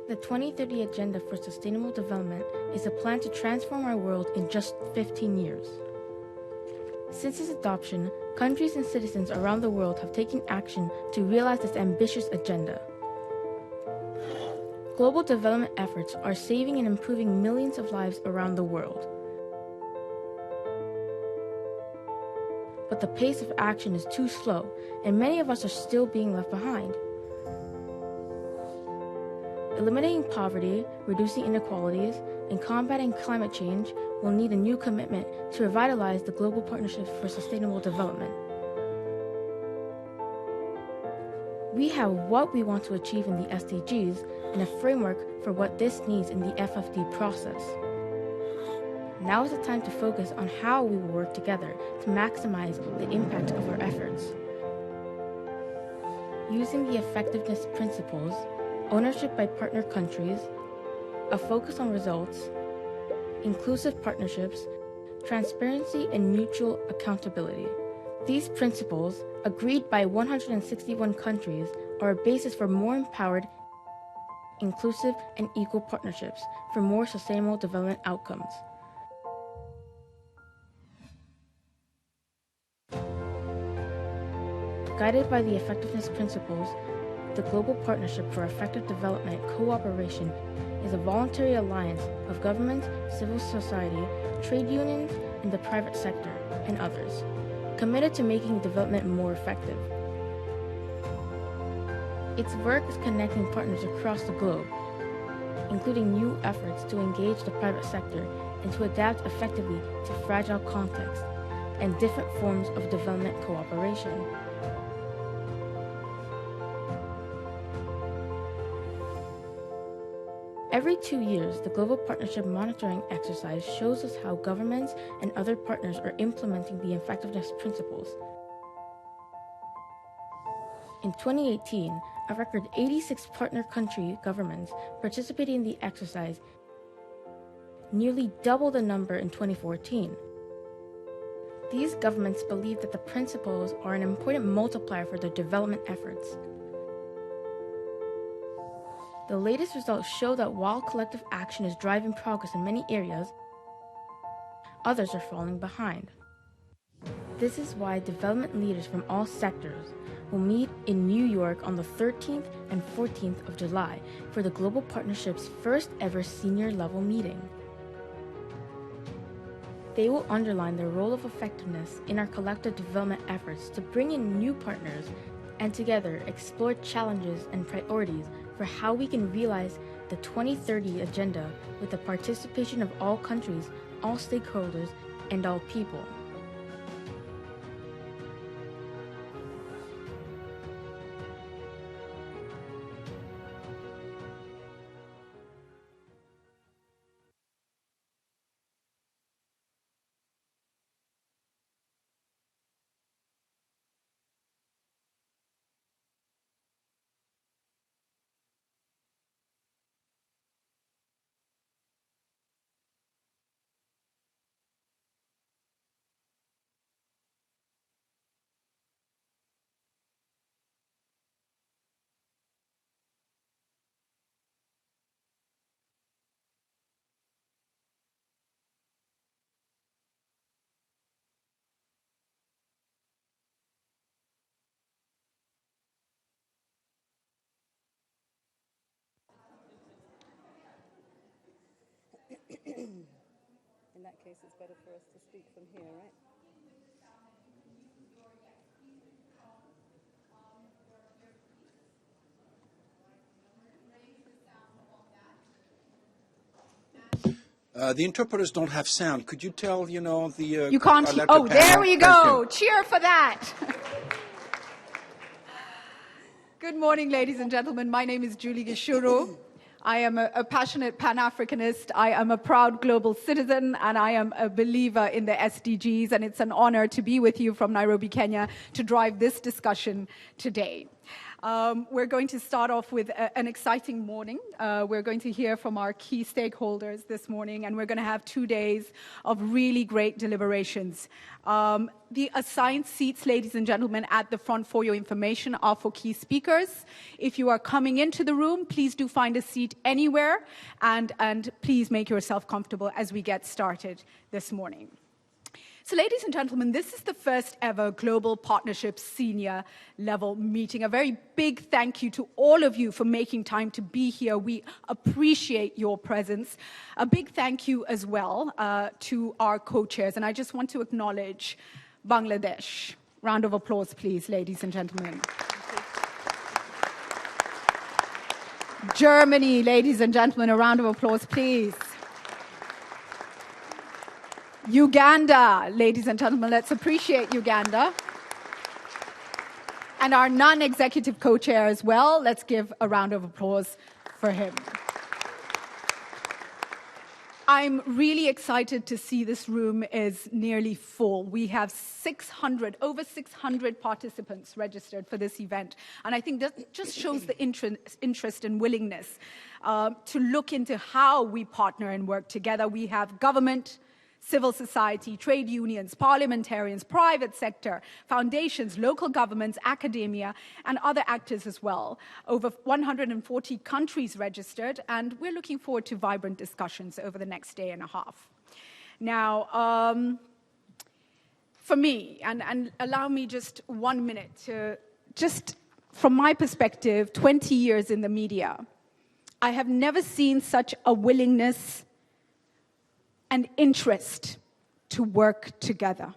The 2030 Agenda for Sustainable Development is a plan to transform our world in just 15 years. Since its adoption, countries and citizens around the world have taken action to realize this ambitious agenda. Global development efforts are saving and improving millions of lives around the world. But the pace of action is too slow, and many of us are still being left behind. Eliminating poverty, reducing inequalities, and combating climate change will need a new commitment to revitalize the global partnerships for sustainable development. We have what we want to achieve in the SDGs and a framework for what this needs in the FFD process. Now is the time to focus on how we will work together to maximize the impact of our efforts. Using the effectiveness principles, ownership by partner countries, a focus on results, inclusive partnerships, transparency, and mutual accountability. These principles, agreed by 161 countries, are a basis for more empowered, inclusive, and equal partnerships for more sustainable development outcomes. Guided by the effectiveness principles, the Global Partnership for Effective Development Cooperation is a voluntary alliance of governments, civil society, trade unions, and the private sector, and others, committed to making development more effective. Its work is connecting partners across the globe, including new efforts to engage the private sector and to adapt effectively to fragile contexts and different forms of development cooperation. Every 2 years, the Global Partnership Monitoring Exercise shows us how governments and other partners are implementing the effectiveness principles. In 2018, a record 86 partner country governments participated in the exercise, nearly double the number in 2014. These governments believe that the principles are an important multiplier for their development efforts. The latest results show that while collective action is driving progress in many areas, others are falling behind. This is why development leaders from all sectors will meet in New York on the 13th and 14th of July for the Global Partnership's first ever senior level meeting. They will underline the role of effectiveness in our collective development efforts to bring in new partners and together explore challenges and priorities for how we can realize the 2030 Agenda with the participation of all countries, all stakeholders, and all people. In that case, it's better for us to speak from here, right? The interpreters don't have sound. Could you tell, the... You can't... Oh, there we go. Cheer for that. Good morning, ladies and gentlemen. My name is GICHURU. I am a passionate Pan-Africanist. I am a proud global citizen, and I am a believer in the SDGs, and it's an honor to be with you from Nairobi, Kenya, to drive this discussion today. We're going to start off with an exciting morning. We're going to hear from our key stakeholders this morning, and we're going to have 2 days of really great deliberations. The assigned seats, ladies and gentlemen, at the front for your information are for key speakers. If you are coming into the room, please do find a seat anywhere, and please make yourself comfortable as we get started this morning. So, ladies and gentlemen, this is the first ever Global Partnership Senior Level meeting. A very big thank you to all of you for making time to be here. We appreciate your presence. A big thank you as well to our co-chairs. And I just want to acknowledge Bangladesh. Round of applause, please, ladies and gentlemen. Germany, ladies and gentlemen, a round of applause, please. Uganda, ladies and gentlemen, let's appreciate Uganda. And our non-executive co-chair as well, let's give a round of applause for him. I'm really excited to see this room is nearly full. We have over 600 participants registered for this event. And I think that just shows the interest and willingness to look into how we partner and work together. We have government, civil society, trade unions, parliamentarians, private sector, foundations, local governments, academia, and other actors as well. Over 140 countries registered, and we're looking forward to vibrant discussions over the next day and a half. Now, for me, and allow me just 1 minute to just, from my perspective, 20 years in the media, I have never seen such a willingness and interest to work together,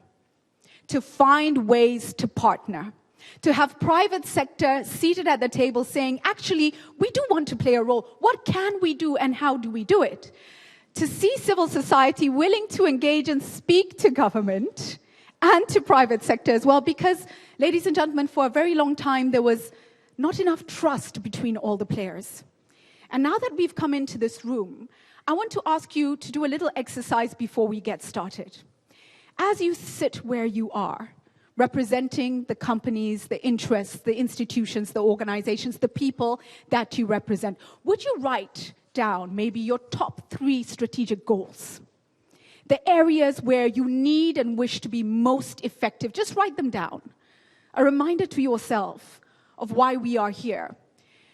to find ways to partner, to have private sector seated at the table saying, actually, we do want to play a role. What can we do and how do we do it? To see civil society willing to engage and speak to government and to private sector as well, because, ladies and gentlemen, for a very long time, there was not enough trust between all the players. And now that we've come into this room, I want to ask you to do a little exercise before we get started. As you sit where you are, representing the companies, the interests, the institutions, the organizations, the people that you represent, would you write down maybe your top 3 strategic goals? The areas where you need and wish to be most effective, just write them down. A reminder to yourself of why we are here.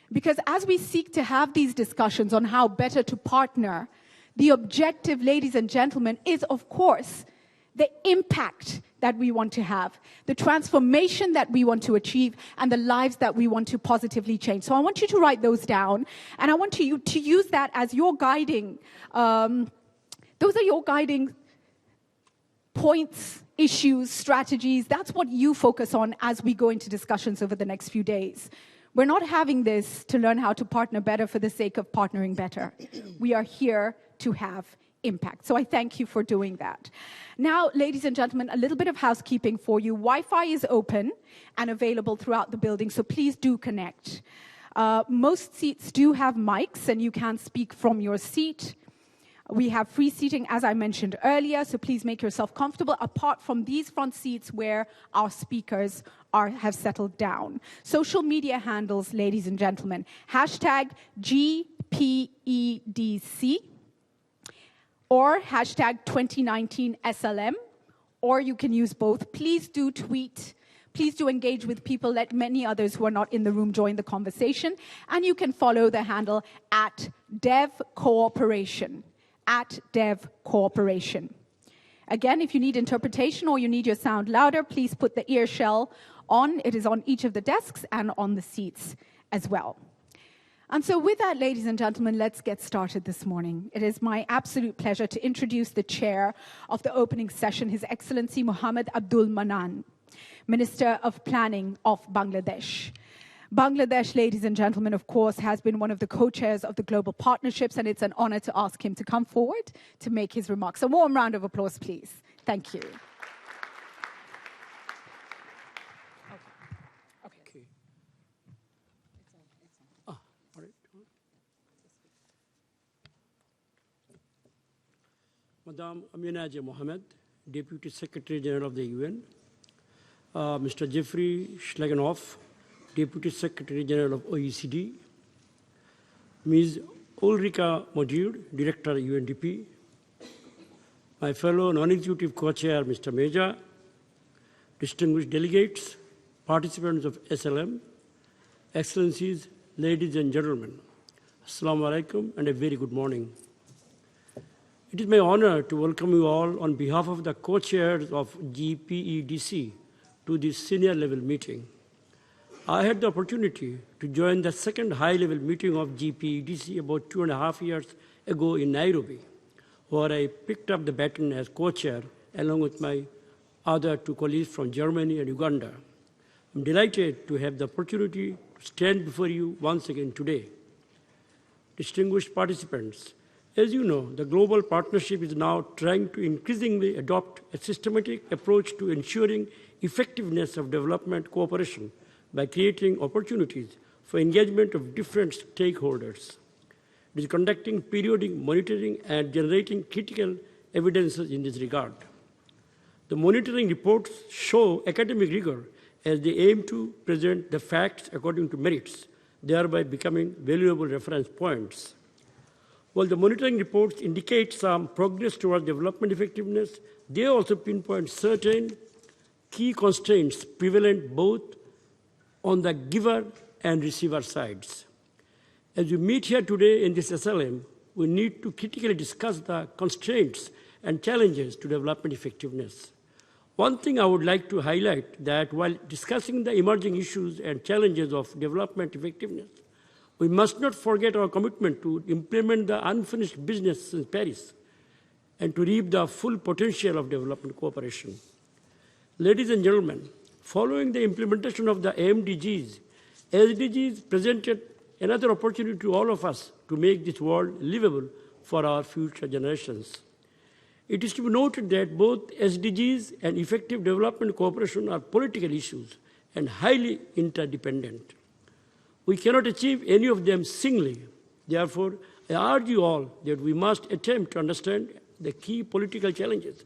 Because as we seek to have these discussions on how better to partner, the objective, ladies and gentlemen, is, of course, the impact that we want to have, the transformation that we want to achieve, and the lives that we want to positively change. So I want you to write those down, and I want you to use that as your guiding, those are your guiding points, issues, strategies. That's what you focus on as we go into discussions over the next few days. We're not having this to learn how to partner better for the sake of partnering better. We are here to have impact. So I thank you for doing that. Now, ladies and gentlemen, a little bit of housekeeping for you. Wi-Fi is open and available throughout the building, so please do connect. Most seats do have mics, and you can speak from your seat. We have free seating, as I mentioned earlier, so please make yourself comfortable, apart from these front seats where our speakers have settled down. Social media handles, ladies and gentlemen, hashtag GPEDC or hashtag 2019 SLM, or you can use both. Please do tweet. Please do engage with people. Let many others who are not in the room join the conversation. And you can follow the handle at DevCooperation. At DevCooperation. Again, if you need interpretation or you need your sound louder, please put the ear shell on. It is on each of the desks and on the seats as well. And so with that, ladies and gentlemen, let's get started this morning. It is my absolute pleasure to introduce the chair of the opening session, His Excellency Mohammed Abdul MANNAN, Minister of Planning of Bangladesh. Bangladesh, ladies and gentlemen, of course, has been one of the co-chairs of the global partnerships, and it's an honor to ask him to come forward to make his remarks. A warm round of applause, please. Thank you. Okay. All right. Madam Amina MOHAMMED, Deputy Secretary General of the UN, Mr. Jeffrey SCHLAGENHAUF, Deputy Secretary General of OECD, Ms. Ulrika, MODÉER, Director UNDP, my fellow non-executive co-chair, Mr. MEJA, distinguished delegates, participants of SLM, Excellencies, ladies and gentlemen, Assalamu alaikum and a very good morning. It is my honor to welcome you all on behalf of the co-chairs of GPEDC to this senior level meeting. I had the opportunity to join the second high-level meeting of GPEDC about 2.5 years ago in Nairobi, where I picked up the baton as co-chair along with my other two colleagues from Germany and Uganda. I'm delighted to have the opportunity to stand before you once again today. Distinguished participants, as you know, the global partnership is now trying to increasingly adopt a systematic approach to ensuring effectiveness of development cooperation by creating opportunities for engagement of different stakeholders. It is conducting periodic monitoring and generating critical evidences in this regard. The monitoring reports show academic rigor as they aim to present the facts according to merits, thereby becoming valuable reference points. While the monitoring reports indicate some progress towards development effectiveness, they also pinpoint certain key constraints prevalent both on the giver and receiver sides. As we meet here today in this SLM, we need to critically discuss the constraints and challenges to development effectiveness. One thing I would like to highlight that while discussing the emerging issues and challenges of development effectiveness, we must not forget our commitment to implement the unfinished business in Paris and to reap the full potential of development cooperation. Ladies and gentlemen, following the implementation of the MDGs, SDGs presented another opportunity to all of us to make this world livable for our future generations. It is to be noted that both SDGs and effective development cooperation are political issues and highly interdependent. We cannot achieve any of them singly. Therefore, I urge you all that we must attempt to understand the key political challenges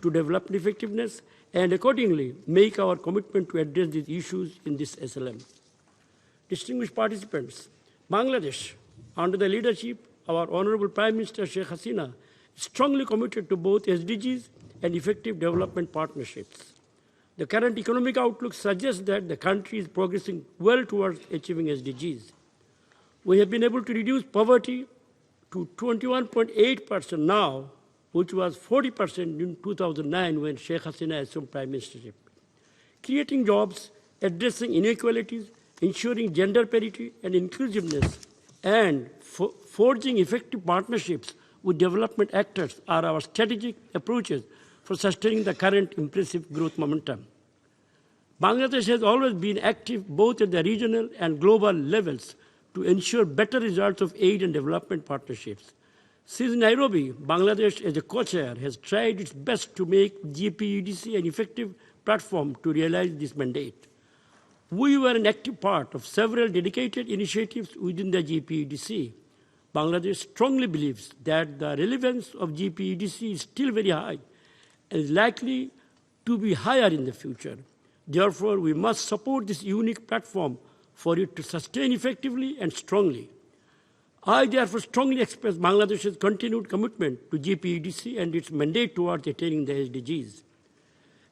to development effectiveness and accordingly make our commitment to address these issues in this SLM. Distinguished participants, Bangladesh, under the leadership of our Honorable Prime Minister Sheikh Hasina, is strongly committed to both SDGs and effective development partnerships. The current economic outlook suggests that the country is progressing well towards achieving SDGs. We have been able to reduce poverty to 21.8% now, which was 40% in 2009 when Sheikh Hasina assumed prime ministership. Creating jobs, addressing inequalities, ensuring gender parity and inclusiveness, and forging effective partnerships with development actors are our strategic approaches for sustaining the current impressive growth momentum. Bangladesh has always been active both at the regional and global levels to ensure better results of aid and development partnerships. Since Nairobi, Bangladesh as a co-chair has tried its best to make GPEDC an effective platform to realize this mandate. We were an active part of several dedicated initiatives within the GPEDC. Bangladesh strongly believes that the relevance of GPEDC is still very high and is likely to be higher in the future. Therefore, we must support this unique platform for it to sustain effectively and strongly. I therefore strongly express Bangladesh's continued commitment to GPEDC and its mandate towards attaining the SDGs.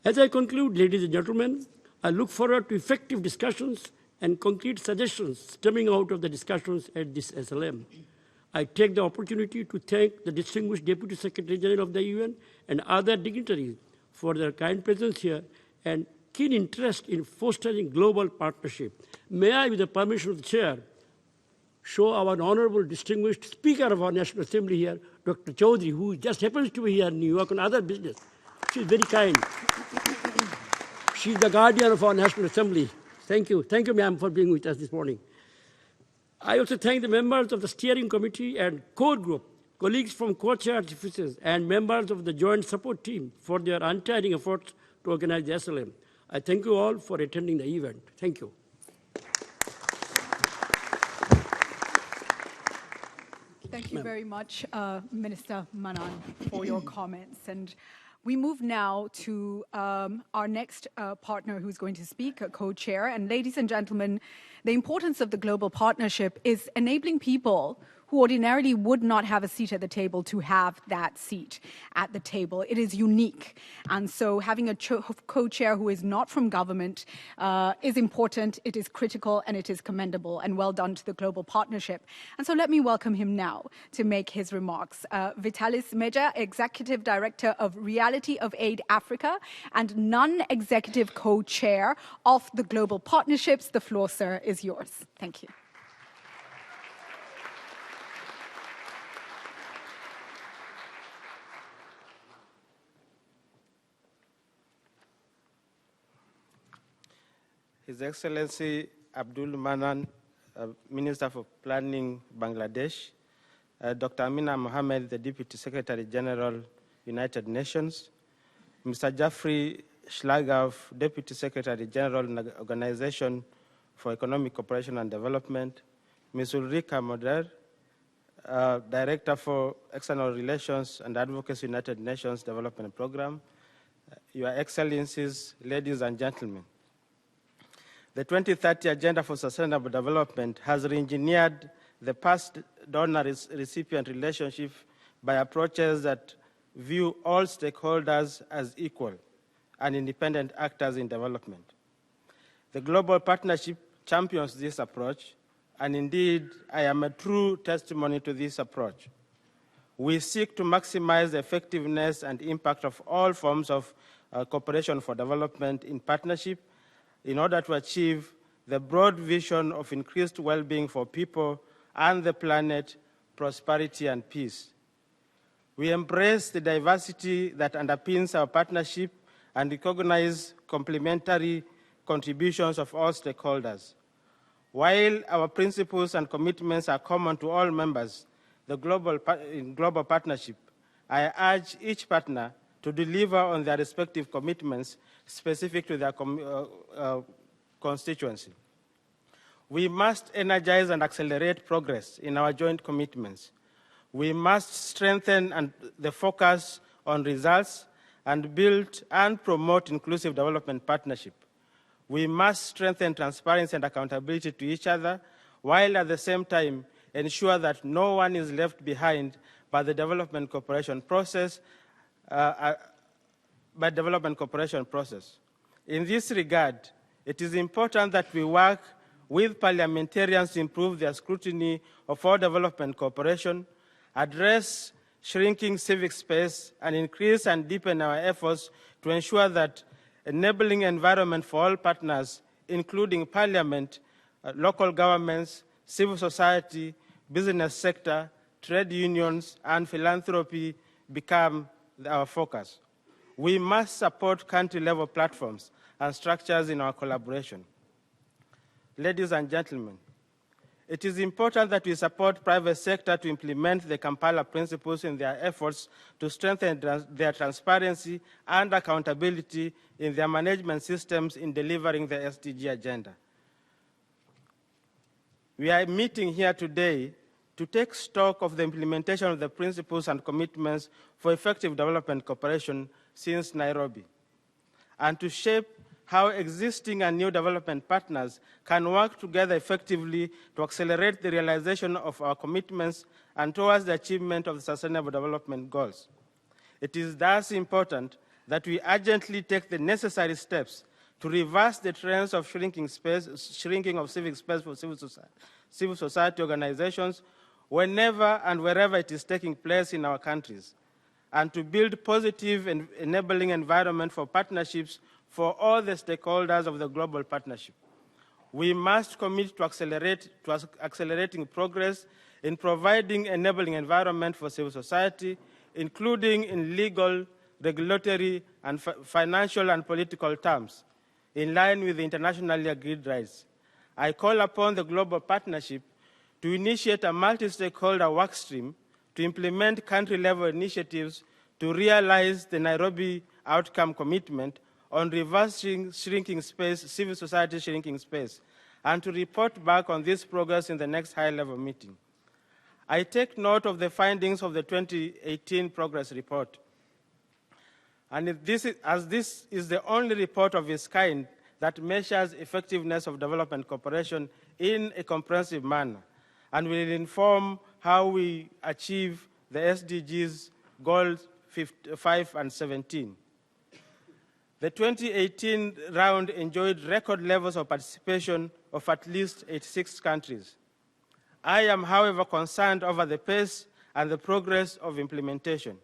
As I conclude, ladies and gentlemen, I look forward to effective discussions and concrete suggestions stemming out of the discussions at this SLM. I take the opportunity to thank the distinguished Deputy Secretary General of the UN and other dignitaries for their kind presence here and keen interest in fostering global partnership. May I, with the permission of the Chair, show our honorable distinguished Speaker of our National Assembly here, Dr. Chaudhary, who just happens to be here in New York on other business. She's very kind. She's the guardian of our National Assembly. Thank you. Thank you, ma'am, for being with us this morning. I also thank the members of the steering committee and core group, colleagues from co-chairs offices, and members of the joint support team for their untiring efforts to organize the SLM. I thank you all for attending the event. Thank you. Thank you very much, Minister MANNAN, for your comments. And We move now to our next partner who's going to speak, a co-chair. And ladies and gentlemen, the importance of the global partnership is enabling people who ordinarily would not have a seat at the table to have that seat at the table. It is unique. And so having a co-chair who is not from government is important, it is critical, and it is commendable, and well done to the global partnership. And so let me welcome him now to make his remarks. Vitalice MEJA, Executive Director of Reality of Aid Africa and non-executive co-chair of the Global Partnerships. The floor, sir, is yours. Thank you. His Excellency Abdul MANNAN, Minister for Planning, Bangladesh, Dr. Amina MOHAMMED, the Deputy Secretary General, United Nations, Mr. Jeffrey SCHLAGENHAUF, Deputy Secretary General, Organization for Economic Cooperation and Development, Ms. Ulrika, MODÉER, Director for External Relations and Advocacy, United Nations Development Program, Your Excellencies, ladies and gentlemen. The 2030 Agenda for Sustainable Development has re-engineered the past donor-recipient relationship by approaches that view all stakeholders as equal and independent actors in development. The Global Partnership champions this approach, and indeed, I am a true testimony to this approach. We seek to maximize the effectiveness and impact of all forms of cooperation for development in partnership in order to achieve the broad vision of increased well-being for people and the planet, prosperity and peace. We embrace the diversity that underpins our partnership and recognize complementary contributions of all stakeholders. While our principles and commitments are common to all members in global partnership, I urge each partner to deliver on their respective commitments specific to their constituency. We must energize and accelerate progress in our joint commitments. We must strengthen the focus on results and build and promote inclusive development partnership. We must strengthen transparency and accountability to each other, while at the same time ensure that no one is left behind by the development cooperation process. In this regard, it is important that we work with parliamentarians to improve their scrutiny of all development cooperation, address shrinking civic space, and increase and deepen our efforts to ensure that enabling environment for all partners, including parliament, local governments, civil society, business sector, trade unions, and philanthropy become our focus. We must support country-level platforms and structures in our collaboration. Ladies and gentlemen, it is important that we support private sector to implement the Kampala principles in their efforts to strengthen their transparency and accountability in their management systems in delivering the SDG agenda. We are meeting here today to take stock of the implementation of the principles and commitments for effective development cooperation since Nairobi, and to shape how existing and new development partners can work together effectively to accelerate the realization of our commitments and towards the achievement of the Sustainable Development Goals. It is thus important that we urgently take the necessary steps to reverse the trends of shrinking of civic space for civil society organizations whenever and wherever it is taking place in our countries, and to build positive and enabling environment for partnerships for all the stakeholders of the global partnership. We must commit to accelerating progress in providing enabling environment for civil society, including in legal, regulatory, and financial and political terms, in line with the internationally agreed rights. I call upon the global partnership to initiate a multi-stakeholder workstream to implement country-level initiatives to realize the Nairobi outcome commitment on reversing shrinking space, civil society shrinking space, and to report back on this progress in the next high-level meeting. I take note of the findings of the 2018 progress report. And this is the only report of its kind that measures effectiveness of development cooperation in a comprehensive manner and will inform how we achieve the SDGs goals 5 and 17. The 2018 round enjoyed record levels of participation of at least 86 countries. I am, however, concerned over the pace and the progress of implementation.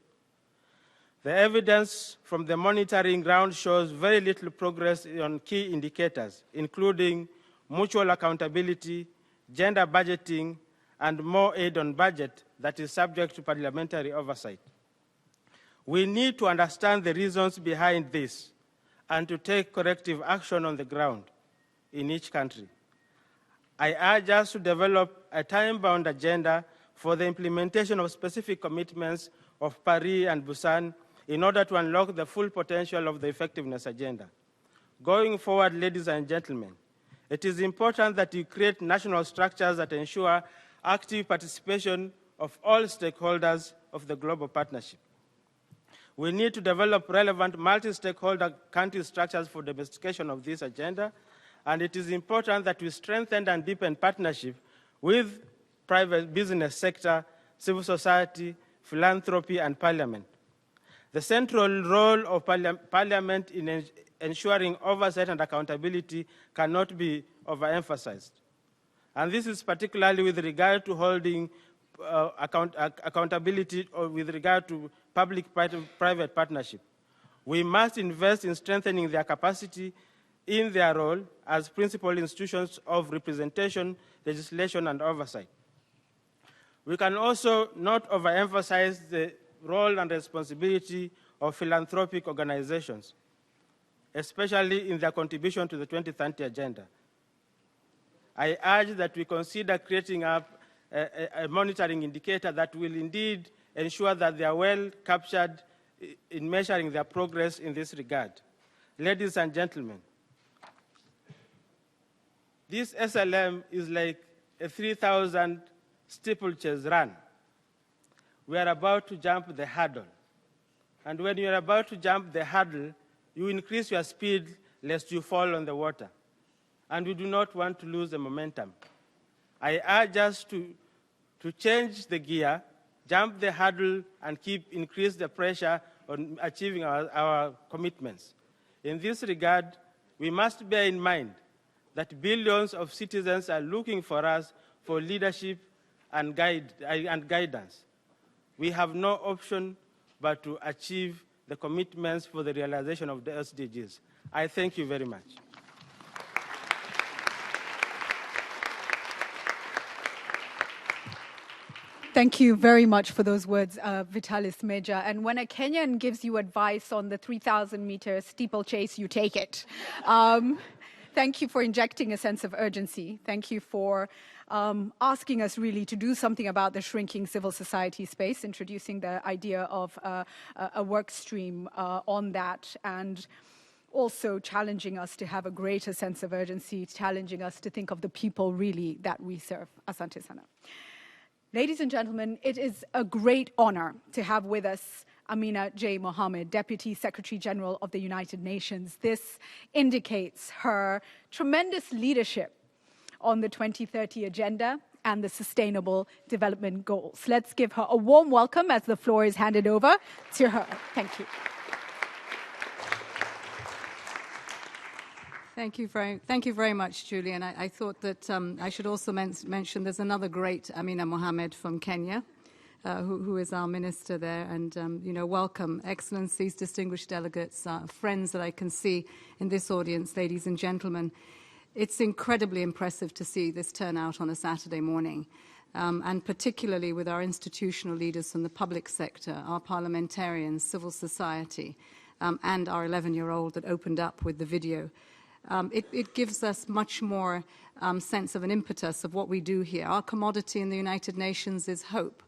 The evidence from the monitoring round shows very little progress on key indicators, including mutual accountability, gender budgeting, and more aid on budget that is subject to parliamentary oversight. We need to understand the reasons behind this and to take corrective action on the ground in each country. I urge us to develop a time-bound agenda for the implementation of specific commitments of Paris and Busan in order to unlock the full potential of the effectiveness agenda. Going forward, ladies and gentlemen, it is important that you create national structures that ensure active participation of all stakeholders of the global partnership. We need to develop relevant multi-stakeholder country structures for domestication of this agenda, and it is important that we strengthen and deepen partnership with private business sector, civil society, philanthropy, and parliament. The central role of parliament in ensuring oversight and accountability cannot be overemphasized. And this is particularly with regard to holding accountability or with regard to public-private partnership. We must invest in strengthening their capacity in their role as principal institutions of representation, legislation, and oversight. We can also not overemphasize the role and responsibility of philanthropic organizations, especially in their contribution to the 2030 Agenda. I urge that we consider creating up a monitoring indicator that will indeed ensure that they are well captured in measuring their progress in this regard. Ladies and gentlemen, this SLM is like a 3,000 steeplechase run. We are about to jump the hurdle. And when you are about to jump the hurdle, you increase your speed lest you fall on the water. And we do not want to lose the momentum. I urge us to change the gear, jump the hurdle, and increase the pressure on achieving our commitments. In this regard, we must bear in mind that billions of citizens are looking for us for leadership and guidance. We have no option but to achieve the commitments for the realization of the SDGs. I thank you very much. Thank you very much for those words, Vitalice, MEJA. And when a Kenyan gives you advice on the 3,000-meter steeplechase, you take it. Thank you for injecting a sense of urgency. Thank you for asking us really to do something about the shrinking civil society space, introducing the idea of a work stream on that, and also challenging us to have a greater sense of urgency, challenging us to think of the people really that we serve. Asante sana. Ladies and gentlemen, it is a great honor to have with us Amina J. Mohammed, Deputy Secretary General of the United Nations. This indicates her tremendous leadership on the 2030 Agenda and the Sustainable Development Goals. Let's give her a warm welcome as the floor is handed over to her. Thank you. Thank you very much, Julie. And I thought that I should also mention there's another great Amina Mohammed from Kenya, who is our minister there. And, welcome, Excellencies, distinguished delegates, friends that I can see in this audience, ladies and gentlemen. It's incredibly impressive to see this turnout on a Saturday morning, and particularly with our institutional leaders from the public sector, our parliamentarians, civil society, and our 11-year-old that opened up with the video. It gives us much more sense of an impetus of what we do here. Our commodity in the United Nations is hope.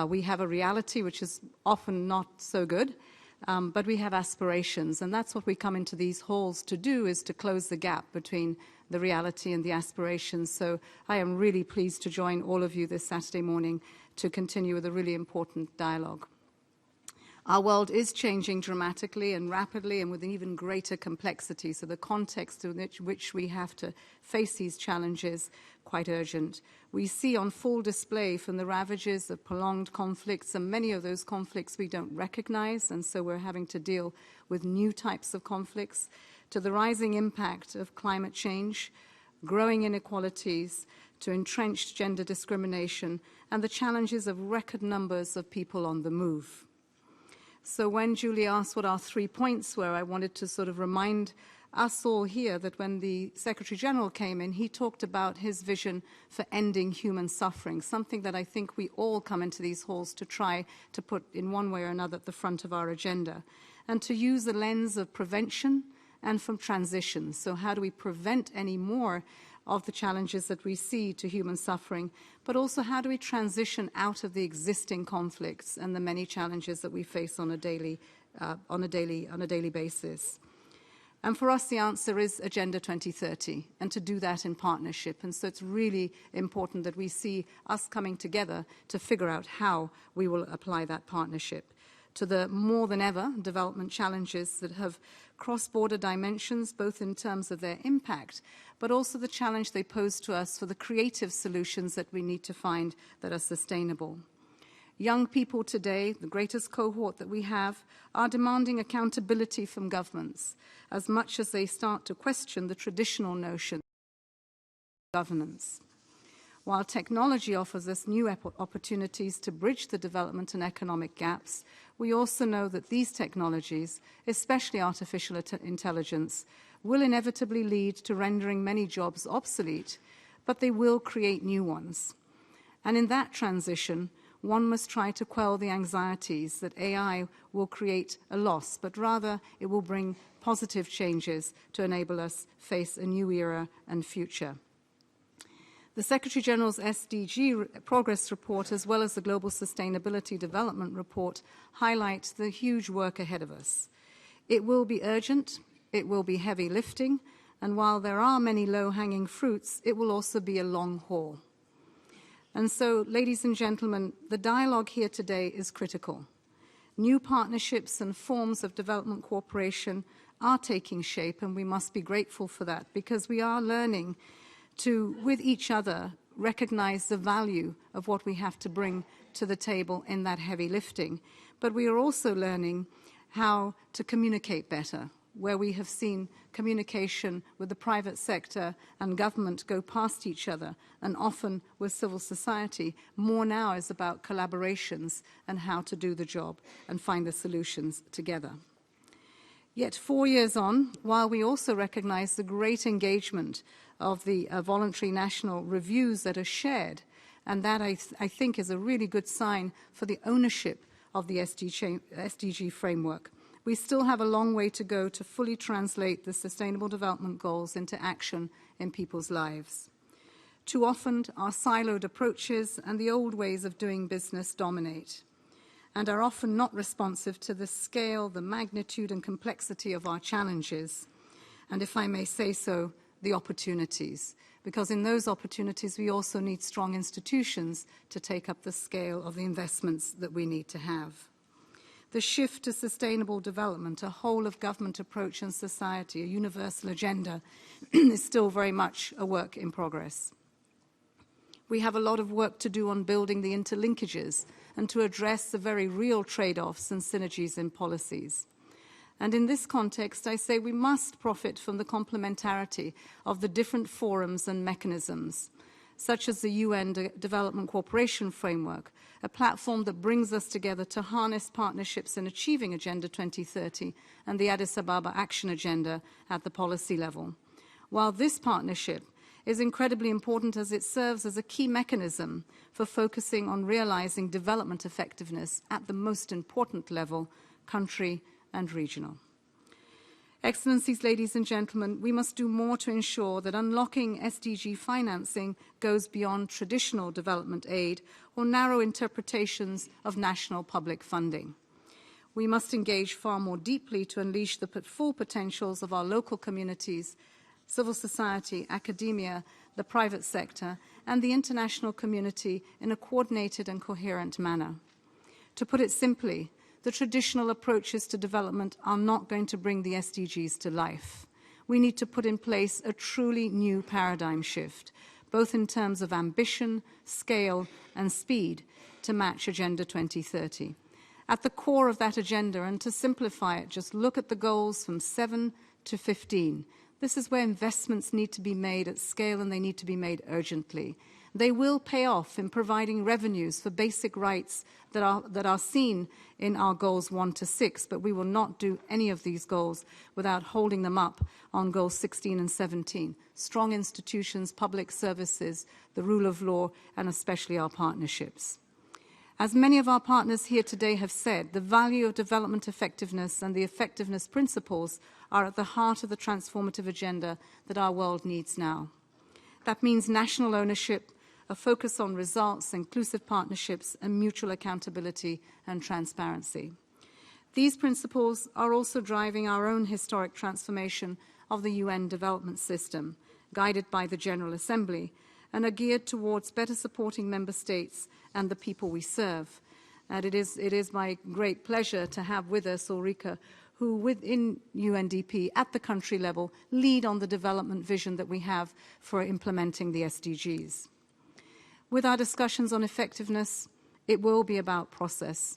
We have a reality which is often not so good, but we have aspirations, and that's what we come into these halls to do, is to close the gap between the reality and the aspirations. So I am really pleased to join all of you this Saturday morning to continue with a really important dialogue. Our world is changing dramatically and rapidly and with an even greater complexity, so the context in which we have to face these challenges quite urgent. We see on full display from the ravages of prolonged conflicts, and many of those conflicts we don't recognize, and so we're having to deal with new types of conflicts, to the rising impact of climate change, growing inequalities, to entrenched gender discrimination, and the challenges of record numbers of people on the move. So when Julie asked what our 3 points were, I wanted to sort of remind us all here that when the Secretary General came in, he talked about his vision for ending human suffering, something that I think we all come into these halls to try to put in one way or another at the front of our agenda, and to use the lens of prevention and from transition. So how do we prevent any more of the challenges that we see to human suffering, but also how do we transition out of the existing conflicts and the many challenges that we face on a daily basis. And for us, the answer is Agenda 2030, and to do that in partnership. And so it's really important that we see us coming together to figure out how we will apply that partnership to the more than ever development challenges that have cross-border dimensions, both in terms of their impact, but also the challenge they pose to us for the creative solutions that we need to find that are sustainable. Young people today, the greatest cohort that we have, are demanding accountability from governments as much as they start to question the traditional notion of governance. While technology offers us new opportunities to bridge the development and economic gaps, we also know that these technologies, especially artificial intelligence, will inevitably lead to rendering many jobs obsolete, but they will create new ones. And in that transition, one must try to quell the anxieties that AI will create a loss, but rather it will bring positive changes to enable us face a new era and future. The Secretary-General's SDG Progress Report, as well as the Global Sustainability Development Report, highlight the huge work ahead of us. It will be urgent, it will be heavy lifting, and while there are many low-hanging fruits, it will also be a long haul. And so, ladies and gentlemen, the dialogue here today is critical. New partnerships and forms of development cooperation are taking shape, and we must be grateful for that, because we are learning to, with each other, recognize the value of what we have to bring to the table in that heavy lifting. But we are also learning how to communicate better, where we have seen communication with the private sector and government go past each other, and often with civil society. More now is about collaborations and how to do the job and find the solutions together. Yet 4 years on, while we also recognize the great engagement of the voluntary national reviews that are shared, and that I think is a really good sign for the ownership of the SDG framework, we still have a long way to go to fully translate the Sustainable Development Goals into action in people's lives. Too often, our siloed approaches and the old ways of doing business dominate, and are often not responsive to the scale, the magnitude and complexity of our challenges, and if I may say so, the opportunities, because in those opportunities we also need strong institutions to take up the scale of the investments that we need to have. The shift to sustainable development, a whole-of-government approach in society, a universal agenda, is still very much a work in progress. We have a lot of work to do on building the interlinkages and to address the very real trade-offs and synergies in policies. And in this context, I say we must profit from the complementarity of the different forums and mechanisms, such as the UN Development Cooperation Framework, a platform that brings us together to harness partnerships in achieving Agenda 2030 and the Addis Ababa Action Agenda at the policy level. While this partnership is incredibly important as it serves as a key mechanism for focusing on realizing development effectiveness at the most important level, country and regional. Excellencies, ladies and gentlemen, we must do more to ensure that unlocking SDG financing goes beyond traditional development aid or narrow interpretations of national public funding. We must engage far more deeply to unleash the full potentials of our local communities, civil society, academia, the private sector, and the international community in a coordinated and coherent manner. To put it simply, the traditional approaches to development are not going to bring the SDGs to life. We need to put in place a truly new paradigm shift, both in terms of ambition, scale, and speed, to match Agenda 2030. At the core of that agenda, and to simplify it, just look at the goals from 7 to 15. This is where investments need to be made at scale, and they need to be made urgently. They will pay off in providing revenues for basic rights that are seen in our goals 1 to 6, but we will not do any of these goals without holding them up on goals 16 and 17. Strong institutions, public services, the rule of law, and especially our partnerships. As many of our partners here today have said, the value of development effectiveness and the effectiveness principles are at the heart of the transformative agenda that our world needs now. That means national ownership, a focus on results, inclusive partnerships, and mutual accountability and transparency. These principles are also driving our own historic transformation of the UN development system, guided by the General Assembly, and are geared towards better supporting member states and the people we serve. And it is my great pleasure to have with us Ulrika, who within UNDP at the country level lead on the development vision that we have for implementing the SDGs. With our discussions on effectiveness, it will be about process,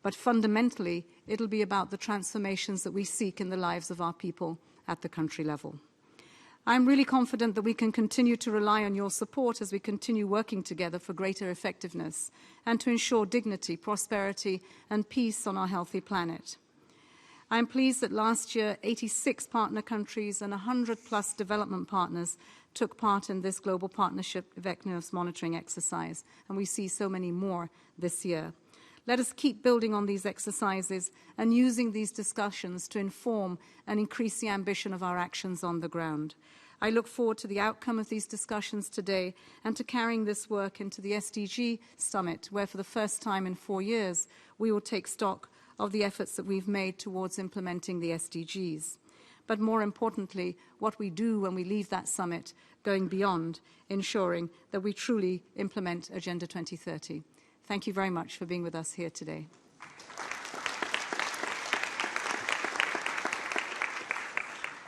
but fundamentally, it'll be about the transformations that we seek in the lives of our people at the country level. I'm really confident that we can continue to rely on your support as we continue working together for greater effectiveness and to ensure dignity, prosperity, and peace on our healthy planet. I'm pleased that last year, 86 partner countries and 100+ development partners took part in this global partnership effectiveness monitoring exercise, and we see so many more this year. Let us keep building on these exercises and using these discussions to inform and increase the ambition of our actions on the ground. I look forward to the outcome of these discussions today and to carrying this work into the SDG Summit, where for the first time in 4 years, we will take stock of the efforts that we've made towards implementing the SDGs. But more importantly, what we do when we leave that summit, going beyond ensuring that we truly implement Agenda 2030. Thank you very much for being with us here today.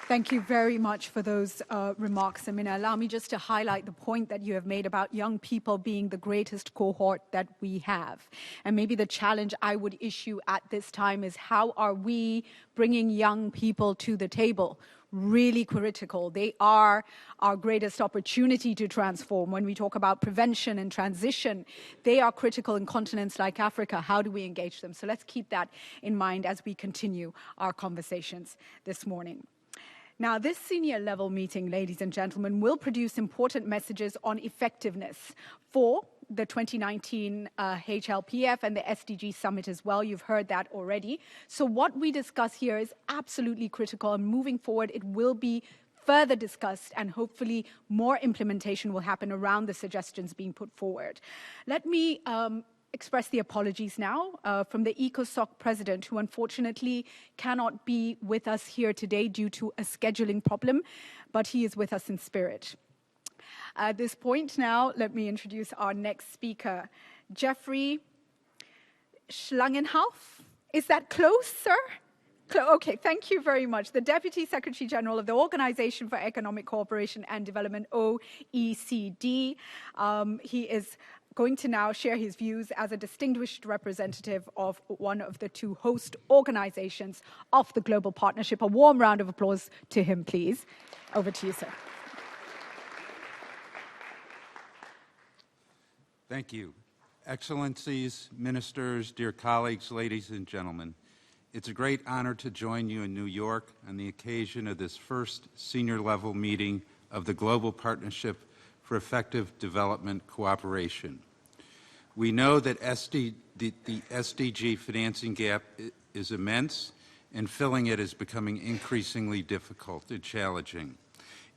Thank you very much for those remarks, Amina. Allow me just to highlight the point that you have made about young people being the greatest cohort that we have. And maybe the challenge I would issue at this time is, how are we bringing young people to the table? Really critical. They are our greatest opportunity to transform. When we talk about prevention and transition, they are critical in continents like Africa. How do we engage them? So let's keep that in mind as we continue our conversations this morning. Now, this senior level meeting, ladies and gentlemen, will produce important messages on effectiveness for the 2019 HLPF and the SDG Summit as well. You've heard that already. So what we discuss here is absolutely critical, and moving forward, it will be further discussed, and hopefully more implementation will happen around the suggestions being put forward. Let me express the apologies now from the ECOSOC president, who unfortunately cannot be with us here today due to a scheduling problem, but he is with us in spirit. At this point now, let me introduce our next speaker, Jeffrey SCHLAGENHAUF. Is that close, sir? Okay, thank you very much. The Deputy Secretary General of the Organization for Economic Cooperation and Development, OECD. He is going to now share his views as a distinguished representative of one of the two host organizations of the Global Partnership. A warm round of applause to him, please. Over to you, sir. Thank you. Excellencies, ministers, dear colleagues, ladies and gentlemen, it's a great honor to join you in New York on the occasion of this first senior-level meeting of the Global Partnership for Effective Development Cooperation. We know that the SDG financing gap is immense, and filling it is becoming increasingly difficult and challenging.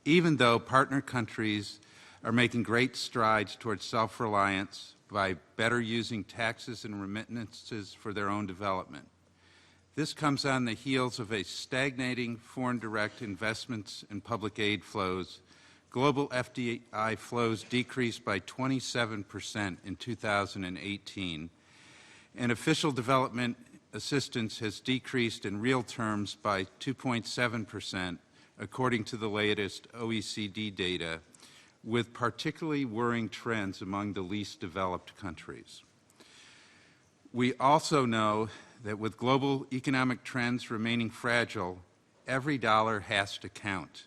Even though partner countries are making great strides towards self-reliance by better using taxes and remittances for their own development. This comes on the heels of a stagnating foreign direct investments and public aid flows. Global FDI flows decreased by 27% in 2018, and official development assistance has decreased in real terms by 2.7%, according to the latest OECD data, with particularly worrying trends among the least developed countries. We also know that with global economic trends remaining fragile, every dollar has to count,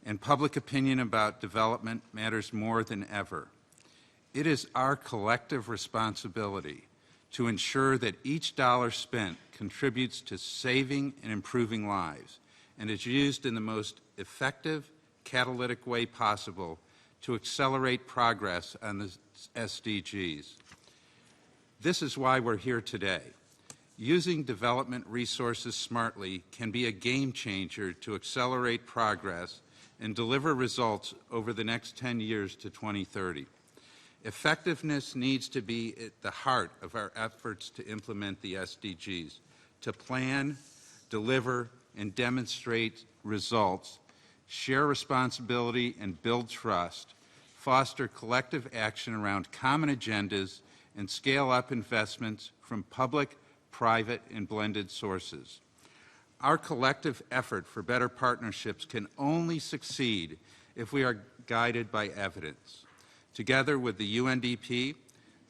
and public opinion about development matters more than ever. It is our collective responsibility to ensure that each dollar spent contributes to saving and improving lives and is used in the most effective, catalytic way possible to accelerate progress on the SDGs. This is why we're here today. Using development resources smartly can be a game changer to accelerate progress and deliver results over the next 10 years to 2030. Effectiveness needs to be at the heart of our efforts to implement the SDGs, to plan, deliver, and demonstrate results, share responsibility and build trust, foster collective action around common agendas, and scale up investments from public, private, and blended sources. Our collective effort for better partnerships can only succeed if we are guided by evidence. Together with the UNDP,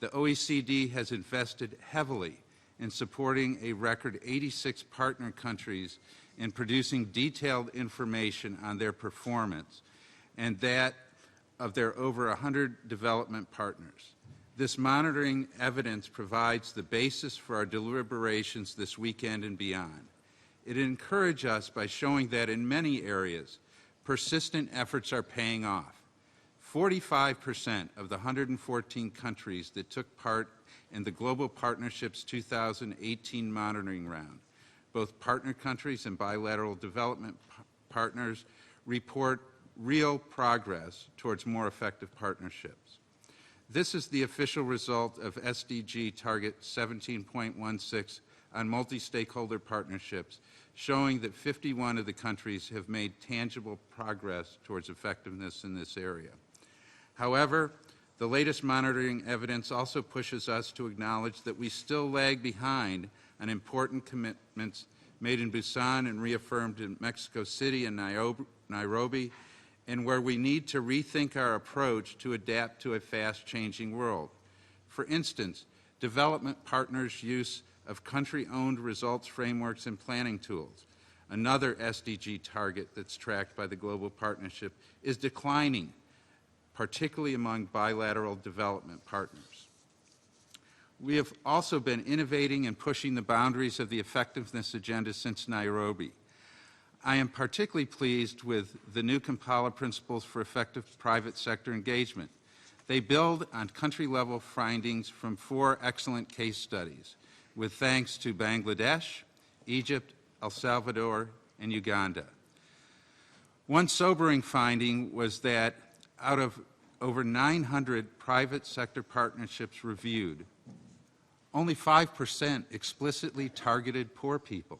the OECD has invested heavily in supporting a record 86 partner countries in producing detailed information on their performance and that of their over 100 development partners. This monitoring evidence provides the basis for our deliberations this weekend and beyond. It encourages us by showing that in many areas, persistent efforts are paying off. 45% of the 114 countries that took part in the Global Partnerships 2018 monitoring round, both partner countries and bilateral development partners, report real progress towards more effective partnerships. This is the official result of SDG Target 17.16 on multi-stakeholder partnerships, showing that 51 of the countries have made tangible progress towards effectiveness in this area. However, the latest monitoring evidence also pushes us to acknowledge that we still lag behind on important commitments made in Busan and reaffirmed in Mexico City and Nairobi, and where we need to rethink our approach to adapt to a fast-changing world. For instance, development partners' use of country-owned results frameworks and planning tools, another SDG target that's tracked by the Global Partnership, is declining, particularly among bilateral development partners. We have also been innovating and pushing the boundaries of the effectiveness agenda since Nairobi. I am particularly pleased with the new Kampala Principles for Effective Private Sector Engagement. They build on country-level findings from 4 excellent case studies, with thanks to Bangladesh, Egypt, El Salvador, and Uganda. One sobering finding was that out of over 900 private sector partnerships reviewed, only 5% explicitly targeted poor people.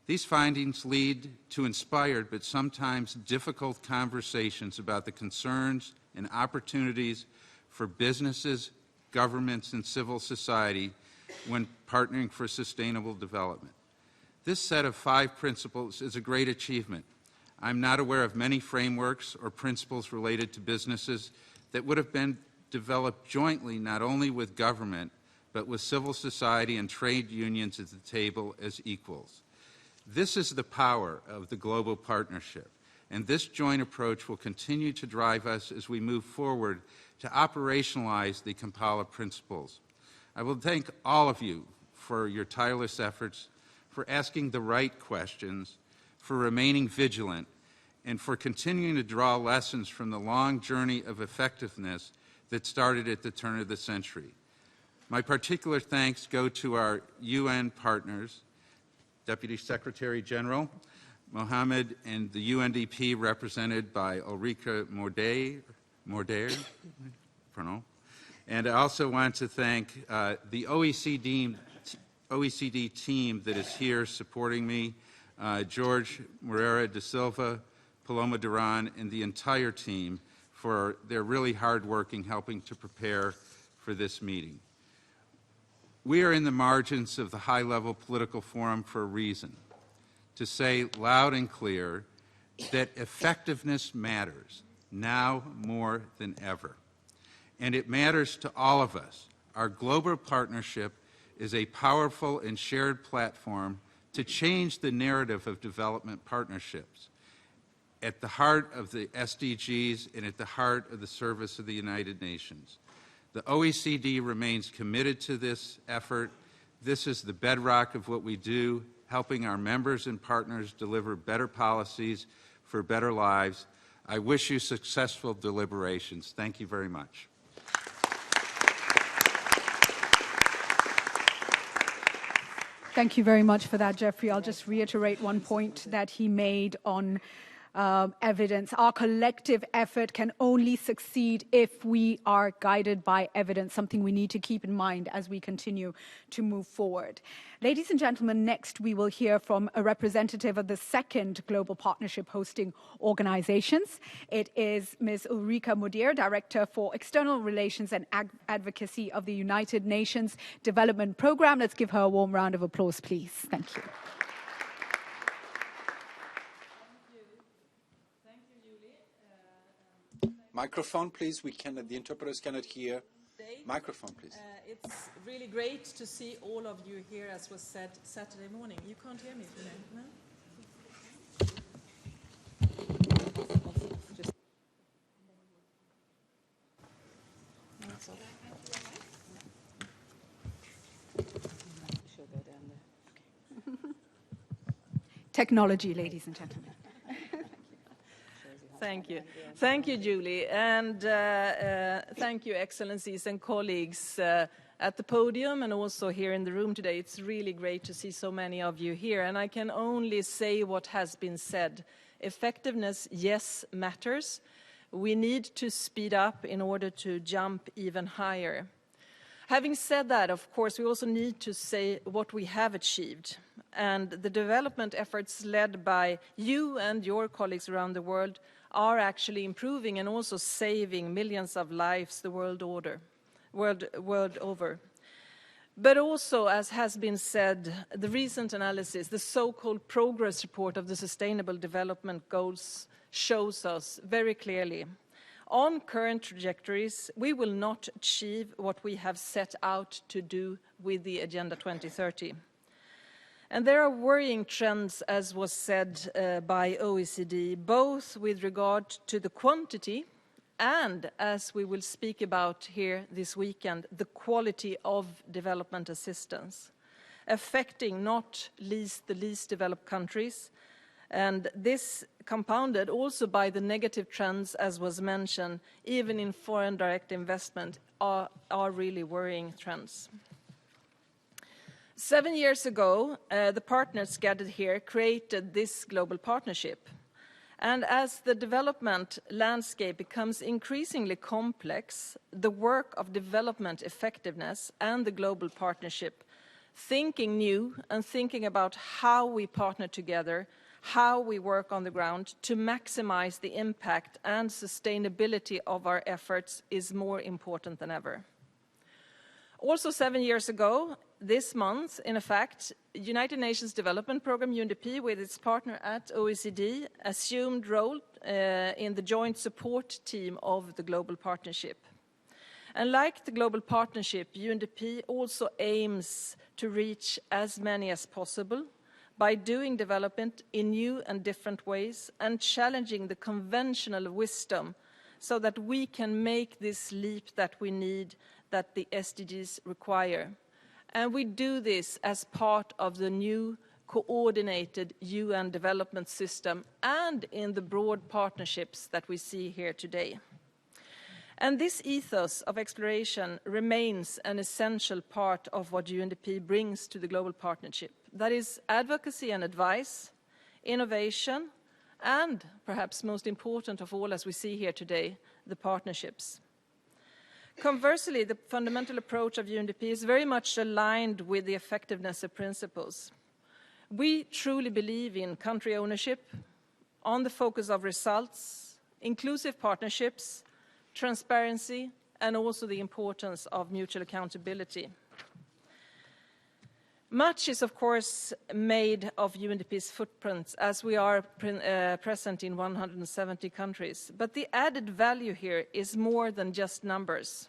These findings lead to inspired but sometimes difficult conversations about the concerns and opportunities for businesses, governments, and civil society when partnering for sustainable development. This set of 5 principles is a great achievement. I'm not aware of many frameworks or principles related to businesses that would have been developed jointly not only with government, but with civil society and trade unions at the table as equals. This is the power of the global partnership, and this joint approach will continue to drive us as we move forward to operationalize the Kampala principles. I will thank all of you for your tireless efforts, for asking the right questions, for remaining vigilant, and for continuing to draw lessons from the long journey of effectiveness that started at the turn of the century. My particular thanks go to our UN partners, Deputy Secretary General MOHAMMED, and the UNDP represented by Ulrika MODÉER, and I also want to thank the OECD team that is here supporting me, George Moreira da Silva, Paloma Duran, and the entire team for their really hard work in helping to prepare for this meeting. We are in the margins of the high-level political forum for a reason, to say loud and clear that effectiveness matters now more than ever. And it matters to all of us. Our global partnership is a powerful and shared platform to change the narrative of development partnerships at the heart of the SDGs and at the heart of the service of the United Nations. The OECD remains committed to this effort. This is the bedrock of what we do, helping our members and partners deliver better policies for better lives. I wish you successful deliberations. Thank you very much. Thank you very much for that, Jeffrey. I'll just reiterate one point that he made on evidence. Our collective effort can only succeed if we are guided by evidence, something we need to keep in mind as we continue to move forward. Ladies and gentlemen, next we will hear from a representative of the second Global Partnership hosting organizations. It is Ms. Ulrika MODÉER, Director for External Relations and Advocacy of the United Nations Development Programme. Let's give her a warm round of applause, please. Thank you. Microphone, please. The interpreters cannot hear. Microphone, please. It's really great to see all of you here, as was said Saturday morning. You can't hear me today, no? Technology, ladies and gentlemen. Thank you. Thank you, Julie. And thank you, Excellencies and colleagues at the podium and also here in the room today. It's really great to see so many of you here. And I can only say what has been said. Effectiveness, yes, matters. We need to speed up in order to jump even higher. Having said that, of course, we also need to say what we have achieved. And the development efforts led by you and your colleagues around the world are actually improving and also saving millions of lives the world over. But also, as has been said, the recent analysis, the so-called progress report of the Sustainable Development Goals shows us very clearly. On current trajectories, we will not achieve what we have set out to do with the Agenda 2030. And there are worrying trends, as was said by OECD, both with regard to the quantity and, as we will speak about here this weekend, the quality of development assistance, affecting not least the least developed countries. And this compounded also by the negative trends, as was mentioned, even in foreign direct investment, are really worrying trends. 7 years ago, the partners gathered here created this global partnership. And as the development landscape becomes increasingly complex, the work of development effectiveness and the global partnership, thinking new and thinking about how we partner together, how we work on the ground to maximize the impact and sustainability of our efforts is more important than ever. Also 7 years ago, this month, in fact, United Nations Development Programme, UNDP, with its partner at OECD, assumed role in the joint support team of the Global Partnership. And like the Global Partnership, UNDP also aims to reach as many as possible by doing development in new and different ways and challenging the conventional wisdom so that we can make this leap that we need, that the SDGs require. And we do this as part of the new coordinated UN development system and in the broad partnerships that we see here today. And this ethos of exploration remains an essential part of what UNDP brings to the global partnership. That is advocacy and advice, innovation, and perhaps most important of all, as we see here today, the partnerships. Conversely, the fundamental approach of UNDP is very much aligned with the effectiveness of principles. We truly believe in country ownership, on the focus of results, inclusive partnerships, transparency, and also the importance of mutual accountability. Much is, of course, made of UNDP's footprints, as we are present in 170 countries. But the added value here is more than just numbers.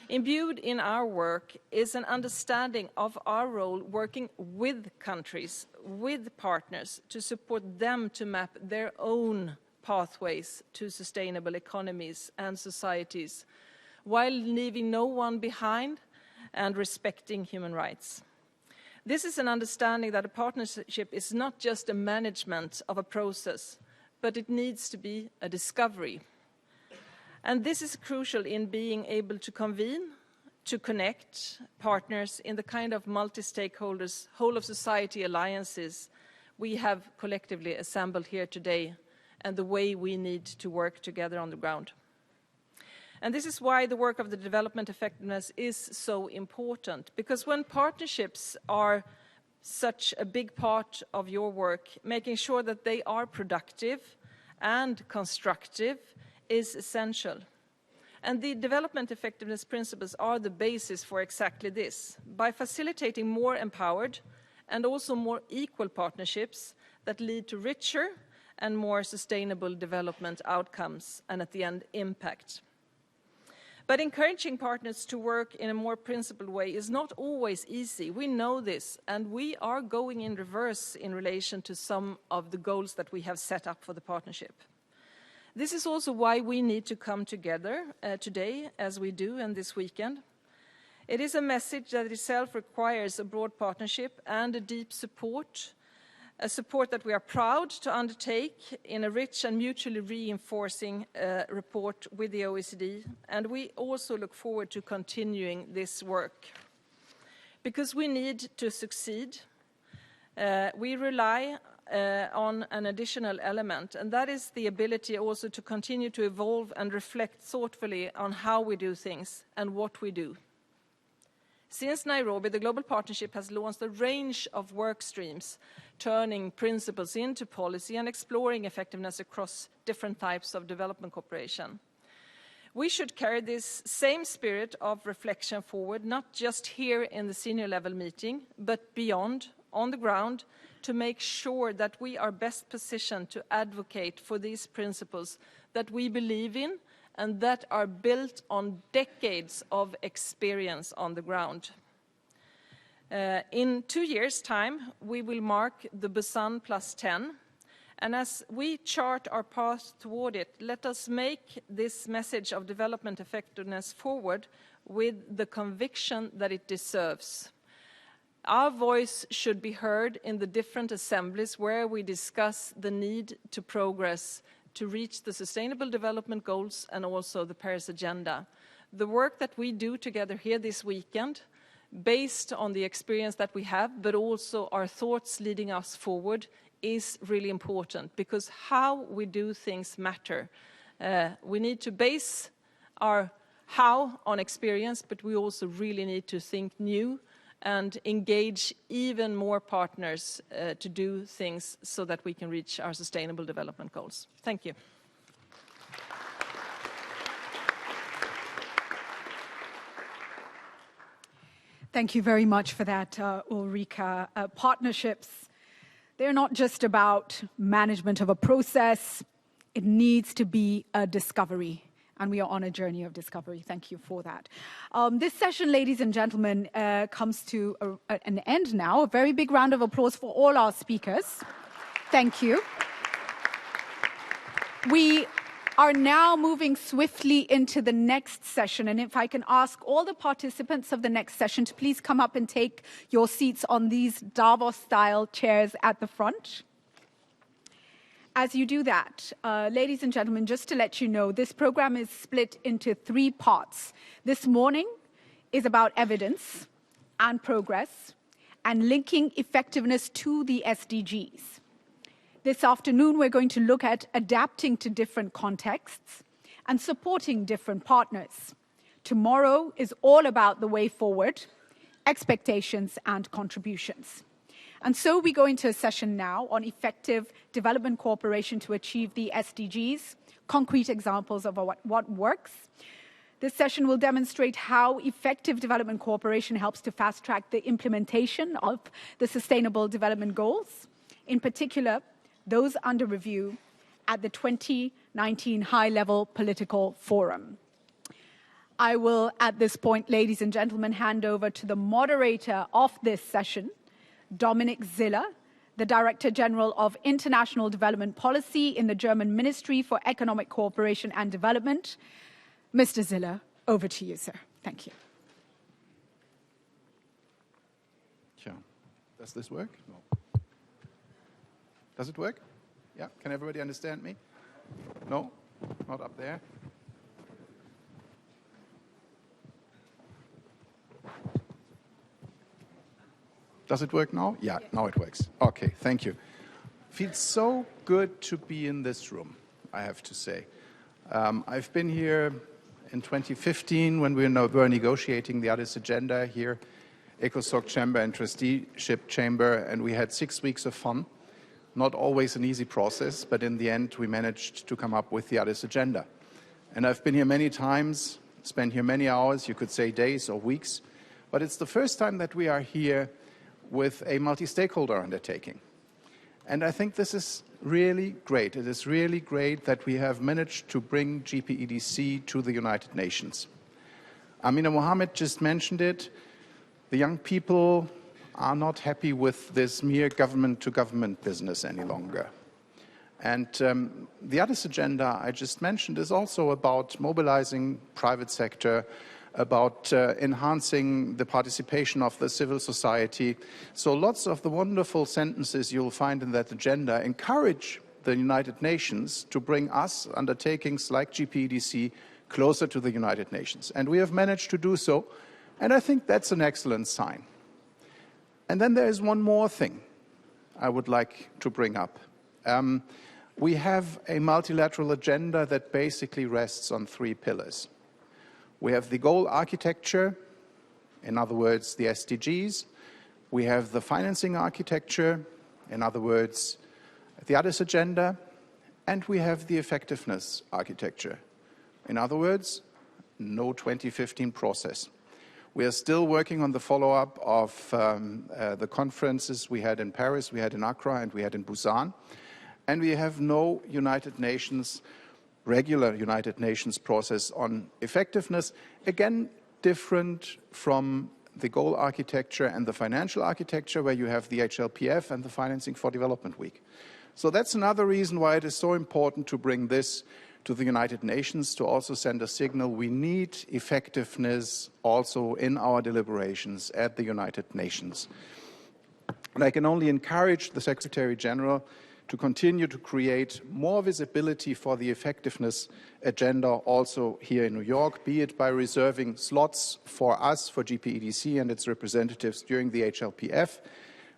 Imbued in our work is an understanding of our role working with countries, with partners, to support them to map their own pathways to sustainable economies and societies, while leaving no one behind and respecting human rights. This is an understanding that a partnership is not just a management of a process, but it needs to be a discovery. And this is crucial in being able to convene, to connect partners in the kind of multi-stakeholders, whole-of-society alliances we have collectively assembled here today, and the way we need to work together on the ground. And this is why the work of the development effectiveness is so important, because when partnerships are such a big part of your work, making sure that they are productive and constructive is essential. And the development effectiveness principles are the basis for exactly this, by facilitating more empowered and also more equal partnerships that lead to richer and more sustainable development outcomes and, at the end, impact. But encouraging partners to work in a more principled way is not always easy. We know this, and we are going in reverse in relation to some of the goals that we have set up for the partnership. This is also why we need to come together today, as we do, and this weekend. It is a message that itself requires a broad partnership and a deep support, a support that we are proud to undertake in a rich and mutually reinforcing report with the OECD, and we also look forward to continuing this work. Because we need to succeed, we rely on an additional element, and that is the ability also to continue to evolve and reflect thoughtfully on how we do things and what we do. Since Nairobi, the Global Partnership has launched a range of work streams, turning principles into policy and exploring effectiveness across different types of development cooperation. We should carry this same spirit of reflection forward, not just here in the senior level meeting, but beyond, on the ground, to make sure that we are best positioned to advocate for these principles that we believe in and that are built on decades of experience on the ground. In 2 years' time, we will mark the Busan +10, and as we chart our path toward it, let us make this message of development effectiveness forward with the conviction that it deserves. Our voice should be heard in the different assemblies where we discuss the need to progress to reach the Sustainable Development Goals and also the Paris Agenda. The work that we do together here this weekend, based on the experience that we have, but also our thoughts leading us forward, is really important, because how we do things matter. We need to base our how on experience, but we also really need to think new and engage even more partners to do things so that we can reach our Sustainable Development Goals. Thank you. Thank you very much for that, Ulrika. Partnerships, they're not just about management of a process. It needs to be a discovery. And we are on a journey of discovery. Thank you for that. This session, ladies and gentlemen, comes to an end now. A very big round of applause for all our speakers. Thank you. We are now moving swiftly into the next session. And if I can ask all the participants of the next session to please come up and take your seats on these Davos-style chairs at the front. As you do that, ladies and gentlemen, just to let you know, this program is split into 3 parts. This morning is about evidence and progress and linking effectiveness to the SDGs. This afternoon, we're going to look at adapting to different contexts and supporting different partners. Tomorrow is all about the way forward, expectations and contributions. And so we go into a session now on effective development cooperation to achieve the SDGs, concrete examples of what works. This session will demonstrate how effective development cooperation helps to fast-track the implementation of the Sustainable Development Goals, in particular, those under review at the 2019 High-Level Political Forum. I will, at this point, ladies and gentlemen, hand over to the moderator of this session, Dominik Ziller, the Director General of International Development Policy in the German Ministry for Economic Cooperation and Development. Mr. Ziller, over to you, sir. Thank you. Sure. Does this work? No. Does it work? Yeah. Can everybody understand me? No? Not up there? Does it work now? Yeah, now it works. Okay, thank you. Feels so good to be in this room, I have to say. I've been here in 2015 when we were negotiating the Addis agenda here, ECOSOC chamber and trusteeship chamber, and we had 6 weeks of fun. Not always an easy process, but in the end we managed to come up with the Addis agenda. And I've been here many times, spent here many hours, you could say days or weeks, but it's the first time that we are here with a multi-stakeholder undertaking. And I think this is really great. It is really great that we have managed to bring GPEDC to the United Nations. Amina Mohammed just mentioned it. The young people are not happy with this mere government-to-government business any longer. And the Addis agenda I just mentioned is also about mobilizing private sector, about enhancing the participation of the civil society. So lots of the wonderful sentences you'll find in that agenda encourage the United Nations to bring us, undertakings like GPEDC, closer to the United Nations. And we have managed to do so, and I think that's an excellent sign. And then there is one more thing I would like to bring up. We have a multilateral agenda that basically rests on 3 pillars. We have the goal architecture, in other words, the SDGs. We have the financing architecture, in other words, the Addis agenda. And we have the effectiveness architecture. In other words, no 2015 process. We are still working on the follow-up of the conferences we had in Paris, we had in Accra, and we had in Busan. And we have no regular United Nations process on effectiveness, again, different from the goal architecture and the financial architecture, where you have the HLPF and the Financing for Development Week. So that's another reason why it is so important to bring this to the United Nations, to also send a signal we need effectiveness also in our deliberations at the United Nations. And I can only encourage the Secretary General to continue to create more visibility for the effectiveness agenda also here in New York, be it by reserving slots for us, for GPEDC and its representatives during the HLPF,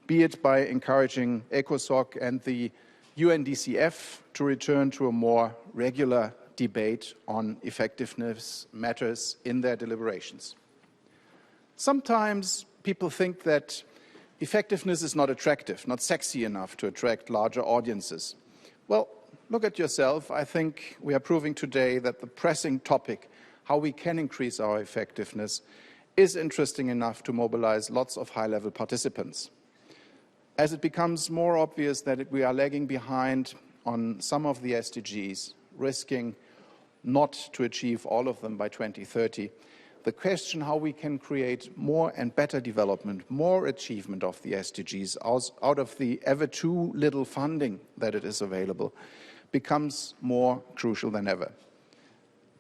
be it by encouraging ECOSOC and the UNDCF to return to a more regular debate on effectiveness matters in their deliberations. Sometimes people think that effectiveness is not attractive, not sexy enough to attract larger audiences. Well, look at yourself. I think we are proving today that the pressing topic, how we can increase our effectiveness, is interesting enough to mobilize lots of high-level participants. As it becomes more obvious that we are lagging behind on some of the SDGs, risking not to achieve all of them by 2030, the question how we can create more and better development, more achievement of the SDGs out of the ever too little funding that it is available, becomes more crucial than ever.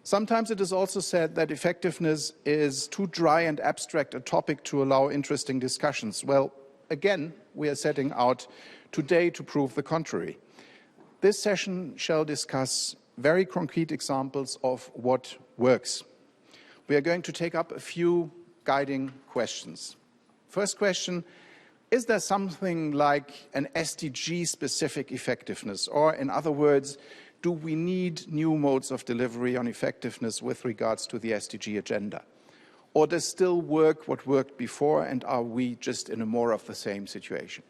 Sometimes it is also said that effectiveness is too dry and abstract a topic to allow interesting discussions. Well, again, we are setting out today to prove the contrary. This session shall discuss very concrete examples of what works. We are going to take up a few guiding questions. First question, is there something like an SDG-specific effectiveness? Or in other words, do we need new modes of delivery on effectiveness with regards to the SDG agenda? Or does still work what worked before, and are we just in a more of the same situation?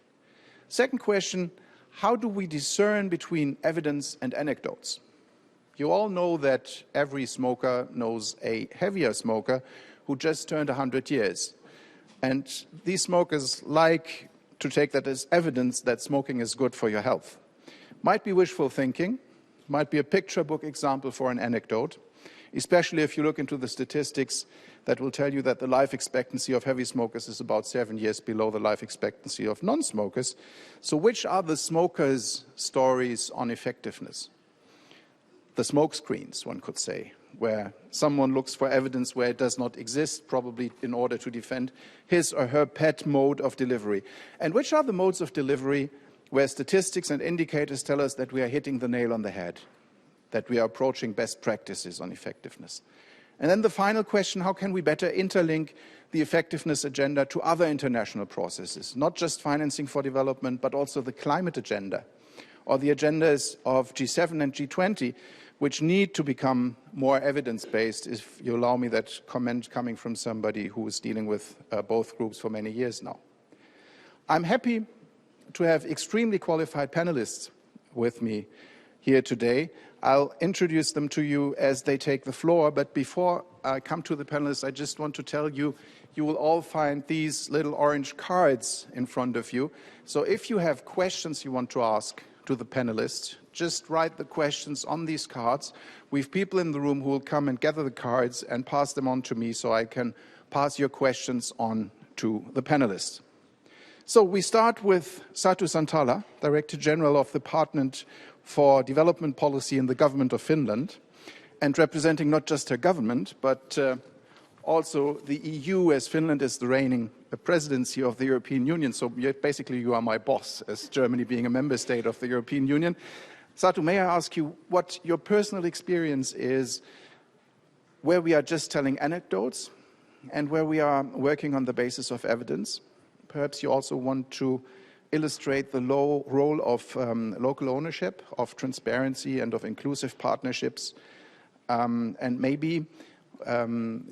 Second question, how do we discern between evidence and anecdotes? You all know that every smoker knows a heavier smoker who just turned 100 years. And these smokers like to take that as evidence that smoking is good for your health. Might be wishful thinking, might be a picture book example for an anecdote, especially if you look into the statistics that will tell you that the life expectancy of heavy smokers is about 7 years below the life expectancy of non-smokers. So which are the smokers' stories on effectiveness? The smoke screens, one could say, where someone looks for evidence where it does not exist, probably in order to defend his or her pet mode of delivery. And which are the modes of delivery where statistics and indicators tell us that we are hitting the nail on the head, that we are approaching best practices on effectiveness? And then the final question, how can we better interlink the effectiveness agenda to other international processes, not just financing for development, but also the climate agenda, or the agendas of G7 and G20, which need to become more evidence-based, if you allow me that comment coming from somebody who is dealing with both groups for many years now. I'm happy to have extremely qualified panelists with me here today. I'll introduce them to you as they take the floor, but before I come to the panelists, I just want to tell you, you will all find these little orange cards in front of you. So if you have questions you want to ask to the panelists, just write the questions on these cards. We have people in the room who will come and gather the cards and pass them on to me so I can pass your questions on to the panelists. So we start with Satu Santala, Director General of the Department for Development Policy in the Government of Finland, and representing not just her government, but also the EU, as Finland is the reigning presidency of the European Union. So basically you are my boss, as Germany being a member state of the European Union. Satu, may I ask you what your personal experience is where we are just telling anecdotes and where we are working on the basis of evidence? Perhaps you also want to illustrate the role of local ownership, of transparency and of inclusive partnerships. And maybe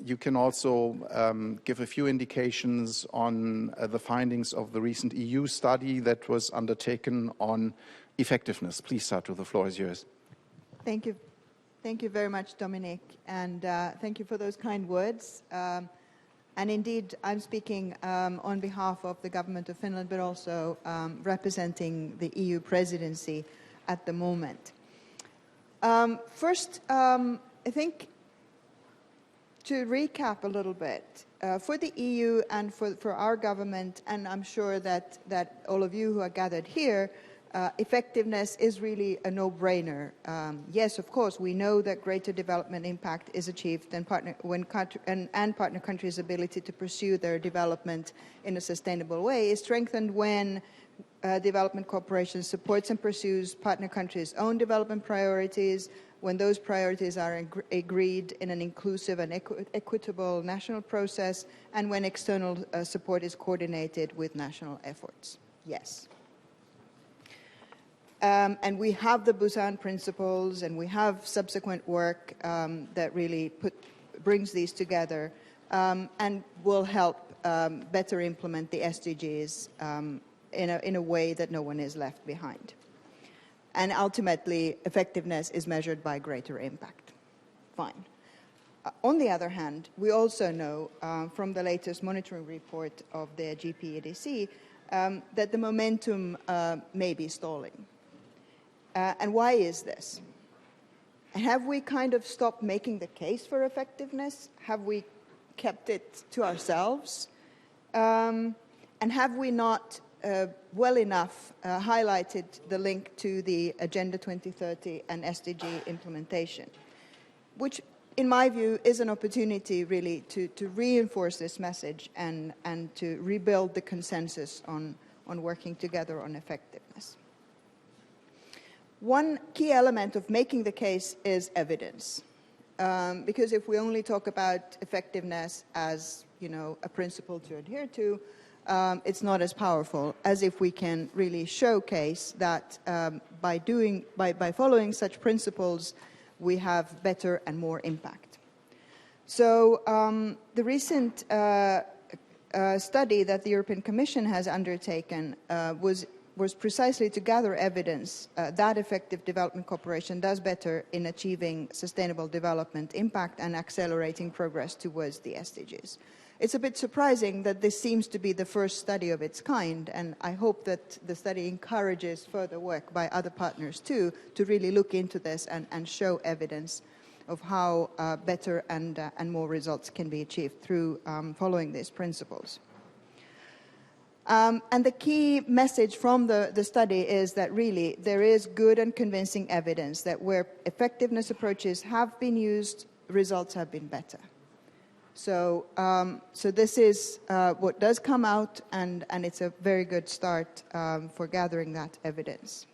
you can also give a few indications on the findings of the recent EU study that was undertaken on effectiveness. Please, Satu, the floor is yours. Thank you. Thank you very much, Dominic, and thank you for those kind words. And indeed, I'm speaking on behalf of the government of Finland, but also representing the EU presidency at the moment. First, I think to recap a little bit, for the EU and for our government, and I'm sure that all of you who are gathered here, effectiveness is really a no-brainer. Yes, of course, we know that greater development impact is achieved and partner countries' ability to pursue their development in a sustainable way is strengthened when development cooperation supports and pursues partner countries' own development priorities, when those priorities are agreed in an inclusive and equitable national process, and when external support is coordinated with national efforts. Yes. And we have the Busan principles, and we have subsequent work that really brings these together and will help better implement the SDGs in a way that no one is left behind. And ultimately, effectiveness is measured by greater impact. Fine. On the other hand, we also know from the latest monitoring report of the GPEDC that the momentum may be stalling. And why is this? Have we kind of stopped making the case for effectiveness? Have we kept it to ourselves? And have we not well enough highlighted the link to the Agenda 2030 and SDG implementation, which in my view is an opportunity really to reinforce this message and to rebuild the consensus on working together on effectiveness. One key element of making the case is evidence, because if we only talk about effectiveness as, you know, a principle to adhere to, it's not as powerful as if we can really showcase that by following such principles, we have better and more impact. So the recent study that the European Commission has undertaken was was precisely to gather evidence that effective development cooperation does better in achieving sustainable development impact and accelerating progress towards the SDGs. It's a bit surprising that this seems to be the first study of its kind, and I hope that the study encourages further work by other partners too to really look into this and show evidence of how better and more results can be achieved through following these principles. And the key message from the study is that really there is good and convincing evidence that where effectiveness approaches have been used, results have been better. So this is what does come out, and it's a very good start for gathering that evidence.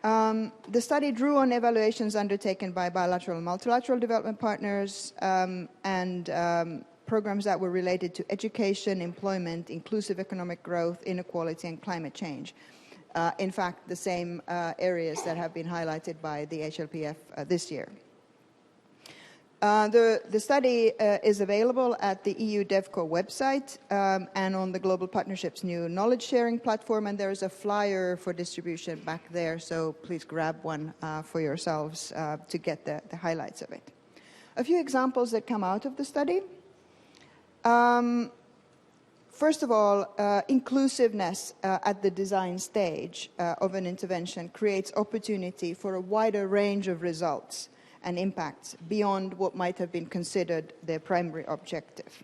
The study drew on evaluations undertaken by bilateral and multilateral development partners and programs that were related to education, employment, inclusive economic growth, inequality, and climate change. In fact, the same areas that have been highlighted by the HLPF this year. The study is available at the EU DevCo website and on the Global Partnership's new knowledge sharing platform, and there is a flyer for distribution back there, so please grab one for yourselves to get the highlights of it. A few examples that come out of the study. First of all, inclusiveness at the design stage of an intervention creates opportunity for a wider range of results and impacts beyond what might have been considered their primary objective.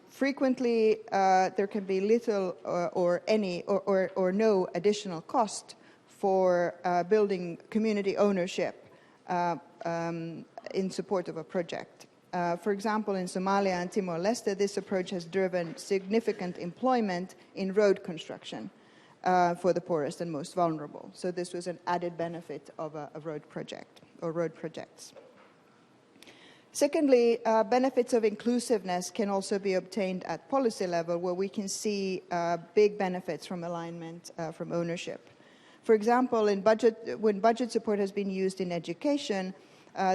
Frequently, there can be little or any or no additional cost for building community ownership in support of a project. For example, in Somalia and Timor-Leste, this approach has driven significant employment in road construction for the poorest and most vulnerable. So this was an added benefit of a road project or road projects. Secondly, benefits of inclusiveness can also be obtained at policy level, where we can see big benefits from alignment, from ownership. For example, when budget support has been used in education,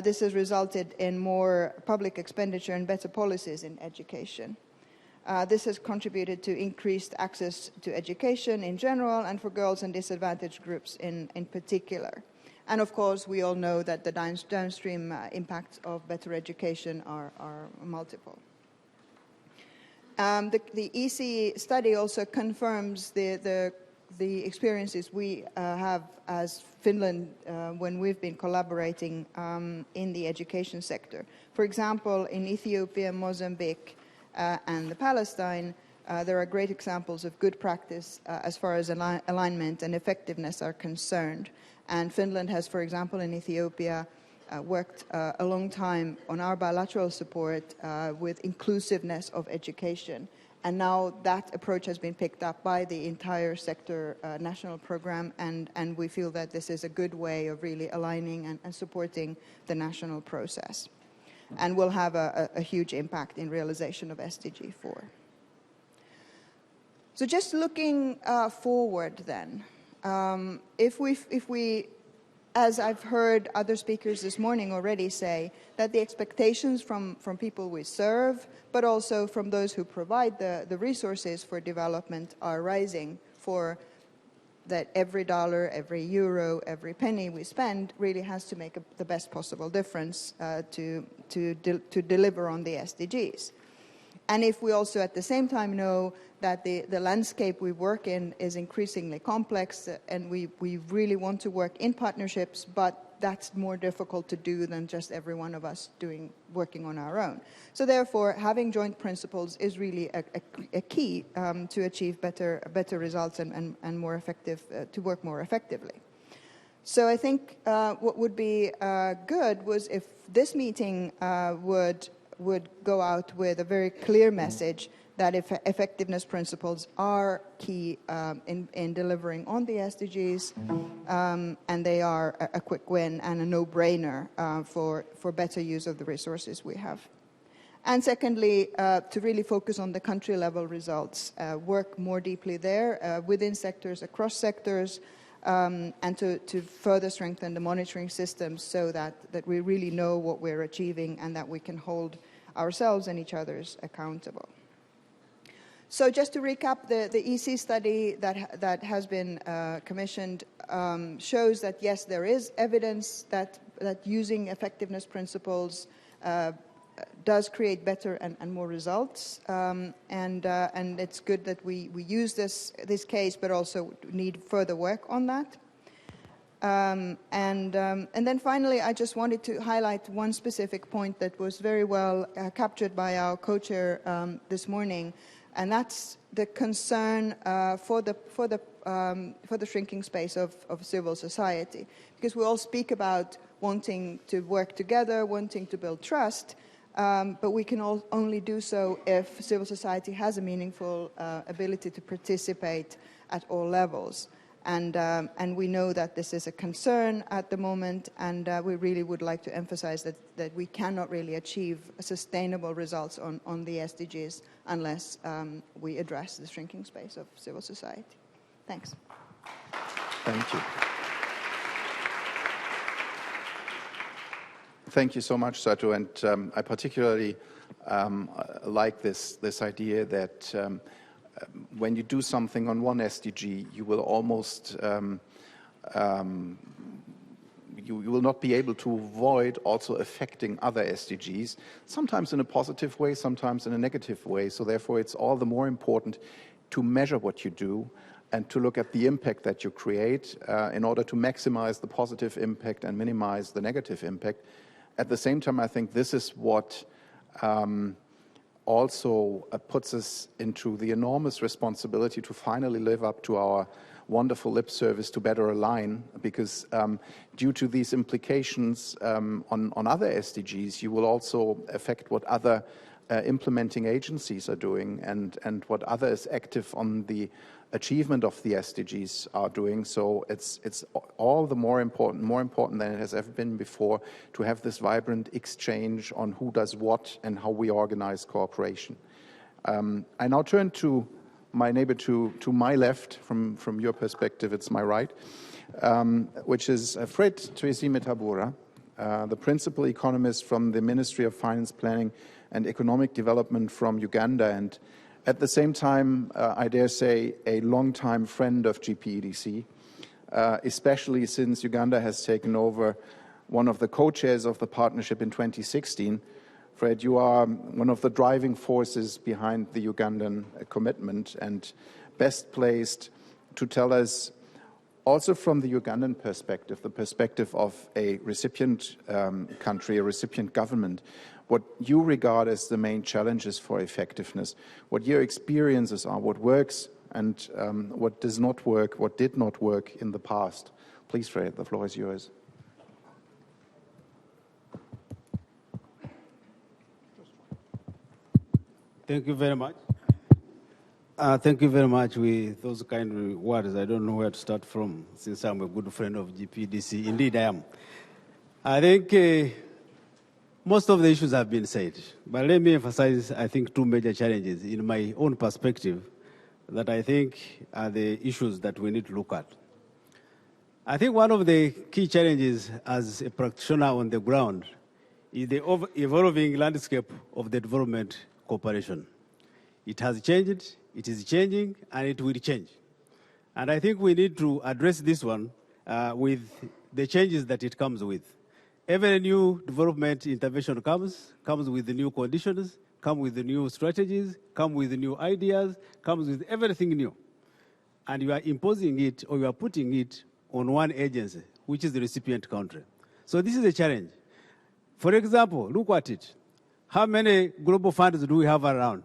this has resulted in more public expenditure and better policies in education. This has contributed to increased access to education in general and for girls and disadvantaged groups in particular. And of course, we all know that the downstream impacts of better education are multiple. The EC study also confirms the experiences we have as Finland when we've been collaborating in the education sector. For example, in Ethiopia, Mozambique, and the Palestine, there are great examples of good practice as far as alignment and effectiveness are concerned. And Finland has, for example, in Ethiopia, worked a long time on our bilateral support with inclusiveness of education. And now that approach has been picked up by the entire sector national program, and we feel that this is a good way of really aligning and supporting the national process, and will have a huge impact in realization of SDG 4. So just looking forward then, if we, as I've heard other speakers this morning already say, that the expectations from people we serve, but also from those who provide the resources for development are rising, for that every dollar, every euro, every penny we spend really has to make the best possible difference to deliver on the SDGs. And if we also at the same time know that the landscape we work in is increasingly complex and we really want to work in partnerships, but that's more difficult to do than just every one of us working on our own. So therefore, having joint principles is really a key to achieve better results and more effective, to work more effectively. So I think what would be good was if this meeting would go out with a very clear message that effectiveness principles are key in delivering on the SDGs, and they are a quick win and a no-brainer for better use of the resources we have. And secondly, to really focus on the country-level results, work more deeply there within sectors, across sectors, and to further strengthen the monitoring systems so that we really know what we're achieving and that we can hold ourselves and each other's accountable. So just to recap, the EC study that has been commissioned shows that, yes, there is evidence that using effectiveness principles does create better and more results. And it's good that we use this case, but also need further work on that. And then finally, I just wanted to highlight one specific point that was very well captured by our co-chair this morning, and that's the concern for the shrinking space of civil society. Because we all speak about wanting to work together, wanting to build trust, but we can only do so if civil society has a meaningful ability to participate at all levels. And we know that this is a concern at the moment, and we really would like to emphasize that we cannot really achieve sustainable results on the SDGs unless we address the shrinking space of civil society. Thanks. Thank you. Thank you so much, Satu, and I particularly like this idea that when you do something on one SDG, you will almost you will not be able to avoid also affecting other SDGs, sometimes in a positive way, sometimes in a negative way. So therefore, it's all the more important to measure what you do and to look at the impact that you create in order to maximize the positive impact and minimize the negative impact. At the same time, I think this is what also puts us into the enormous responsibility to finally live up to our wonderful lip service to better align, because due to these implications on other SDGs, you will also affect what other implementing agencies are doing and what others active on the achievement of the SDGs are doing. So it's all the more important than it has ever been before, to have this vibrant exchange on who does what and how we organize cooperation. I now turn to my neighbor to my left, from your perspective, it's my right, which is Fred Twesi-Metabura, the principal economist from the Ministry of Finance, Planning and Economic Development from Uganda, and at the same time, I dare say, a long-time friend of GPEDC, especially since Uganda has taken over one of the co-chairs of the partnership in 2016. Fred, you are one of the driving forces behind the Ugandan commitment and best placed to tell us, also from the Ugandan perspective, the perspective of a recipient country, a recipient government, what you regard as the main challenges for effectiveness, what your experiences are, what works and what does not work, what did not work in the past. Please, Fred, the floor is yours. Thank you very much. Thank you very much with those kind words. I don't know where to start from, since I'm a good friend of GPEDC. Indeed, I am. I think most of the issues have been said, but let me emphasize, I think, two major challenges in my own perspective that I think are the issues that we need to look at. I think one of the key challenges as a practitioner on the ground is the evolving landscape of the development cooperation. It has changed, it is changing, and it will change. And I think we need to address this one with the changes that it comes with. Every new development intervention comes with the new conditions, comes with the new strategies, comes with the new ideas, comes with everything new. And you are imposing it, or you are putting it on one agency, which is the recipient country. So this is a challenge. For example, look at it. How many global funds do we have around?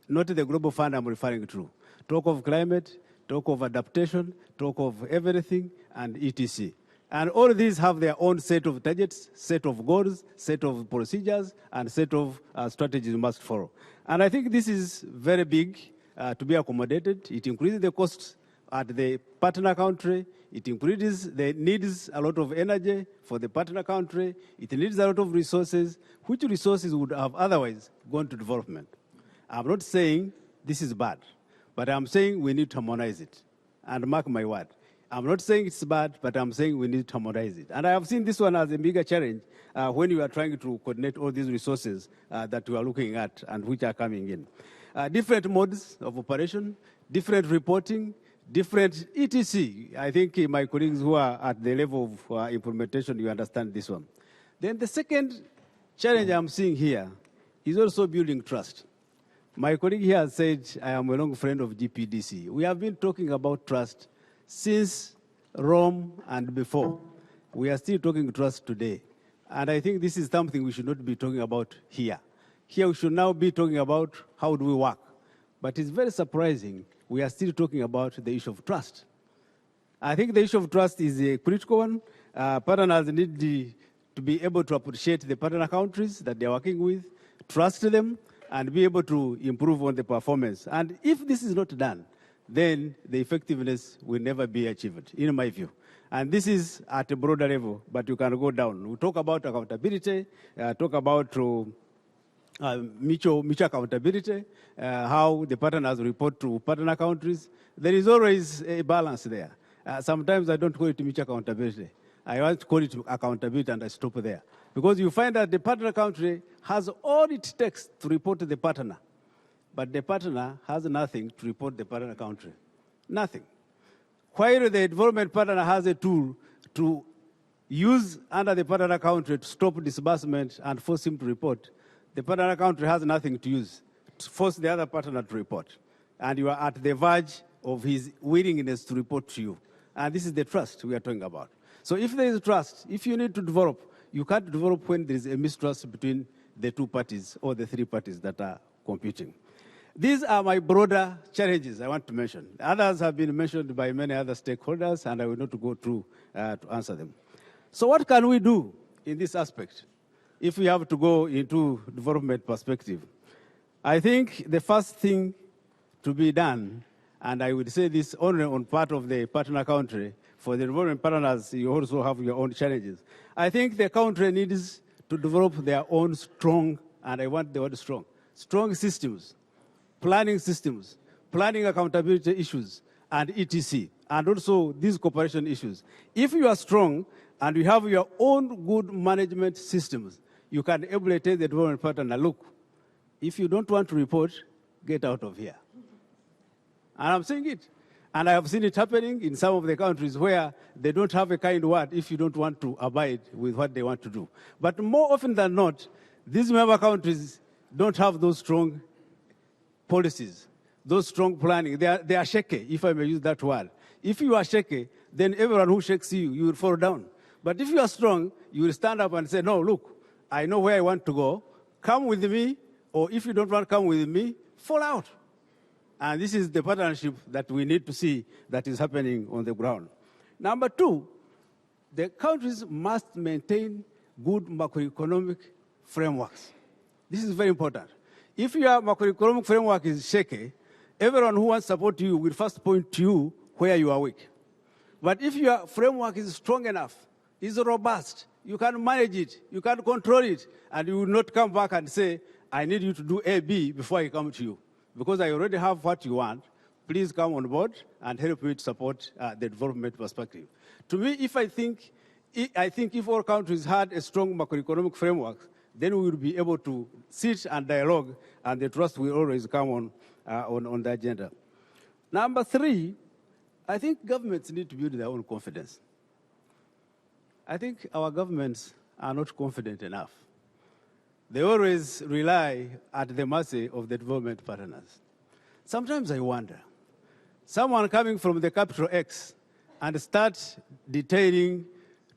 Not the global fund I'm referring to. Talk of climate, talk of adaptation, talk of everything, and etc. And all these have their own set of targets, set of goals, set of procedures, and set of strategies you must follow. And I think this is very big to be accommodated. It increases the costs at the partner country. It increases the needs a lot of energy for the partner country. It needs a lot of resources, which resources would have otherwise gone to development. I'm not saying this is bad, but I'm saying we need to harmonize it. And mark my word, I'm not saying it's bad, but I'm saying we need to harmonize it. And I have seen this one as a bigger challenge when you are trying to coordinate all these resources that we are looking at and which are coming in. different modes of operation, different reporting, different etc. I think my colleagues who are at the level of implementation, you understand this one. Then the second challenge I'm seeing here is also building trust. My colleague here said, I am a long friend of GPEDC. We have been talking about trust since Rome and before. We are still talking trust today. And I think this is something we should not be talking about here. Here we should now be talking about how do we work. But it's very surprising we are still talking about the issue of trust. I think the issue of trust is a critical one. Partners need to be able to appreciate the partner countries that they're working with, trust them, and be able to improve on the performance. And if this is not done, then the effectiveness will never be achieved, in my view. And this is at a broader level, but you can go down. We talk about accountability, talk about mutual accountability, how the partners report to partner countries. There is always a balance there. Sometimes I don't call it mutual accountability. I want to call it accountability, and I stop there. Because you find that the partner country has all it takes to report to the partner, but the partner has nothing to report the partner country. Nothing. While the development partner has a tool to use under the partner country to stop disbursement and force him to report, the partner country has nothing to use to force the other partner to report. And you are at the verge of his willingness to report to you. And this is the trust we are talking about. So if there is trust, if you need to develop, you can't develop when there is a mistrust between the two parties or the three parties that are competing. These are my broader challenges I want to mention. Others have been mentioned by many other stakeholders, and I will not go through to answer them. So what can we do in this aspect if we have to go into development perspective? I think the first thing to be done, and I would say this only on part of the partner country, for the development partners, you also have your own challenges. I think the country needs to develop their own strong, and I want the word strong systems, planning accountability issues, and etc., and also these cooperation issues. If you are strong and you have your own good management systems, you can able to tell the development partner, look, if you don't want to report, get out of here. And I'm saying it. And I have seen it happening in some of the countries where they don't have a kind word if you don't want to abide with what they want to do. But more often than not, these member countries don't have those strong policies, those strong planning. They are shaky, if I may use that word. If you are shaky, then everyone who shakes you, you will fall down. But if you are strong, you will stand up and say, no, look, I know where I want to go. Come with me, or if you don't want to come with me, fall out. And this is the partnership that we need to see that is happening on the ground. Number two, the countries must maintain good macroeconomic frameworks. This is very important. If your macroeconomic framework is shaky, everyone who wants to support you will first point to you where you are weak. But if your framework is strong enough, is robust, you can manage it, you can control it, and you will not come back and say, I need you to do A, B before I come to you. Because I already have what you want, please come on board and help me to support the development perspective. To me, I think if all countries had a strong macroeconomic framework, then we will be able to sit and dialogue, and the trust will always come on the agenda. Number three, I think governments need to build their own confidence. I think our governments are not confident enough. They always rely at the mercy of the development partners. Sometimes I wonder, someone coming from the capital X and start detailing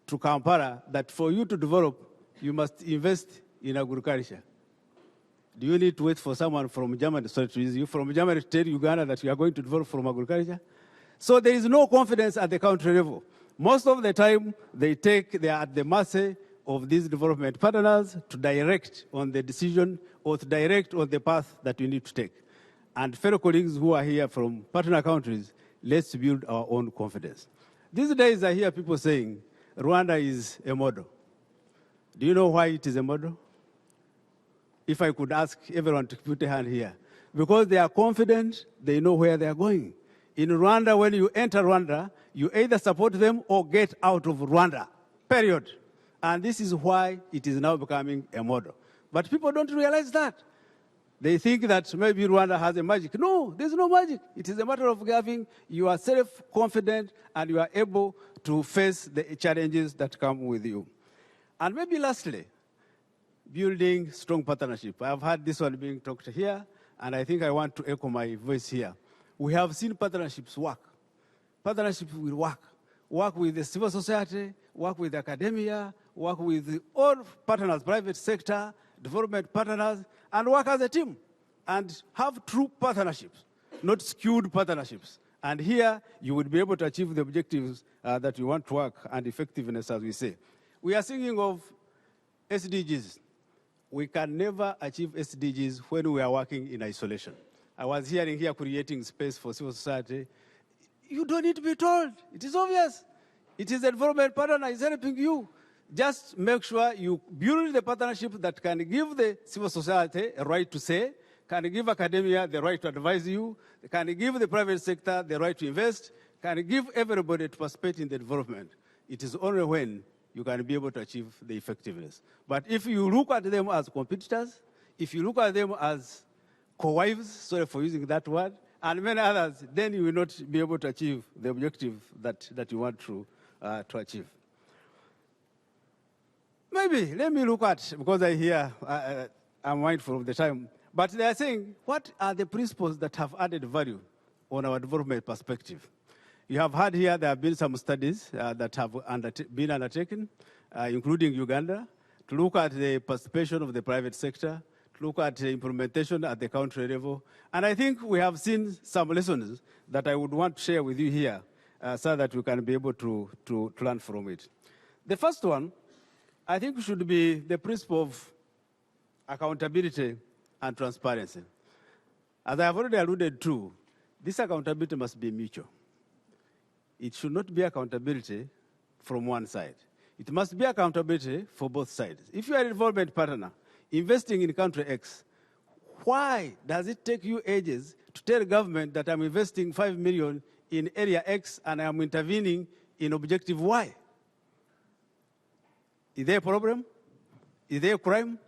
to Kampala that for you to develop, you must invest in agriculture. Do you need to wait for someone from Germany to tell Uganda that you are going to develop from agriculture? So there is no confidence at the country level. Most of the time, they are at the mercy of these development partners to direct on the decision or to direct on the path that we need to take. And fellow colleagues who are here from partner countries, let's build our own confidence. These days I hear people saying, Rwanda is a model. Do you know why it is a model? If I could ask everyone to put a hand here. Because they are confident, they know where they are going. In Rwanda, when you enter Rwanda, you either support them or get out of Rwanda, period. And this is why it is now becoming a model. But people don't realize that. They think that maybe Rwanda has a magic. No, there's no magic. It is a matter of having you are self-confident and you are able to face the challenges that come with you. And maybe lastly, building strong partnership. I've had this one being talked here, and I think I want to echo my voice here. We have seen partnerships work. Partnerships will work. Work with the civil society, work with academia, work with all partners, private sector, development partners, and work as a team and have true partnerships, not skewed partnerships. And here you would be able to achieve the objectives that you want to work and effectiveness, as we say. We are thinking of SDGs. We can never achieve SDGs when we are working in isolation. I was hearing here creating space for civil society. You don't need to be told. It is obvious. It is the development partner is helping you. Just make sure you build the partnership that can give the civil society a right to say, can give academia the right to advise you, can give the private sector the right to invest, can give everybody to participate in the development. It is only when you can be able to achieve the effectiveness. But if you look at them as competitors, if you look at them as co-wives, sorry for using that word, and many others, then you will not be able to achieve the objective that you want to achieve. Maybe, let me look at, because I hear, I'm mindful of the time, but they are saying, what are the principles that have added value on our development perspective? You have heard here there have been some studies that have been undertaken, including Uganda, to look at the participation of the private sector, to look at the implementation at the country level. And I think we have seen some lessons that I would want to share with you here so that we can be able to learn from it. The first one, I think, should be the principle of accountability and transparency. As I have already alluded to, this accountability must be mutual. It should not be accountability from one side. It must be accountability for both sides. If you are a development partner investing in country X, why does it take you ages to tell government that I'm investing 5 million in area X and I'm intervening in objective Y? Is there a problem? Is there a crime?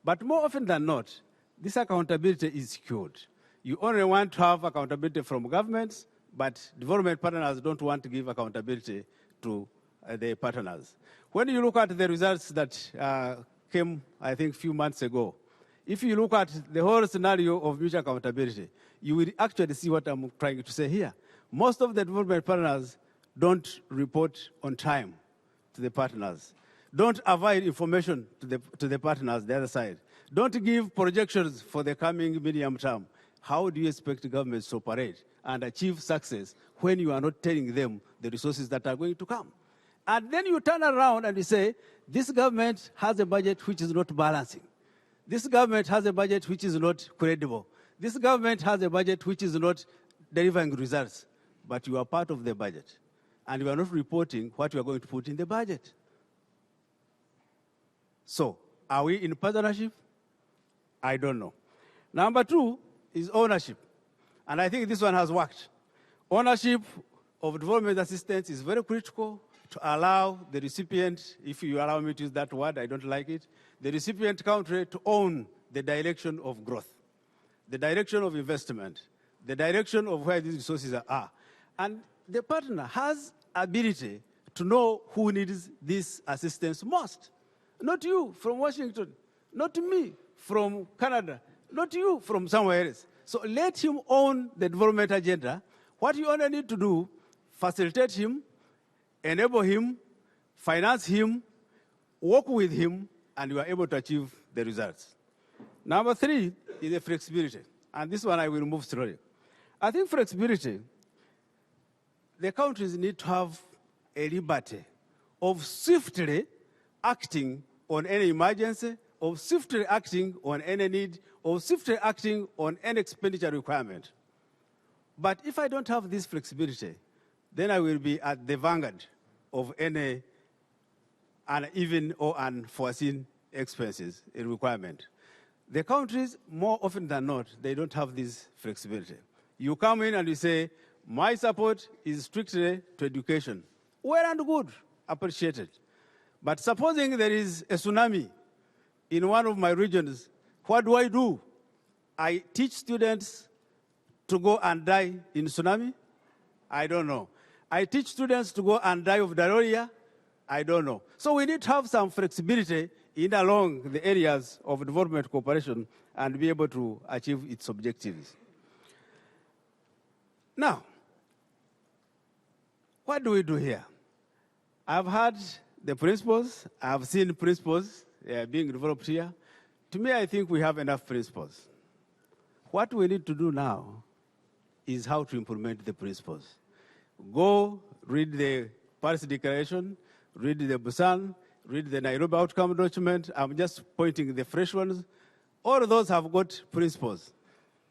But more often than not, this accountability is skewed. You only want to have accountability from governments, but development partners don't want to give accountability to the partners. When you look at the results that came, I think, a few months ago, if you look at the whole scenario of mutual accountability, you will actually see what I'm trying to say here. Most of the development partners don't report on time to the partners. Don't avoid information to the partners, the other side. Don't give projections for the coming medium term. How do you expect governments to operate and achieve success when you are not telling them the resources that are going to come? And then you turn around and you say, this government has a budget which is not balancing. This government has a budget which is not credible. This government has a budget which is not delivering results. But you are part of the budget. And you are not reporting what you are going to put in the budget. So, are we in partnership? I don't know. Number two is ownership. And I think this one has worked. Ownership of development assistance is very critical to allow the recipient, if you allow me to use that word, I don't like it, the recipient country to own the direction of growth, the direction of investment, the direction of where these resources are. And the partner has ability to know who needs this assistance most. Not you from Washington, not me from Canada, not you from somewhere else. So let him own the development agenda. What you only need to do, facilitate him, enable him, finance him, work with him, and you are able to achieve the results. Number three is the flexibility. And this one I will move slowly. I think flexibility, the countries need to have a liberty of swiftly acting on any emergency, of swiftly acting on any need, of swiftly acting on any expenditure requirement. But if I don't have this flexibility, then I will be at the vanguard of any uneven or unforeseen expenses and requirement. The countries, more often than not, they don't have this flexibility. You come in and you say, my support is strictly to education. Well and good, appreciated. But supposing there is a tsunami in one of my regions, what do I do? I teach students to go and die in tsunami? I don't know. I teach students to go and die of diarrhea? I don't know. So we need to have some flexibility in along the areas of development cooperation and be able to achieve its objectives. Now, what do we do here? I've heard the principles, I've seen principles being developed here. To me, I think we have enough principles. What we need to do now is how to implement the principles. Go read the Paris Declaration, read the Busan, read the Nairobi Outcome Document. I'm just pointing the fresh ones. All of those have got principles.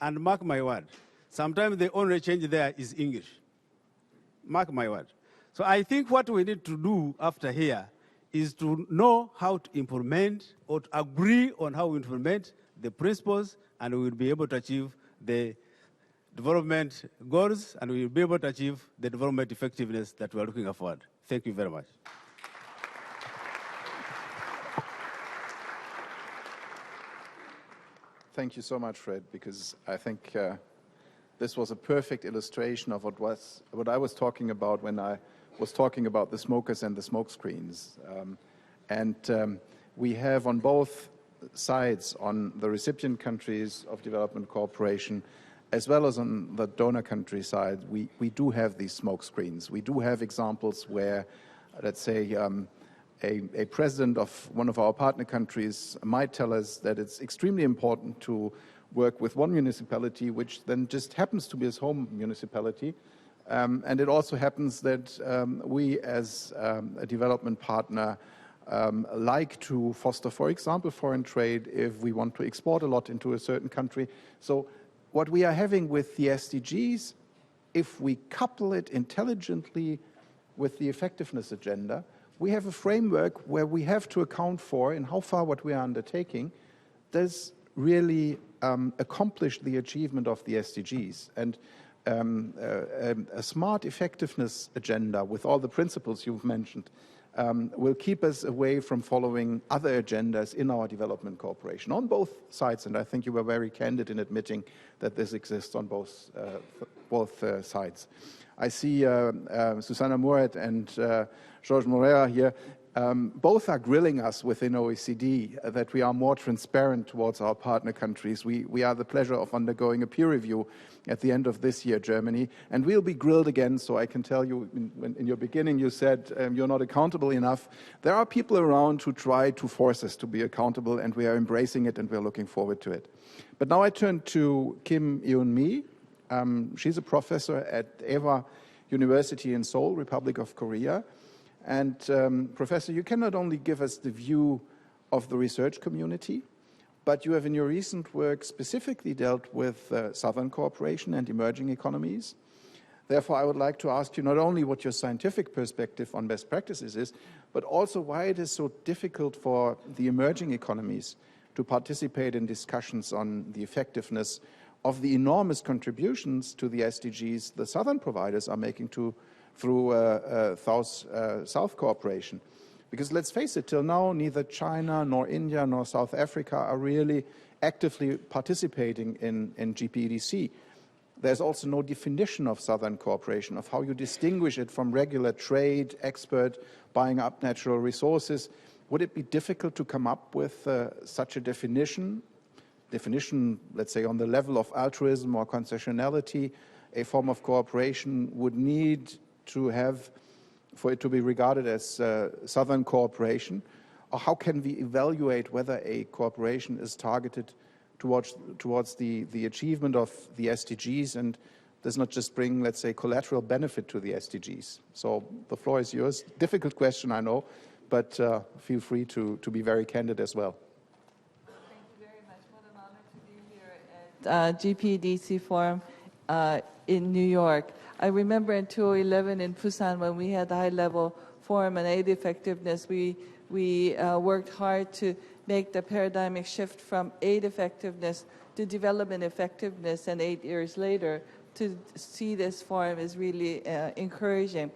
And mark my word, sometimes the only change there is English. Mark my word. So I think what we need to do after here is to know how to implement or to agree on how we implement the principles, and we will be able to achieve the development goals, and we will be able to achieve the development effectiveness that we are looking forward. Thank you very much. Thank you so much, Fred, because I think this was a perfect illustration of what I was talking about when I was talking about the smokers and the smoke screens. We have on both sides, on the recipient countries of development cooperation, as well as on the donor country side, we do have these smoke screens. We do have examples where, let's say, a president of one of our partner countries might tell us that it's extremely important to work with one municipality, which then just happens to be his home municipality. And it also happens that we, as a development partner, like to foster, for example, foreign trade if we want to export a lot into a certain country. So what we are having with the SDGs, if we couple it intelligently with the effectiveness agenda, we have a framework where we have to account for in how far what we are undertaking does really accomplish the achievement of the SDGs. And a smart effectiveness agenda with all the principles you've mentioned will keep us away from following other agendas in our development cooperation on both sides. And I think you were very candid in admitting that this exists on both sides. I see Susanna Mouret and Georges Moreira here. Both are grilling us within OECD that we are more transparent towards our partner countries. We are the pleasure of undergoing a peer review at the end of this year, Germany, and we'll be grilled again. So I can tell you, in your beginning you said you're not accountable enough. There are people around who try to force us to be accountable, and we are embracing it and we're looking forward to it. But now I turn to Kim Eun-mi. She's a professor at Eva University in Seoul, Republic of Korea. And Professor, you can not only give us the view of the research community, but you have in your recent work specifically dealt with Southern cooperation and emerging economies. Therefore, I would like to ask you not only what your scientific perspective on best practices is, but also why it is so difficult for the emerging economies to participate in discussions on the effectiveness of the enormous contributions to the SDGs the Southern providers are making through South cooperation. Because let's face it, till now, neither China nor India nor South Africa are really actively participating in GPEDC. There's also no definition of Southern cooperation, of how you distinguish it from regular trade, export, buying up natural resources. Would it be difficult to come up with such a definition, let's say, on the level of altruism or concessionality? A form of cooperation would need to have, for it to be regarded as Southern cooperation? Or how can we evaluate whether a cooperation is targeted towards the achievement of the SDGs and does not just bring, let's say, collateral benefit to the SDGs? So the floor is yours. Difficult question, I know, but feel free to be very candid as well. Thank you very much. What an honor to be here at GPEDC Forum in New York. I remember in 2011 in Busan when we had the high-level forum on aid effectiveness, we worked hard to make the paradigmic shift from aid effectiveness to development effectiveness, and 8 years later, to see this forum is really encouraging.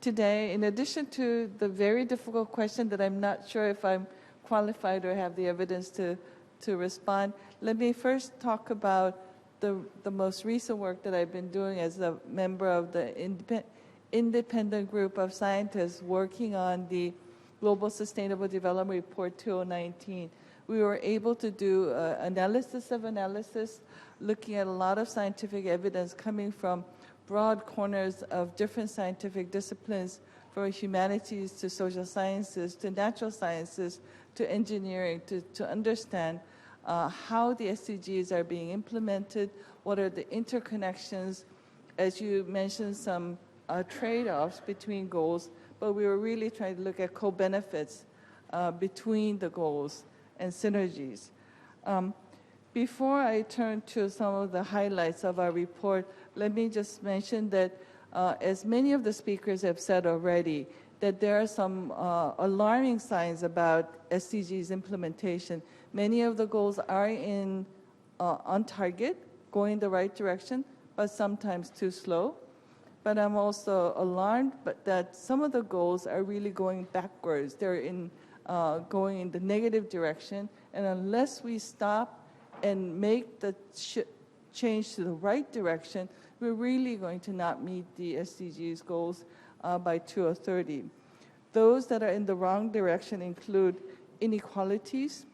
Today, in addition to the very difficult question that I'm not sure if I'm qualified or have the evidence to to respond. Let me first talk about the most recent work that I've been doing as a member of the independent group of scientists working on the Global Sustainable Development Report 2019. We were able to do analysis, looking at a lot of scientific evidence coming from broad corners of different scientific disciplines, from humanities to social sciences to natural sciences to engineering, to understand how the SDGs are being implemented, what are the interconnections, as you mentioned, some trade-offs between goals, but we were really trying to look at co-benefits between the goals and synergies. Before I turn to some of the highlights of our report, let me just mention that, as many of the speakers have said already, that there are some alarming signs about SDGs implementation. Many of the goals are on target, going the right direction, but sometimes too slow. But I'm also alarmed that some of the goals are really going backwards. They're going in the negative direction, and unless we stop and make the change to the right direction, we're really going to not meet the SDGs goals by 2030. Those that are in the wrong direction include inequalities,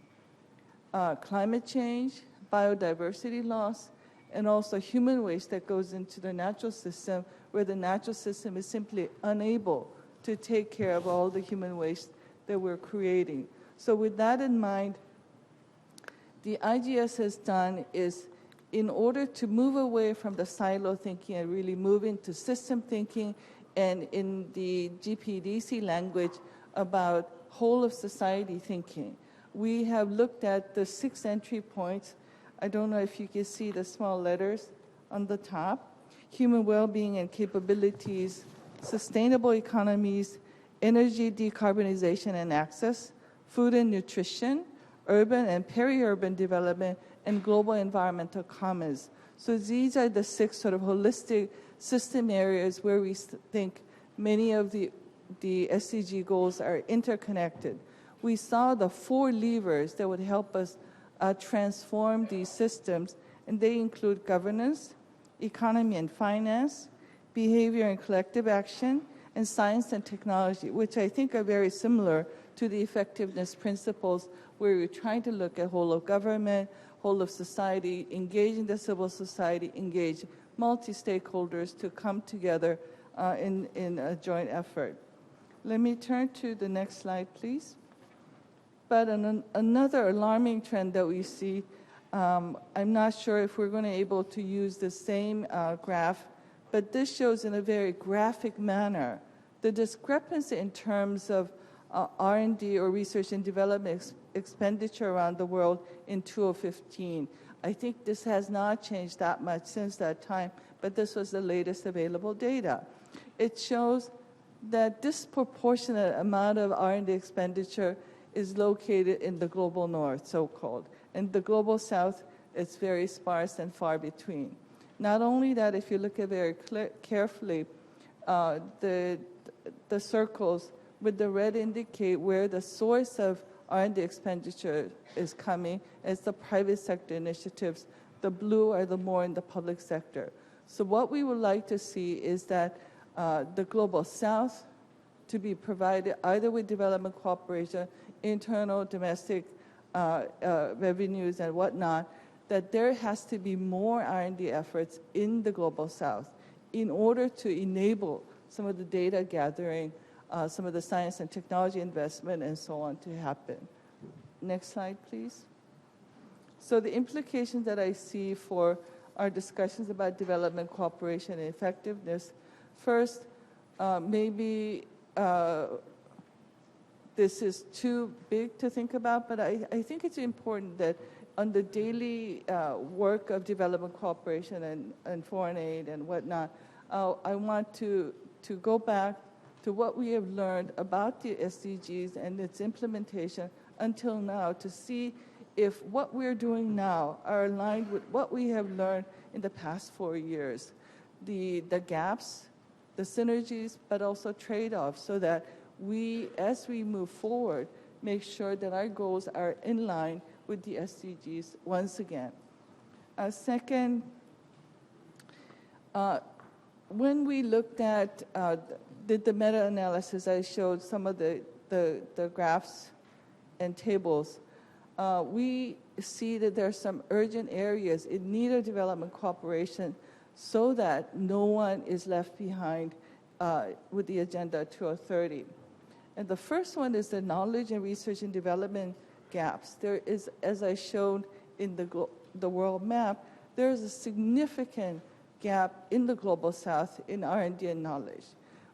climate change, biodiversity loss, and also human waste that goes into the natural system, where the natural system is simply unable to take care of all the human waste that we're creating. So with that in mind, the IGS has done is, in order to move away from the silo thinking and really move into system thinking, and in the GPEDC language, about whole of society thinking. We have looked at the 6 entry points. I don't know if you can see the small letters on the top. Human well-being and capabilities, sustainable economies, energy decarbonization and access, food and nutrition, urban and peri-urban development, and global environmental commons. So these are the 6 sort of holistic system areas where we think many of the SDG goals are interconnected. We saw the 4 levers that would help us transform these systems, and they include governance, economy and finance, behavior and collective action, and science and technology, which I think are very similar to the effectiveness principles, where we're trying to look at whole of government, whole of society, engaging the civil society, engage multi-stakeholders to come together in a joint effort. Let me turn to the next slide, please. But another alarming trend that we see, I'm not sure if we're going to be able to use the same graph, but this shows in a very graphic manner the discrepancy in terms of R&D or research and development expenditure around the world in 2015. I think this has not changed that much since that time, but this was the latest available data. It shows that disproportionate amount of R&D expenditure is located in the global north, so-called. And the global south, it's very sparse and far between. Not only that, if you look at very carefully, the circles with the red indicate where the source of R&D expenditure is coming as the private sector initiatives. The blue are the more in the public sector. So what we would like to see is that the global south to be provided either with development cooperation, internal, domestic revenues and whatnot, that there has to be more R&D efforts in the global south in order to enable some of the data gathering, some of the science and technology investment and so on to happen. Next slide, please. So the implications that I see for our discussions about development cooperation and effectiveness, first, maybe this is too big to think about, but I think it's important that on the daily work of development cooperation and foreign aid and whatnot, I want to go back to what we have learned about the SDGs and its implementation until now, to see if what we're doing now are aligned with what we have learned in the past 4 years. The gaps, the synergies, but also trade-offs, so that we, as we move forward, make sure that our goals are in line with the SDGs once again. Second, when we looked at, did the meta-analysis, I showed some of the graphs and tables, we see that there are some urgent areas in need of development cooperation so that no one is left behind with the Agenda 2030. And the first one is the knowledge and research and development gaps. There is, as I showed in the world map, there is a significant gap in the Global South in R&D and knowledge.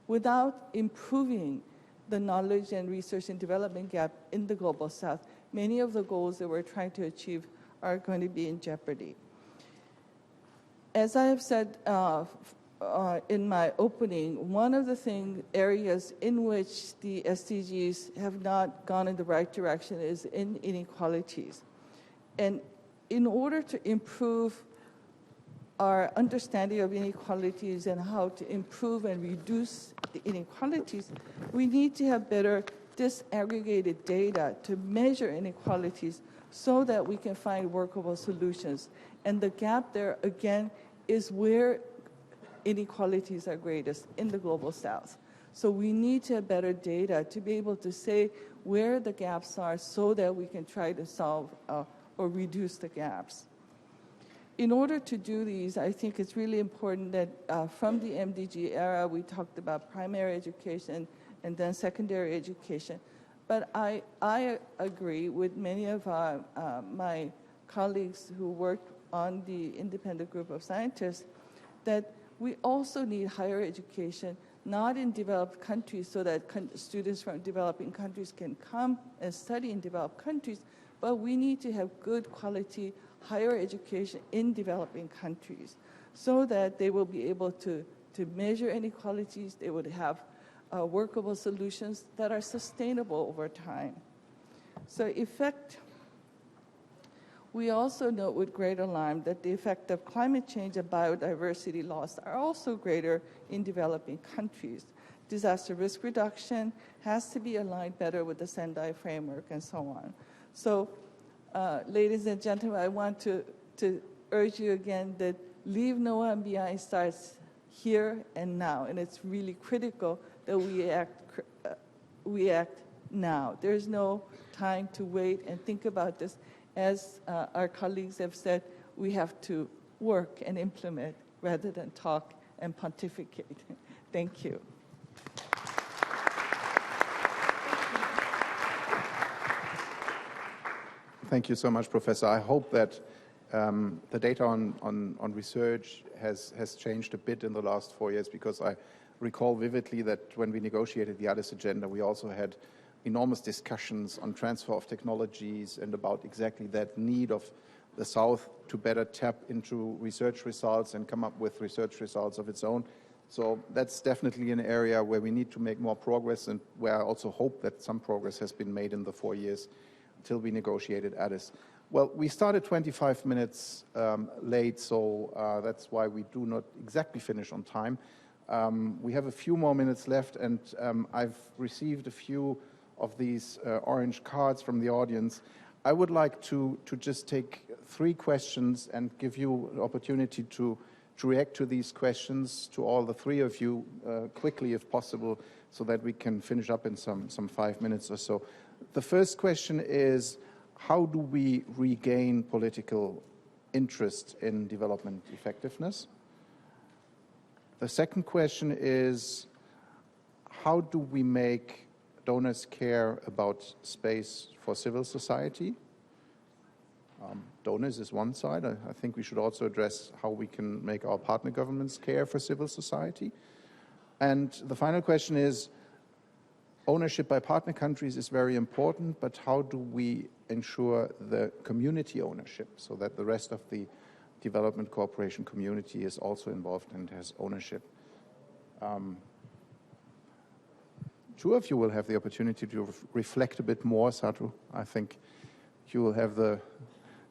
Without improving the knowledge and research and development gap in the Global South, many of the goals that we're trying to achieve are going to be in jeopardy. As I have said in my opening, one of the areas in which the SDGs have not gone in the right direction is in inequalities. And in order to improve our understanding of inequalities and how to improve and reduce the inequalities, we need to have better disaggregated data to measure inequalities so that we can find workable solutions. And the gap there, again, is where inequalities are greatest in the Global South. So we need to have better data to be able to say where the gaps are so that we can try to solve or reduce the gaps. In order to do these, I think it's really important that from the MDG era, we talked about primary education and then secondary education. But I agree with many of my colleagues who worked on the independent group of scientists that we also need higher education, not in developed countries so that students from developing countries can come and study in developed countries, but we need to have good quality higher education in developing countries so that they will be able to measure inequalities, they would have workable solutions that are sustainable over time. So we also note with great alarm that the effect of climate change and biodiversity loss are also greater in developing countries. Disaster risk reduction has to be aligned better with the Sendai framework and so on. So, ladies and gentlemen, I want to urge you again that Leave No One Behind starts here and now, and it's really critical that we act now. There's no time to wait and think about this. As our colleagues have said, we have to work and implement rather than talk and pontificate. Thank you. Thank you so much, Professor. I hope that the data on research has changed a bit in the last 4 years, because I recall vividly that when we negotiated the Addis agenda, we also had enormous discussions on transfer of technologies and about exactly that need of the South to better tap into research results and come up with research results of its own. So that's definitely an area where we need to make more progress, and where I also hope that some progress has been made in the 4 years until we negotiated Addis. Well, we started 25 minutes late, so that's why we do not exactly finish on time. We have a few more minutes left, and I've received a few of these orange cards from the audience. I would like to just take 3 questions and give you an opportunity to react to these questions, to all the 3 of you, quickly if possible, so that we can finish up in some 5 minutes or so. The first question is, how do we regain political interest in development effectiveness? The second question is, how do we make donors care about space for civil society? Donors is one side. I think we should also address how we can make our partner governments care for civil society. And the final question is, ownership by partner countries is very important, but how do we ensure the community ownership so that the rest of the development cooperation community is also involved and has ownership? 2 of you will have the opportunity to reflect a bit more, Sadhu. I think you will have the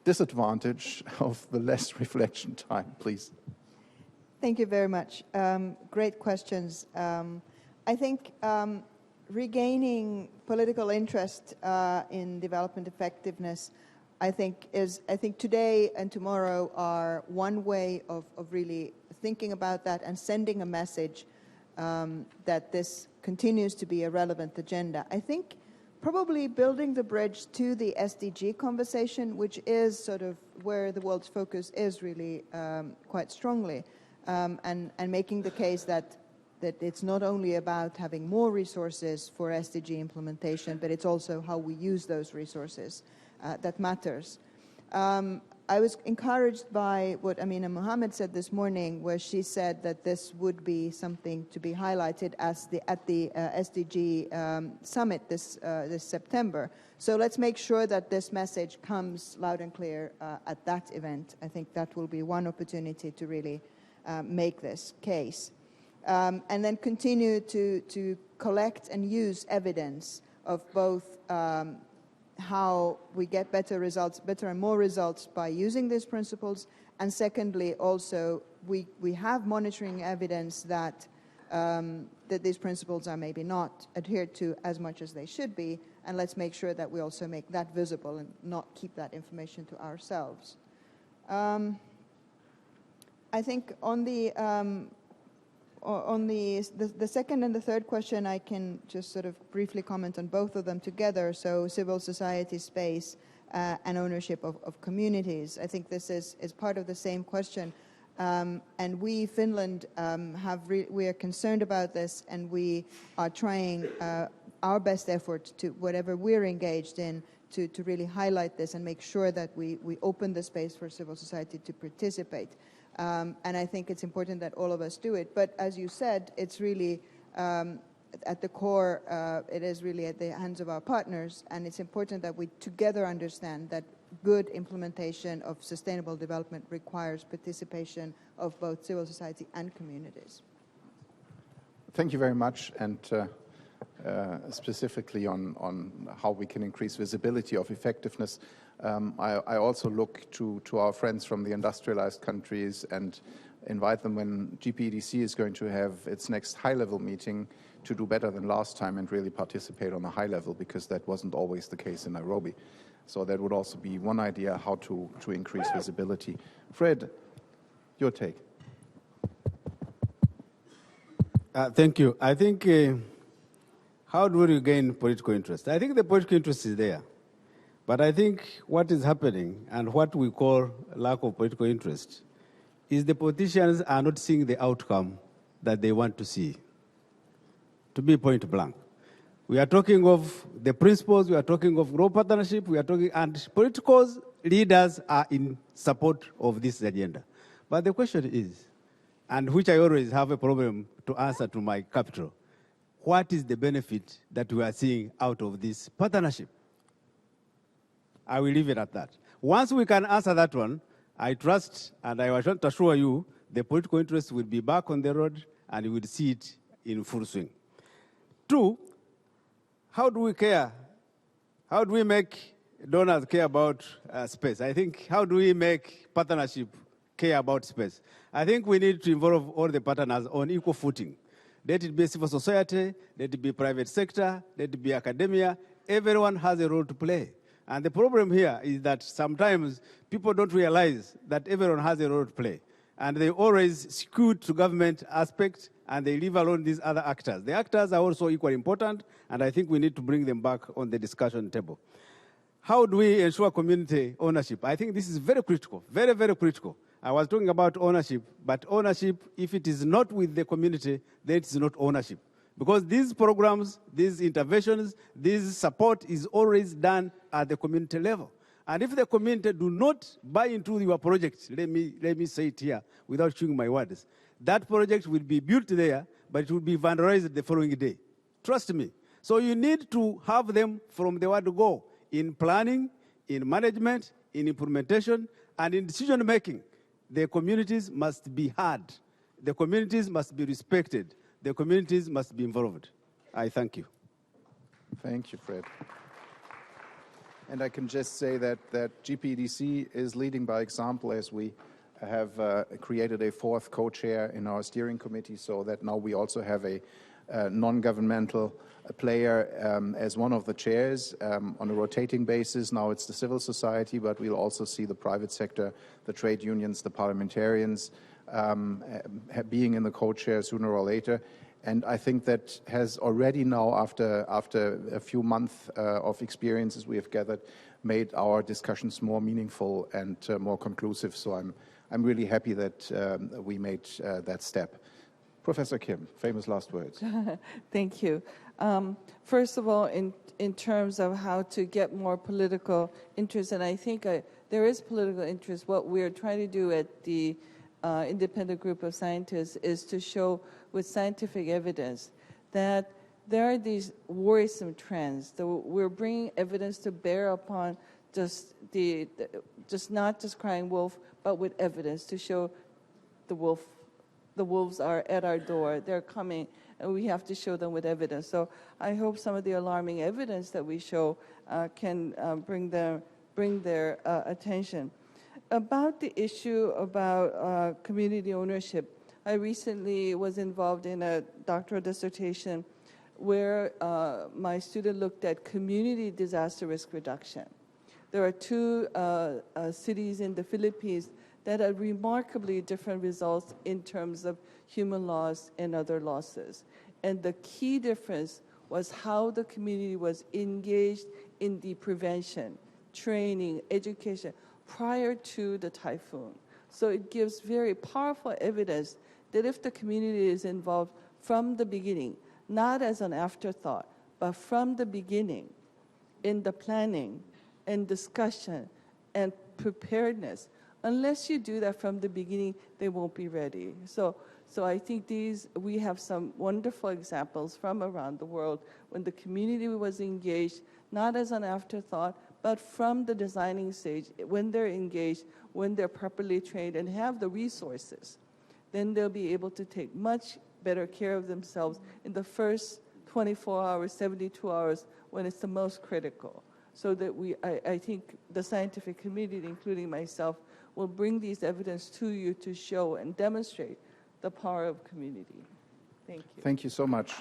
disadvantage of the less reflection time, please. Thank you very much. Great questions. I think regaining political interest in development effectiveness I think today and tomorrow are one way of really thinking about that and sending a message that this continues to be a relevant agenda. I think probably building the bridge to the SDG conversation, which is sort of where the world's focus is really quite strongly, and making the case that it's not only about having more resources for SDG implementation, but it's also how we use those resources that matters. I was encouraged by what Amina Mohammed said this morning, where she said that this would be something to be highlighted at the SDG summit this September. So let's make sure that this message comes loud and clear at that event. I think that will be one opportunity to really make this case. And then continue to collect and use evidence of both how we get better and more results by using these principles, and secondly, also we have monitoring evidence that that these principles are maybe not adhered to as much as they should be, and let's make sure that we also make that visible and not keep that information to ourselves. I think on the second and the third question, I can just sort of briefly comment on both of them together. So civil society space and ownership of communities. I think this is part of the same question. And we, Finland, we are concerned about this, and we are trying our best effort to whatever we're engaged in to really highlight this and make sure that we open the space for civil society to participate. And I think it's important that all of us do it. But as you said, it's really at the core, it is really at the hands of our partners. And it's important that we together understand that good implementation of sustainable development requires participation of both civil society and communities. Thank you very much. And specifically on how we can increase visibility of effectiveness, I also look to our friends from the industrialized countries and invite them when GPEDC is going to have its next high-level meeting to do better than last time and really participate on a high level, because that wasn't always the case in Nairobi. So that would also be one idea how to increase visibility. Fred, your take. Thank you. I think how do we gain political interest? I think the political interest is there. But I think what is happening and what we call lack of political interest is the politicians are not seeing the outcome that they want to see. To be point blank. We are talking of the principles, we are talking of global partnership, and political leaders are in support of this agenda. But the question is, and which I always have a problem to answer to my capital, what is the benefit that we are seeing out of this partnership? I will leave it at that. Once we can answer that one, I trust and I want to assure you the political interest will be back on the road and you will see it in full swing. Two, how do we care? How do we make donors care about space? I think, how do we make partnership care about space? I think we need to involve all the partners on equal footing. Let it be civil society, let it be private sector, let it be academia. Everyone has a role to play. And the problem here is that sometimes people don't realize that everyone has a role to play. And they always skew to government aspects and they leave alone these other actors. The actors are also equally important, and I think we need to bring them back on the discussion table. How do we ensure community ownership? I think this is very critical, very, very critical. I was talking about ownership, but ownership, if it is not with the community, then it is not ownership. Because these programs, these interventions, this support is always done at the community level. And if the community do not buy into your project, let me say it here without chewing my words, that project will be built there, but it will be vandalized the following day. Trust me. So you need to have them from the word go in planning, in management, in implementation, and in decision making. The communities must be heard. The communities must be respected. The communities must be involved. I thank you. Thank you, Fred. And I can just say that GPEDC is leading by example, as we have created a fourth co-chair in our steering committee, so that now we also have a non-governmental player as one of the chairs on a rotating basis. Now it's the civil society, but we'll also see the private sector, the trade unions, the parliamentarians being in the co-chair sooner or later. And I think that has already now, after a few months of experiences we have gathered, made our discussions more meaningful and more conclusive. So I'm really happy that we made that step. Professor Kim, famous last words. Thank you. First of all, in terms of how to get more political interest, and I think there is political interest, what we're trying to do at the independent group of scientists is to show with scientific evidence that there are these worrisome trends. That we're bringing evidence to bear upon just not just crying wolf, but with evidence to show the wolves are at our door. They're coming, and we have to show them with evidence. So I hope some of the alarming evidence that we show can bring their attention. About the issue about community ownership, I recently was involved in a doctoral dissertation where my student looked at community disaster risk reduction. There are two cities in the Philippines that had remarkably different results in terms of human loss and other losses. And the key difference was how the community was engaged in the prevention, training, education prior to the typhoon. So it gives very powerful evidence that if the community is involved from the beginning, not as an afterthought, but from the beginning in the planning and discussion and preparedness, unless you do that from the beginning, they won't be ready. So I think we have some wonderful examples from around the world when the community was engaged, not as an afterthought, but from the designing stage, when they're engaged, when they're properly trained and have the resources, then they'll be able to take much better care of themselves in the first 24 hours, 72 hours, when it's the most critical. So that I think the scientific community, including myself, will bring these evidence to you to show and demonstrate the power of community. Thank you. Thank you so much.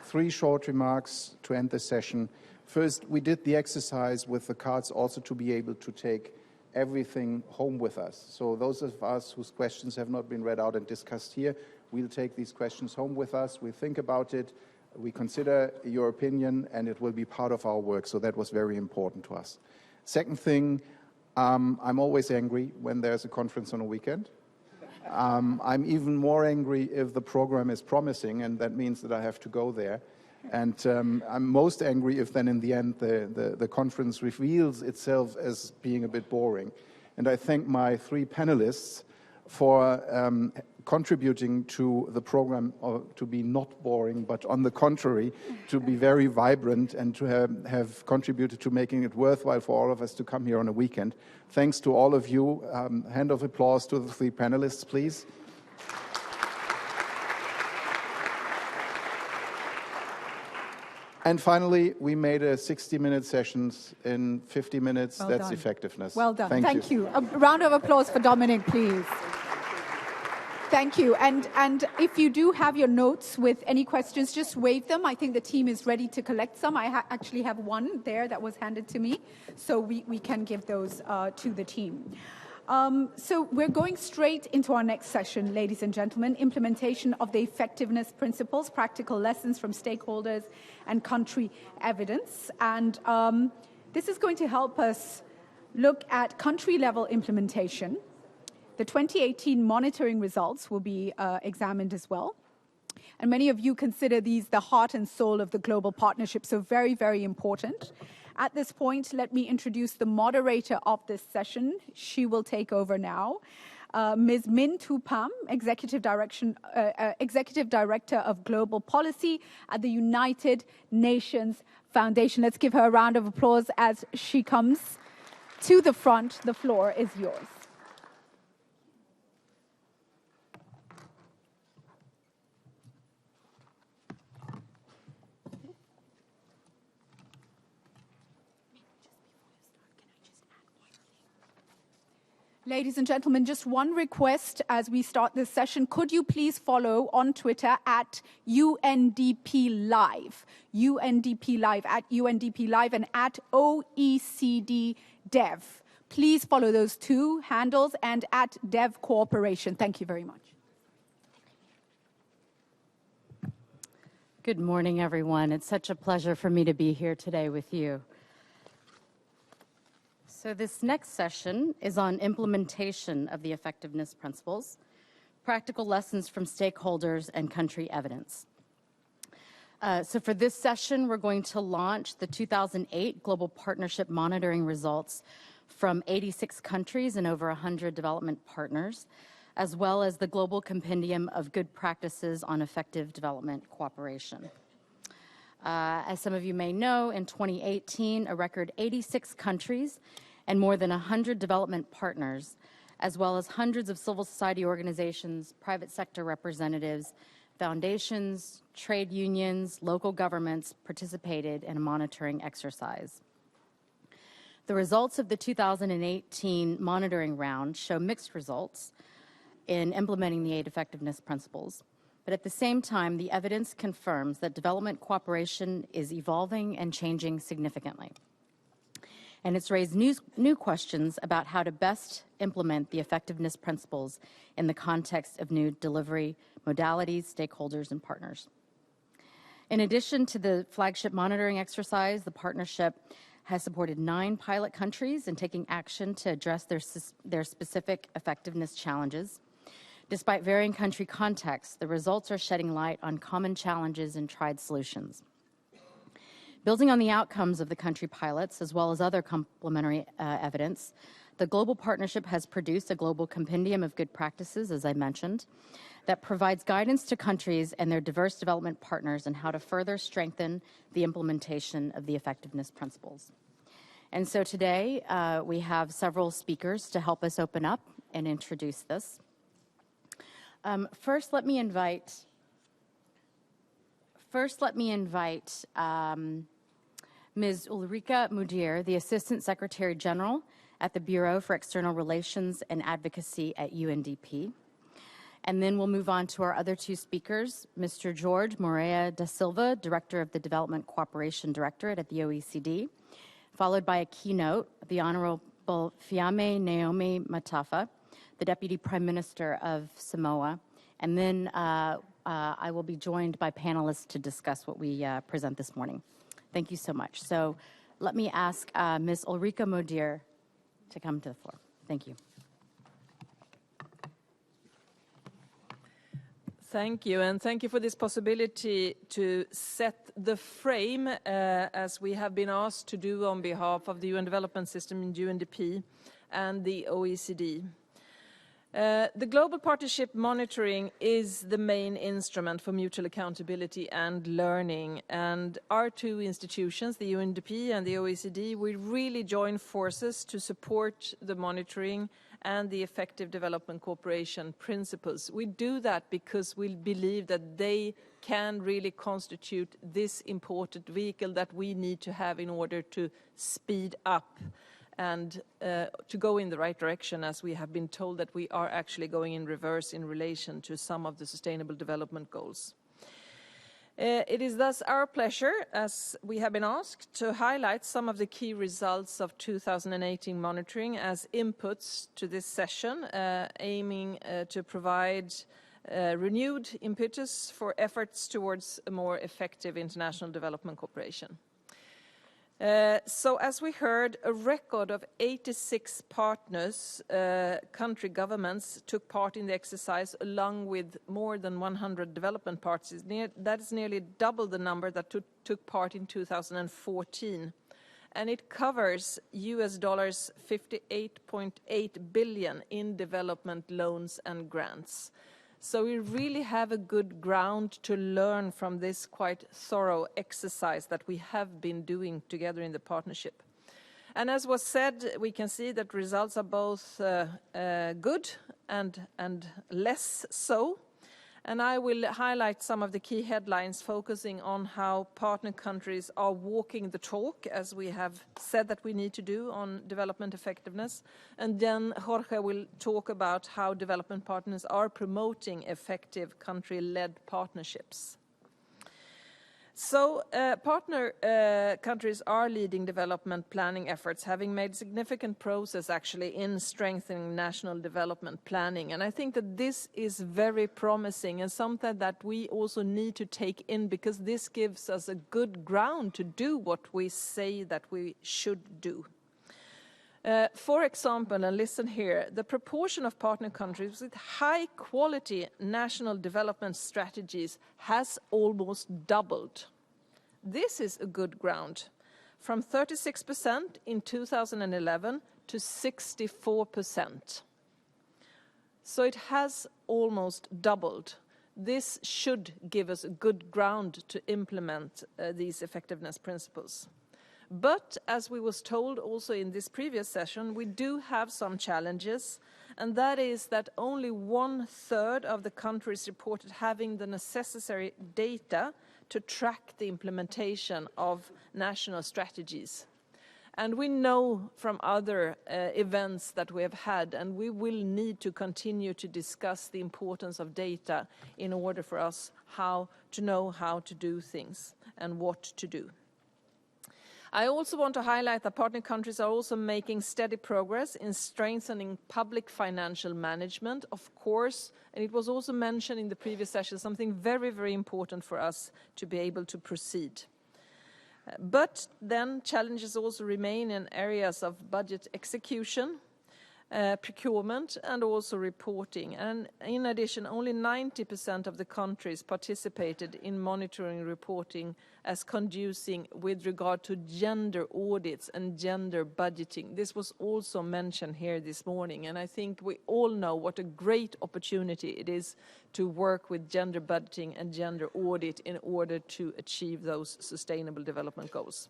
3 short remarks to end the session. First, we did the exercise with the cards also to be able to take everything home with us. So those of us whose questions have not been read out and discussed here, we'll take these questions home with us. We'll think about it. We consider your opinion, and it will be part of our work. So that was very important to us. Second thing, I'm always angry when there's a conference on a weekend. I'm even more angry if the program is promising, and that means that I have to go there. And I'm most angry if then in the end the conference reveals itself as being a bit boring. And I thank my 3 panelists for contributing to the program to be not boring, but on the contrary, to be very vibrant and to have contributed to making it worthwhile for all of us to come here on a weekend. Thanks to all of you. Hand of applause to the 3 panelists, please. And finally, we made a 60-minute sessions in 50 minutes. Well That's done. effectiveness. Well done. Thank you. A round of applause for Dominic, please. Thank you. And if you do have your notes with any questions, just wave them. I think the team is ready to collect some. I actually have one there that was handed to me, so we can give those to the team. So we're going straight into our next session, ladies and gentlemen, implementation of the effectiveness principles, practical lessons from stakeholders and country evidence. And this is going to help us look at country-level implementation. The 2018 monitoring results will be examined as well. And many of you consider these the heart and soul of the global partnership, so very, very important. At this point, let me introduce the moderator of this session. She will take over now. Ms. Min Tu Pham, Executive Director of Global Policy at the United Nations Foundation. Let's give her a round of applause as she comes to the front. The floor is yours. Ladies and gentlemen, just one request as we start this session. Could you please follow on Twitter at UNDP Live, UNDP Live, at UNDP Live, and at OECD Dev. Please follow those two handles, and at Dev Cooperation. Thank you very much. Good morning, everyone. It's such a pleasure for me to be here today with you. So this next session is on implementation of the effectiveness principles, practical lessons from stakeholders and country evidence. So for this session, we're going to launch the 2008 Global Partnership Monitoring results from 86 countries and over 100 development partners, as well as the Global Compendium of Good Practices on Effective Development Cooperation. As some of you may know, in 2018, a record 86 countries and more than 100 development partners, as well as hundreds of civil society organizations, private sector representatives, foundations, trade unions, local governments participated in a monitoring exercise. The results of the 2018 monitoring round show mixed results in implementing the 8 effectiveness principles. But at the same time, the evidence confirms that development cooperation is evolving and changing significantly. And it's raised new questions about how to best implement the effectiveness principles in the context of new delivery modalities, stakeholders, and partners. In addition to the flagship monitoring exercise, the partnership has supported 9 pilot countries in taking action to address their specific effectiveness challenges. Despite varying country contexts, the results are shedding light on common challenges and tried solutions. Building on the outcomes of the country pilots, as well as other complementary evidence, the Global Partnership has produced a global compendium of good practices, as I mentioned, that provides guidance to countries and their diverse development partners on how to further strengthen the implementation of the effectiveness principles. And so today, we have several speakers to help us open up and introduce this. First, let me invite Ms. Ulrika MODÉER, the Assistant Secretary General at the Bureau for External Relations and Advocacy at UNDP. And then we'll move on to our other 2 speakers, Mr. George Moreira da Silva, Director of the Development Cooperation Directorate at the OECD, followed by a keynote, the Honorable Fiame Naomi Matafa, the Deputy Prime Minister of Samoa. And then I will be joined by panelists to discuss what we present this morning. Thank you so much. So let me ask Ms. Ulrika MODÉER to come to the floor. Thank you. Thank you, and thank you for this possibility to set the frame as we have been asked to do on behalf of the UN Development System in UNDP and the OECD. The Global Partnership Monitoring is the main instrument for mutual accountability and learning, and our 2 institutions, the UNDP and the OECD, we really join forces to support the monitoring and the effective development cooperation principles. We do that because we believe that they can really constitute this important vehicle that we need to have in order to speed up and to go in the right direction, as we have been told that we are actually going in reverse in relation to some of the Sustainable Development Goals. It is thus our pleasure, as we have been asked, to highlight some of the key results of 2018 monitoring as inputs to this session, aiming to provide renewed impetus for efforts towards a more effective international development cooperation. So as we heard, a record of 86 partners, country governments, took part in the exercise along with more than 100 development partners. That is nearly double the number that took part in 2014. And it covers US dollars 58.8 billion in development loans and grants. So we really have a good ground to learn from this quite thorough exercise that we have been doing together in the partnership. And as was said, we can see that results are both good and less so. And I will highlight some of the key headlines focusing on how partner countries are walking the talk, as we have said that we need to do on development effectiveness. And then Jorge will talk about how development partners are promoting effective country-led partnerships. So partner countries are leading development planning efforts, having made significant progress actually in strengthening national development planning. And I think that this is very promising and something that we also need to take in, because this gives us a good ground to do what we say that we should do. For example, and listen here, the proportion of partner countries with high-quality national development strategies has almost doubled. This is a good ground, from 36% in 2011 to 64%. So it has almost doubled. This should give us a good ground to implement these effectiveness principles. But as we was told also in this previous session, we do have some challenges, and that is that only 1/3 of the countries reported having the necessary data to track the implementation of national strategies. And we know from other events that we have had, and we will need to continue to discuss the importance of data in order for us how to know how to do things and what to do. I also want to highlight that partner countries are also making steady progress in strengthening public financial management, of course, and it was also mentioned in the previous session, something very, very important for us to be able to proceed. But then challenges also remain in areas of budget execution, procurement, and also reporting. And in addition, only 90% of the countries participated in monitoring and reporting as conducing with regard to gender audits and gender budgeting. This was also mentioned here this morning, and I think we all know what a great opportunity it is to work with gender budgeting and gender audit in order to achieve those sustainable development goals.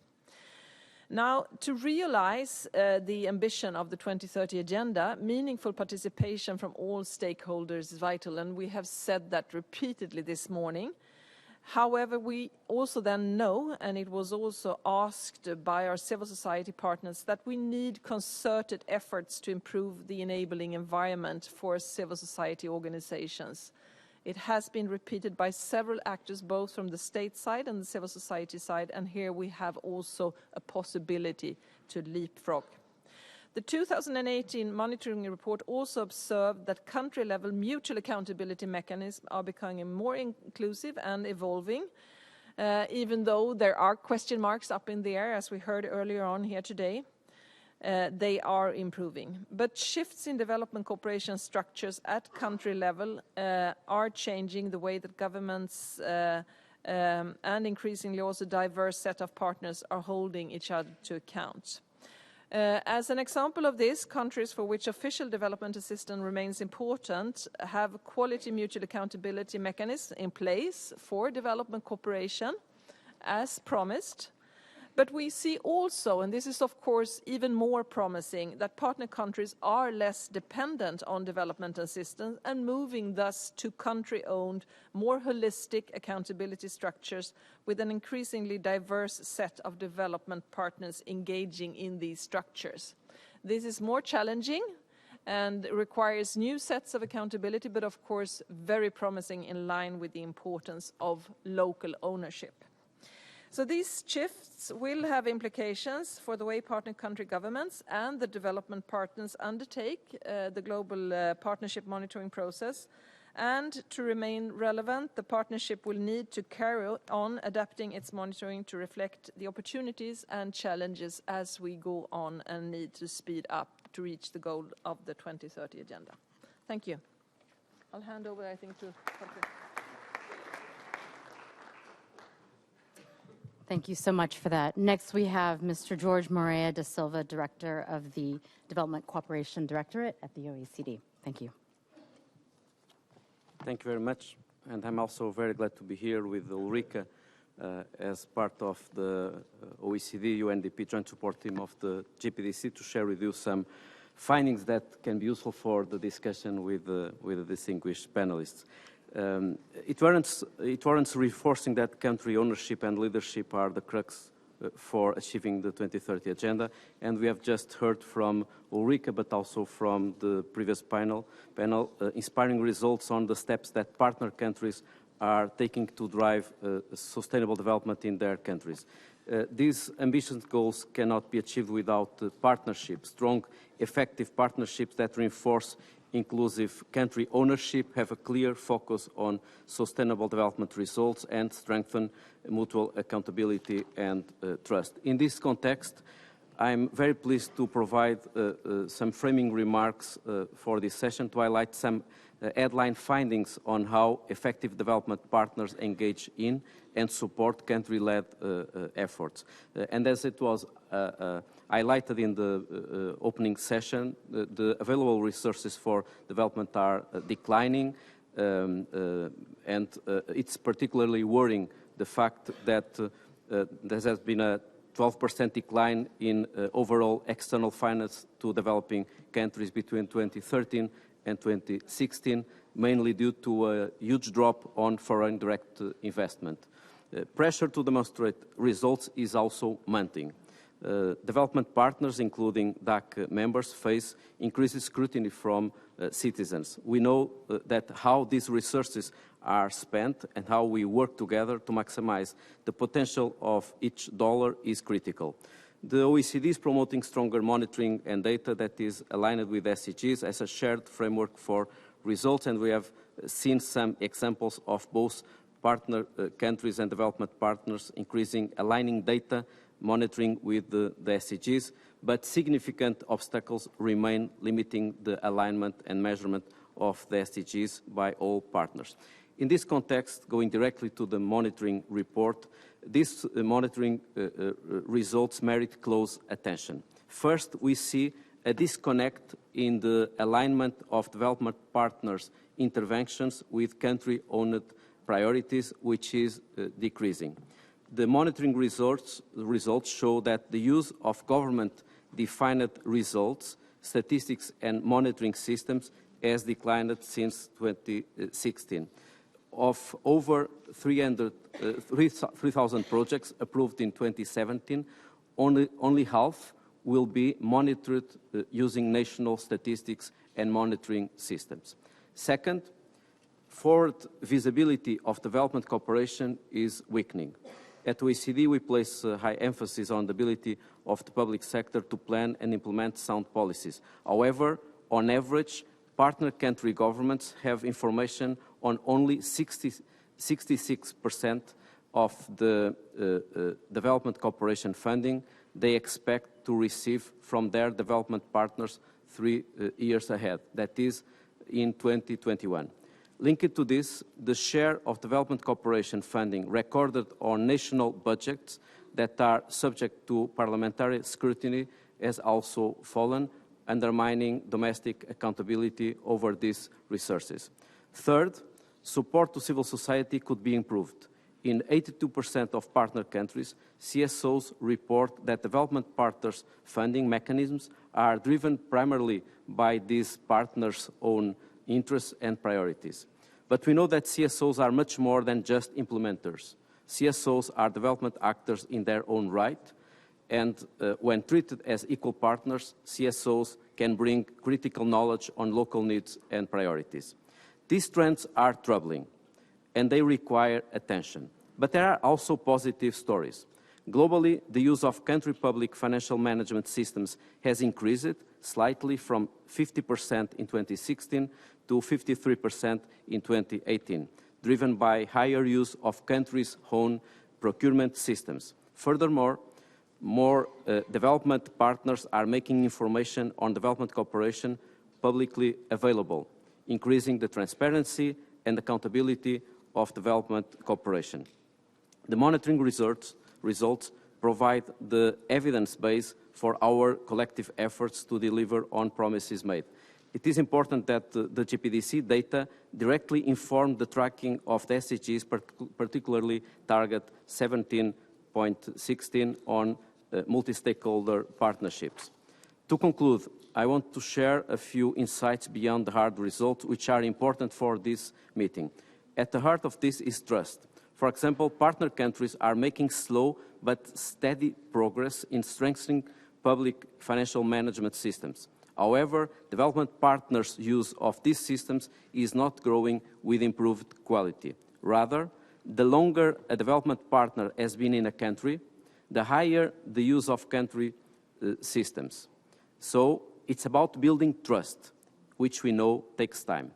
Now, to realize the ambition of the 2030 Agenda, meaningful participation from all stakeholders is vital, and we have said that repeatedly this morning. However, we also then know, and it was also asked by our civil society partners, that we need concerted efforts to improve the enabling environment for civil society organizations. It has been repeated by several actors, both from the state side and the civil society side, and here we have also a possibility to leapfrog. The 2018 monitoring report also observed that country-level mutual accountability mechanisms are becoming more inclusive and evolving, even though there are question marks up in the air, as we heard earlier on here today. They are improving. But shifts in development cooperation structures at country level are changing the way that governments and increasingly also diverse set of partners are holding each other to account. As an example of this, countries for which official development assistance remains important have quality mutual accountability mechanisms in place for development cooperation, as promised. But we see also, and this is of course even more promising, that partner countries are less dependent on development assistance and moving thus to country-owned, more holistic accountability structures with an increasingly diverse set of development partners engaging in these structures. This is more challenging and requires new sets of accountability, but of course very promising in line with the importance of local ownership. So these shifts will have implications for the way partner country governments and the development partners undertake the global partnership monitoring process. And to remain relevant, the partnership will need to carry on adapting its monitoring to reflect the opportunities and challenges as we go on and need to speed up to reach the goal of the 2030 Agenda. Thank you. I'll hand over, I think, to Jorge. Thank you so much for that. Next, we have Mr. Jorge Moreira da Silva, Director of the Development Cooperation Directorate at the OECD. Thank you. Thank you very much. And I'm also very glad to be here with Ulrika as part of the OECD UNDP joint support team of the GPEDC to share with you some findings that can be useful for the discussion with the distinguished panelists. It warrants reinforcing that country ownership and leadership are the crux for achieving the 2030 agenda. And we have just heard from Ulrika, but also from the previous panel inspiring results on the steps that partner countries are taking to drive sustainable development in their countries. These ambitious goals cannot be achieved without partnerships, strong, effective partnerships that reinforce inclusive country ownership, have a clear focus on sustainable development results, and strengthen mutual accountability and trust. In this context, I'm very pleased to provide some framing remarks for this session to highlight some headline findings on how effective development partners engage in and support country-led efforts. And as it was highlighted in the opening session, the available resources for development are declining, and it's particularly worrying the fact that there has been a 12% decline in overall external finance to developing countries between 2013 and 2016, mainly due to a huge drop on foreign direct investment. Pressure to demonstrate results is also mounting. Development partners, including DAC members, face increased scrutiny from citizens. We know that how these resources are spent and how we work together to maximize the potential of each dollar is critical. The OECD is promoting stronger monitoring and data that is aligned with SDGs as a shared framework for results, and we have seen some examples of both partner countries and development partners increasing aligning data monitoring with the SDGs, but significant obstacles remain limiting the alignment and measurement of the SDGs by all partners. In this context, going directly to the monitoring report, these monitoring results merit close attention. First, we see a disconnect in the alignment of development partners' interventions with country-owned priorities, which is decreasing. The monitoring results show that the use of government-defined results, statistics and monitoring systems has declined since 2016. Of over 3,000 projects approved in 2017, only half will be monitored using national statistics and monitoring systems. Second, forward visibility of development cooperation is weakening. At OECD, we place high emphasis on the ability of the public sector to plan and implement sound policies. However, on average, partner country governments have information on only 66% of the development cooperation funding they expect to receive from their development partners 3 years ahead, that is, in 2021. Linked to this, the share of development cooperation funding recorded on national budgets that are subject to parliamentary scrutiny has also fallen, undermining domestic accountability over these resources. Third, support to civil society could be improved. In 82% of partner countries, CSOs report that development partners' funding mechanisms are driven primarily by these partners' own interests and priorities. But we know that CSOs are much more than just implementers. CSOs are development actors in their own right, and when treated as equal partners, CSOs can bring critical knowledge on local needs and priorities. These trends are troubling, and they require attention. But there are also positive stories. Globally, the use of country public financial management systems has increased slightly from 50% in 2016 to 53% in 2018, driven by higher use of countries' own procurement systems. Furthermore, more development partners are making information on development cooperation publicly available, increasing the transparency and accountability of development cooperation. The monitoring results provide the evidence base for our collective efforts to deliver on promises made. It is important that the GPEDC data directly inform the tracking of the SDGs, particularly target 17.16 on multi-stakeholder partnerships. To conclude, I want to share a few insights beyond the hard results, which are important for this meeting. At the heart of this is trust. For example, partner countries are making slow but steady progress in strengthening public financial management systems. However, development partners' use of these systems is not growing with improved quality. Rather, the longer a development partner has been in a country, the higher the use of country systems. So it's about building trust, which we know takes time.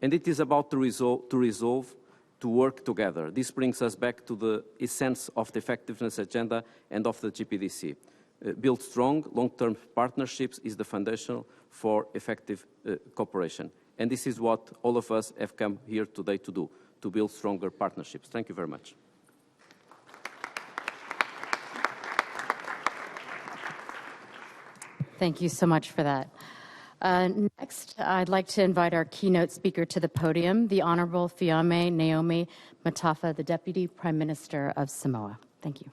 And it is about to work together. This brings us back to the essence of the effectiveness agenda and of the GPEDC. Build strong, long-term partnerships is the foundation for effective cooperation. And this is what all of us have come here today to do, to build stronger partnerships. Thank you very much. Thank you so much for that. Next, I'd like to invite our keynote speaker to the podium, the Honorable Fiame Naomi Matafa, the Deputy Prime Minister of Samoa. Thank you.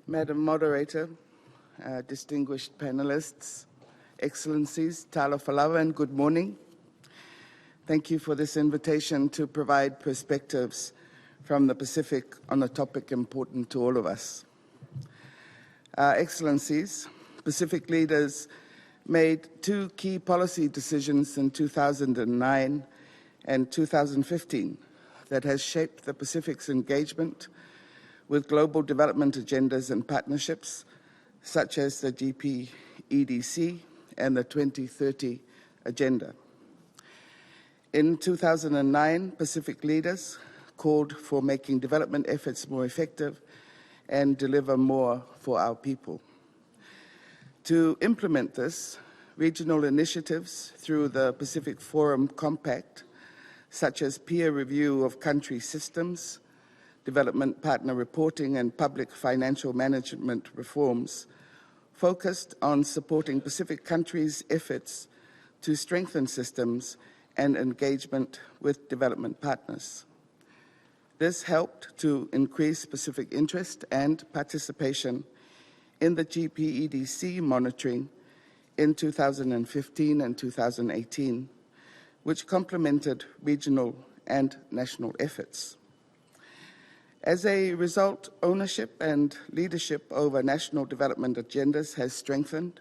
Madam Moderator, distinguished panelists, Excellencies, Talo Falawa, and good morning. Thank you for this invitation to provide perspectives from the Pacific on a topic important to all of us. Excellencies, Pacific leaders made two key policy decisions in 2009 and 2015 that has shaped the Pacific's engagement with global development agendas and partnerships, such as the GPEDC and the 2030 Agenda. In 2009, Pacific leaders called for making development efforts more effective and deliver more for our people. To implement this, regional initiatives through the Pacific Forum Compact, such as peer review of country systems, development partner reporting, and public financial management reforms, focused on supporting Pacific countries' efforts to strengthen systems and engagement with development partners. This helped to increase Pacific interest and participation in the GPEDC monitoring in 2015 and 2018, which complemented regional and national efforts. As a result, ownership and leadership over national development agendas has strengthened,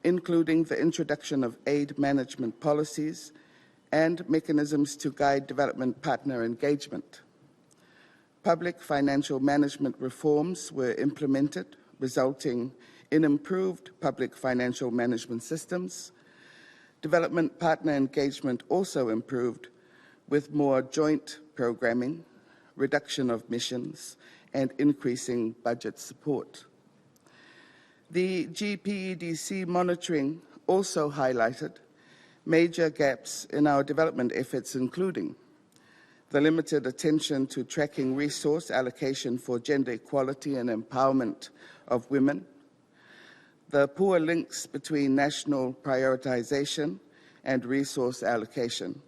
including the introduction of aid management policies and mechanisms to guide development partner engagement. Public financial management reforms were implemented, resulting in improved public financial management systems. Development partner engagement also improved with more joint programming, reduction of missions, and increasing budget support. The GPEDC monitoring also highlighted major gaps in our development efforts, including the limited attention to tracking resource allocation for gender equality and empowerment of women, the poor links between national prioritization and resource allocation,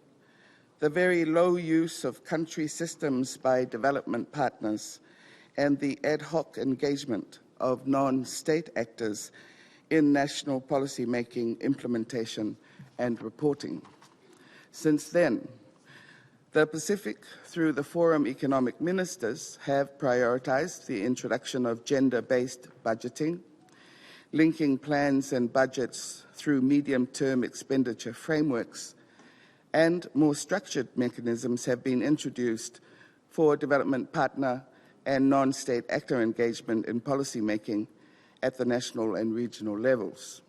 the very low use of country systems by development partners, and the ad hoc engagement of non-state actors in national policy making, implementation, and reporting. Since then, the Pacific, through the Forum Economic Ministers, have prioritized the introduction of gender-based budgeting, linking plans and budgets through medium-term expenditure frameworks, and more structured mechanisms have been introduced for development partner and non-state actor engagement in policymaking at the national and regional levels.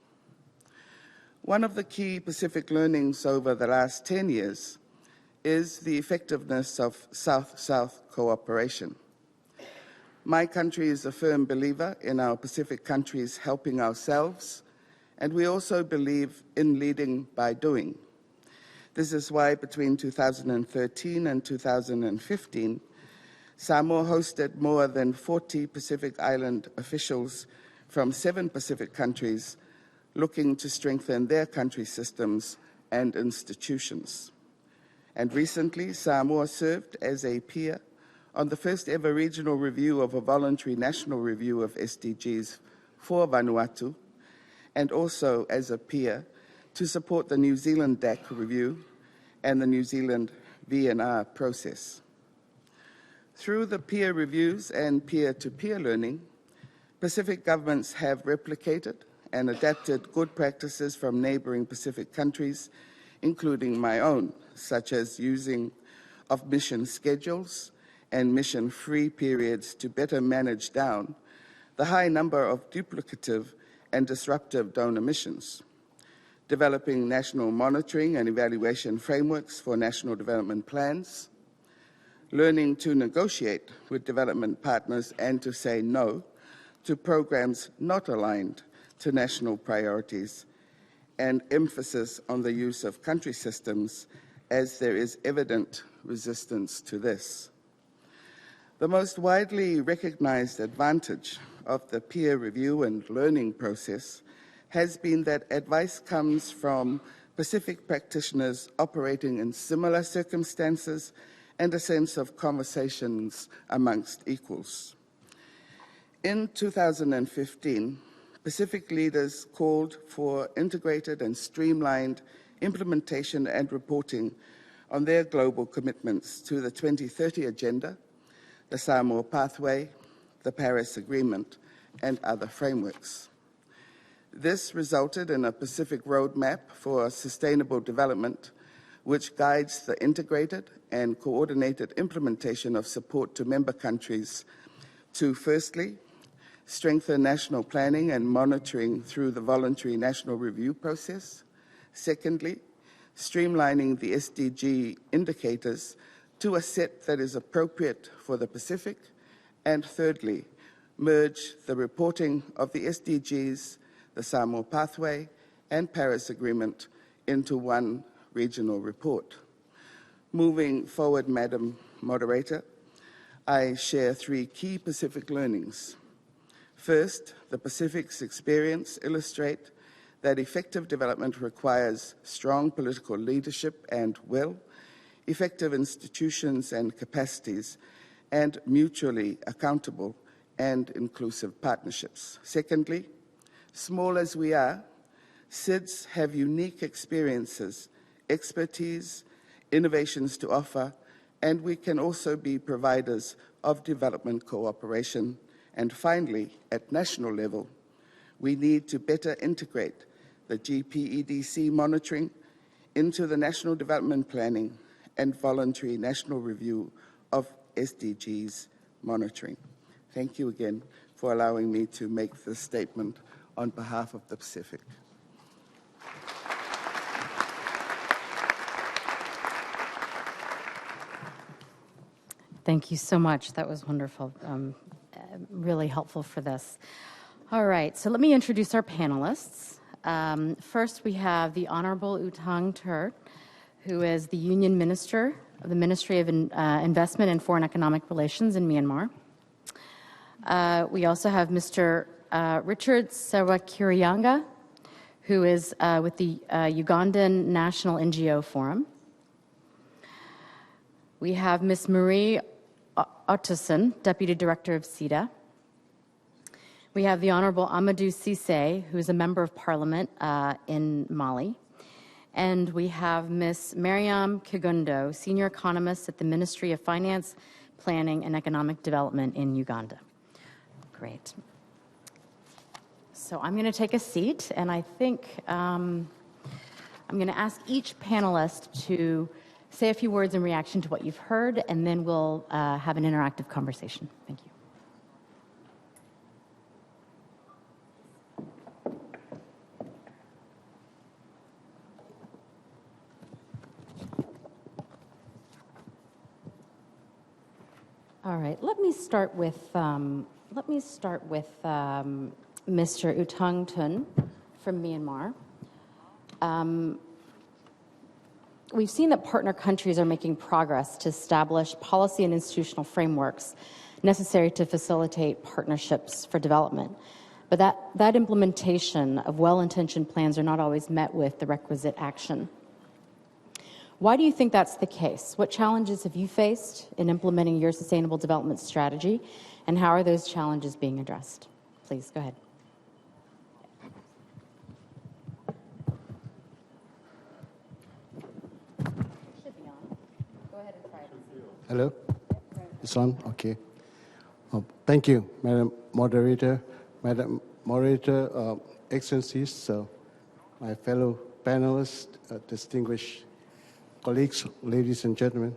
One of the key Pacific learnings over the last 10 years is the effectiveness of South-South cooperation. My country is a firm believer in our Pacific countries helping ourselves, and we also believe in leading by doing. This is why between 2013 and 2015, Samoa hosted more than 40 Pacific Island officials from 7 Pacific countries looking to strengthen their country systems and institutions. And recently, Samoa served as a peer on the first ever regional review of a voluntary national review of SDGs for Vanuatu, and also as a peer to support the New Zealand DAC review and the New Zealand VNR process. Through the peer reviews and peer-to-peer learning, Pacific governments have replicated and adapted good practices from neighbouring Pacific countries, including my own, such as using of mission schedules and mission-free periods to better manage down the high number of duplicative and disruptive donor missions, developing national monitoring and evaluation frameworks for national development plans, learning to negotiate with development partners and to say no to programs not aligned to national priorities, and emphasis on the use of country systems as there is evident resistance to this. The most widely recognized advantage of the peer review and learning process has been that advice comes from Pacific practitioners operating in similar circumstances and a sense of conversations amongst equals. In 2015, Pacific leaders called for integrated and streamlined implementation and reporting on their global commitments to the 2030 Agenda, the Samoa Pathway, the Paris Agreement, and other frameworks. This resulted in a Pacific roadmap for sustainable development, which guides the integrated and coordinated implementation of support to member countries to, firstly, strengthen national planning and monitoring through the voluntary national review process. Secondly, streamlining the SDG indicators to a set that is appropriate for the Pacific. And thirdly, merge the reporting of the SDGs, the Samoa Pathway, and Paris Agreement into one regional report. Moving forward, Madam Moderator, I share three key Pacific learnings. First, the Pacific's experience illustrate that effective development requires strong political leadership and will, effective institutions and capacities, and mutually accountable and inclusive partnerships. Secondly, small as we are, SIDS have unique experiences, expertise, innovations to offer, and we can also be providers of development cooperation. And finally, at national level, we need to better integrate the GPEDC monitoring into the national development planning and voluntary national review of SDGs monitoring. Thank you again for allowing me to make this statement on behalf of the Pacific. Thank you so much. That was wonderful. Really helpful for this. All right, so let me introduce our panelists. First, we have the Honorable Utang Tur, who is the Union Minister of the Ministry of Investment and Foreign Economic Relations in Myanmar. We also have Mr. Richard Sewakirianga, who is with the Ugandan National NGO Forum. We have Ms. Marie Ottoson, Deputy Director of SIDA. We have the Honorable Amadou Cissé, who is a Member of Parliament in Mali. And we have Ms. Mariam Kigundo, Senior Economist at the Ministry of Finance, Planning and Economic Development in Uganda. Great. So I'm going to take a seat, and I think I'm going to ask each panelist to say a few words in reaction to what you've heard, and then we'll have an interactive conversation. Thank you. All right, let me start with Mr. Utang Tur from Myanmar. We've seen that partner countries are making progress to establish policy and institutional frameworks necessary to facilitate partnerships for development. But that implementation of well-intentioned plans are not always met with the requisite action. Why do you think that's the case? What challenges have you faced in implementing your sustainable development strategy, and how are those challenges being addressed? Please, go ahead. Hello? It's on? Okay. Thank you, Madam Moderator. Madam Moderator, Excellencies, my fellow panelists, distinguished colleagues, ladies and gentlemen.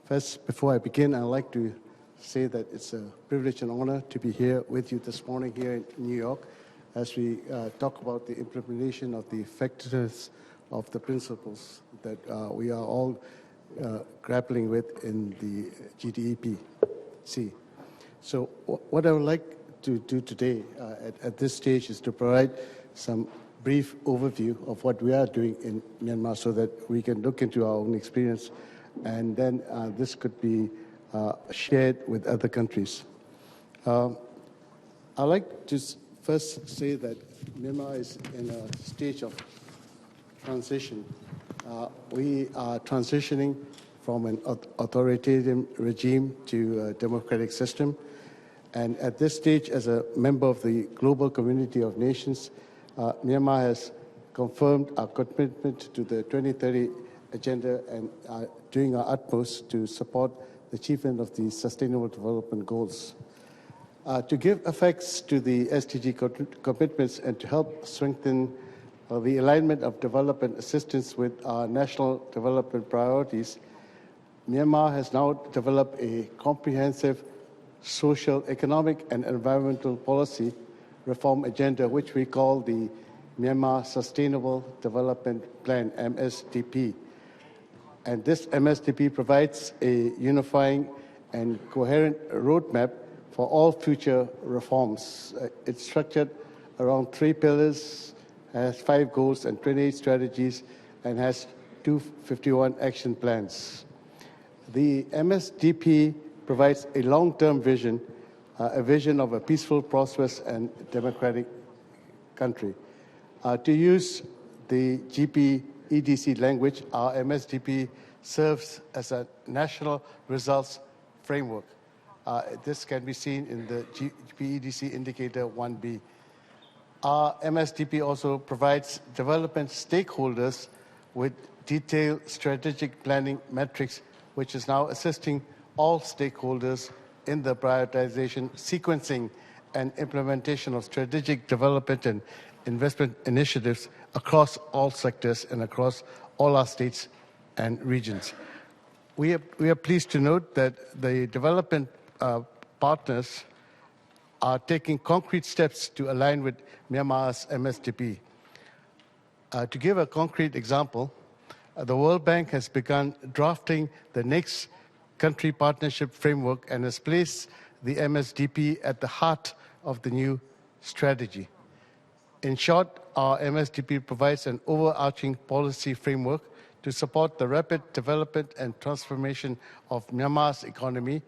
First, before I begin, I'd like to say that it's a privilege and honor to be here with you this morning here in New York as we talk about the implementation of the effectiveness of the principles that we are all grappling with in the GPEDC. So what I would like to do today at this stage is to provide some brief overview of what we are doing in Myanmar so that we can look into our own experience, and then this could be shared with other countries. I'd like to first say that Myanmar is in a stage of transition. We are transitioning from an authoritarian regime to a democratic system. And at this stage, as a member of the global community of nations, Myanmar has confirmed our commitment to the 2030 agenda and are doing our utmost to support the achievement of the Sustainable Development Goals. To give effects to the SDG commitments and to help strengthen the alignment of development assistance with our national development priorities, Myanmar has now developed a comprehensive social, economic, and environmental policy reform agenda, which we call the Myanmar Sustainable Development Plan, MSDP. And this MSDP provides a unifying and coherent roadmap for all future reforms. It's structured around 3 pillars, has 5 goals and 28 strategies, and has 251 action plans. The MSDP provides a long-term vision, a vision of a peaceful, prosperous, and democratic country. To use the GPEDC language, our MSDP serves as a national results framework. This can be seen in the GPEDC indicator 1B. Our MSDP also provides development stakeholders with detailed strategic planning metrics, which is now assisting all stakeholders in the prioritization, sequencing, and implementation of strategic development and investment initiatives across all sectors and across all our states and regions. We are pleased to note that the development partners are taking concrete steps to align with Myanmar's MSDP. To give a concrete example, the World Bank has begun drafting the next country partnership framework and has placed the MSDP at the heart of the new strategy. In short, our MSDP provides an overarching policy framework to support the rapid development and transformation of Myanmar's economy,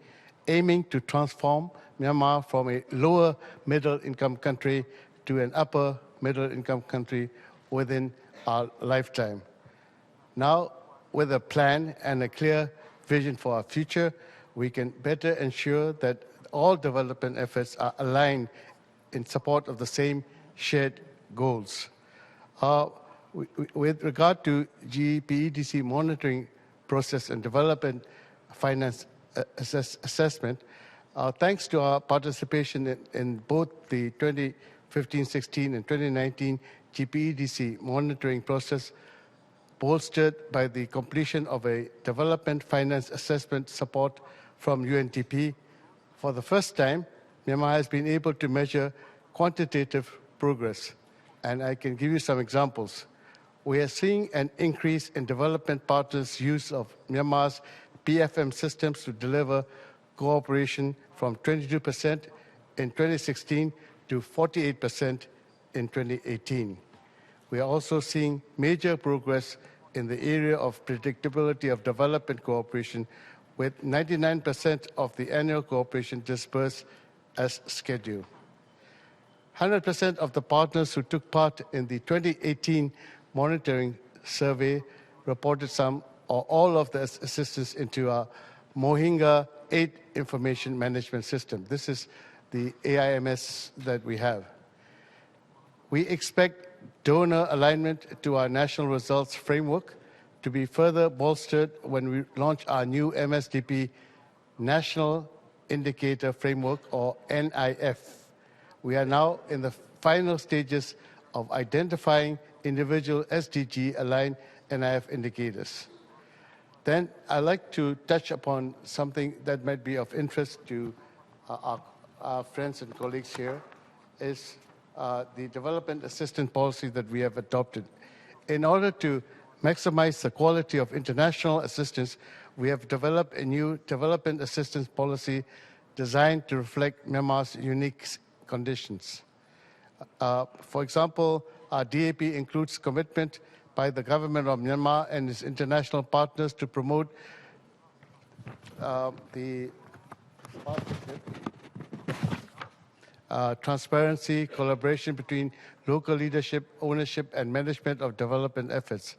aiming to transform Myanmar from a lower middle-income country to an upper middle-income country within our lifetime. Now, with a plan and a clear vision for our future, we can better ensure that all development efforts are aligned in support of the same shared goals. With regard to GPEDC monitoring process and development finance assessment, thanks to our participation in both the 2015-16 and 2019 GPEDC monitoring process, bolstered by the completion of a development finance assessment support from UNDP, for the first time, Myanmar has been able to measure quantitative progress. And I can give you some examples. We are seeing an increase in development partners' use of Myanmar's PFM systems to deliver cooperation from 22% in 2016 to 48% in 2018. We are also seeing major progress in the area of predictability of development cooperation, with 99% of the annual cooperation disbursed as scheduled. 100% of the partners who took part in the 2018 monitoring survey reported some or all of the assistance into our Mohinga Aid Information Management System. This is the AIMS that we have. We expect donor alignment to our national results framework to be further bolstered when we launch our new MSDP National Indicator Framework, or NIF. We are now in the final stages of identifying individual SDG-aligned NIF indicators. Then I'd like to touch upon something that might be of interest to our friends and colleagues here, is the development assistance policy that we have adopted. In order to maximize the quality of international assistance, we have developed a new development assistance policy designed to reflect Myanmar's unique conditions. For example, our DAP includes commitment by the government of Myanmar and its international partners to promote the transparency, collaboration between local leadership, ownership, and management of development efforts.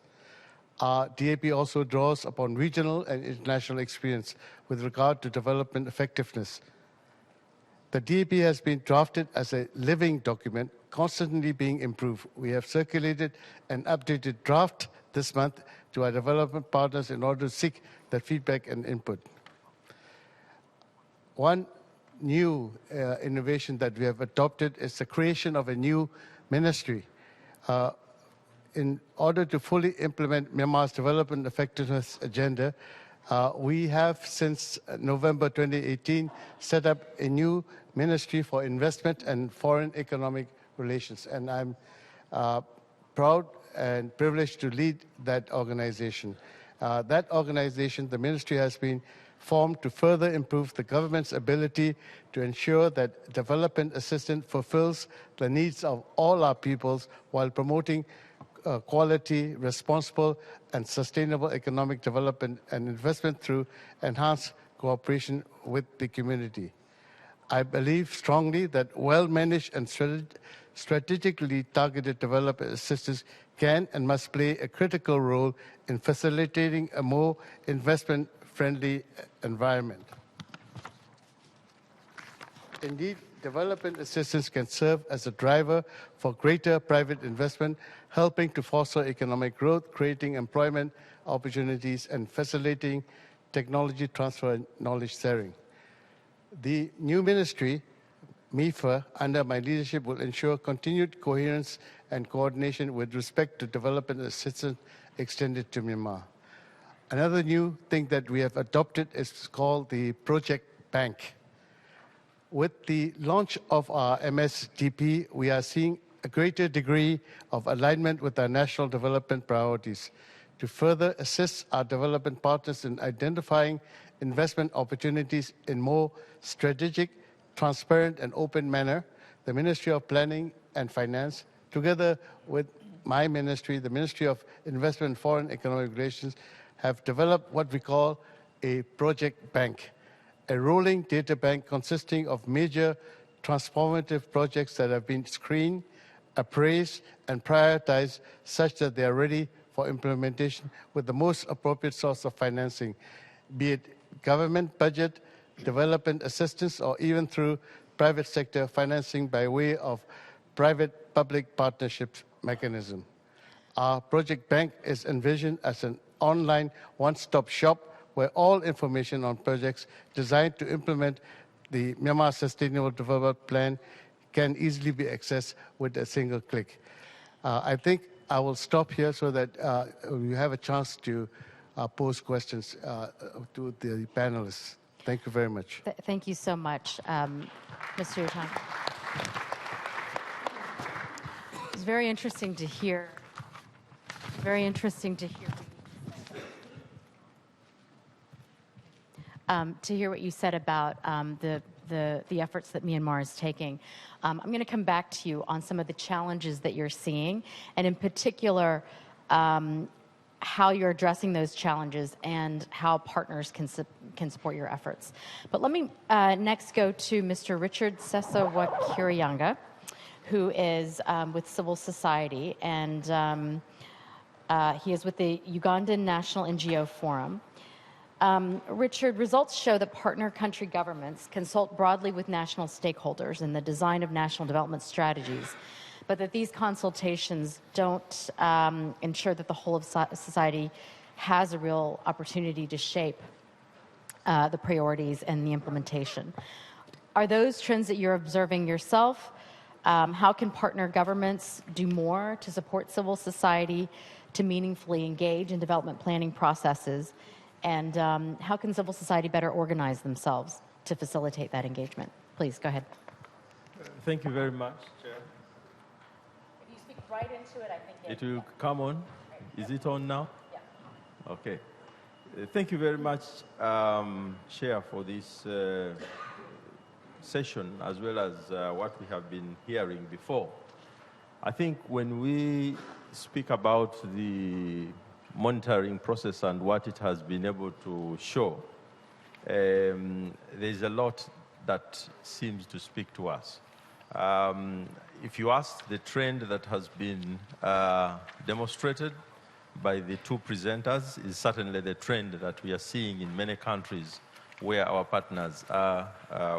Our DAP also draws upon regional and international experience with regard to development effectiveness. The DAP has been drafted as a living document, constantly being improved. We have circulated an updated draft this month to our development partners in order to seek their feedback and input. One new innovation that we have adopted is the creation of a new ministry. In order to fully implement Myanmar's development effectiveness agenda, we have, since November 2018, set up a new Ministry for Investment and Foreign Economic Relations, and I'm proud and privileged to lead that organization. That organization, the ministry, has been formed to further improve the government's ability to ensure that development assistance fulfills the needs of all our peoples while promoting quality, responsible, and sustainable economic development and investment through enhanced cooperation with the community. I believe strongly that well-managed and strategically targeted development assistance can and must play a critical role in facilitating a more investment-friendly environment. Indeed, development assistance can serve as a driver for greater private investment, helping to foster economic growth, creating employment opportunities, and facilitating technology transfer and knowledge sharing. The new ministry, MIFA, under my leadership, will ensure continued coherence and coordination with respect to development assistance extended to Myanmar. Another new thing that we have adopted is called the Project Bank. With the launch of our MSDP, we are seeing a greater degree of alignment with our national development priorities. To further assist our development partners in identifying investment opportunities in more strategic, transparent, and open manner, the Ministry of Planning and Finance, together with my ministry, the Ministry of Investment and Foreign Economic Relations, have developed what we call a project bank, a rolling data bank consisting of major transformative projects that have been screened, appraised, and prioritized such that they are ready for implementation with the most appropriate source of financing, be it government budget, development assistance, or even through private sector financing by way of private-public partnerships mechanism. Our project bank is envisioned as an online one-stop shop where all information on projects designed to implement the Myanmar Sustainable Development Plan can easily be accessed with a single click. I think I will stop here so that you have a chance to pose questions to the panelists. Thank you very much. Thank you so much, Mr. Yutan. It's very interesting to hear. Very interesting to hear. To hear what you said about the efforts that Myanmar is taking. I'm going to come back to you on some of the challenges that you're seeing, and in particular, how you're addressing those challenges and how partners can support your efforts. But let me next go to Mr. Richard Sesa-Wakirianga, who is with civil society, and He is with the Ugandan National NGO Forum. Richard, results show that partner country governments consult broadly with national stakeholders in the design of national development strategies, but that these consultations don't ensure that the whole of society has a real opportunity to shape the priorities and the implementation. Are those trends that you're observing yourself? How can partner governments do more to support civil society to meaningfully engage in development planning processes? And how can civil society better organize themselves to facilitate that engagement? Please, go ahead. Thank you very much, Chair. If you speak right into it, I think it will come on. Is it on now? Yeah. Okay. Thank you very much, Chair, for this session, as well as what we have been hearing before. I think when we speak about the monitoring process and what it has been able to show, there's a lot that seems to speak to us. If you ask the trend that has been demonstrated by the two presenters, is certainly the trend that we are seeing in many countries where our partners are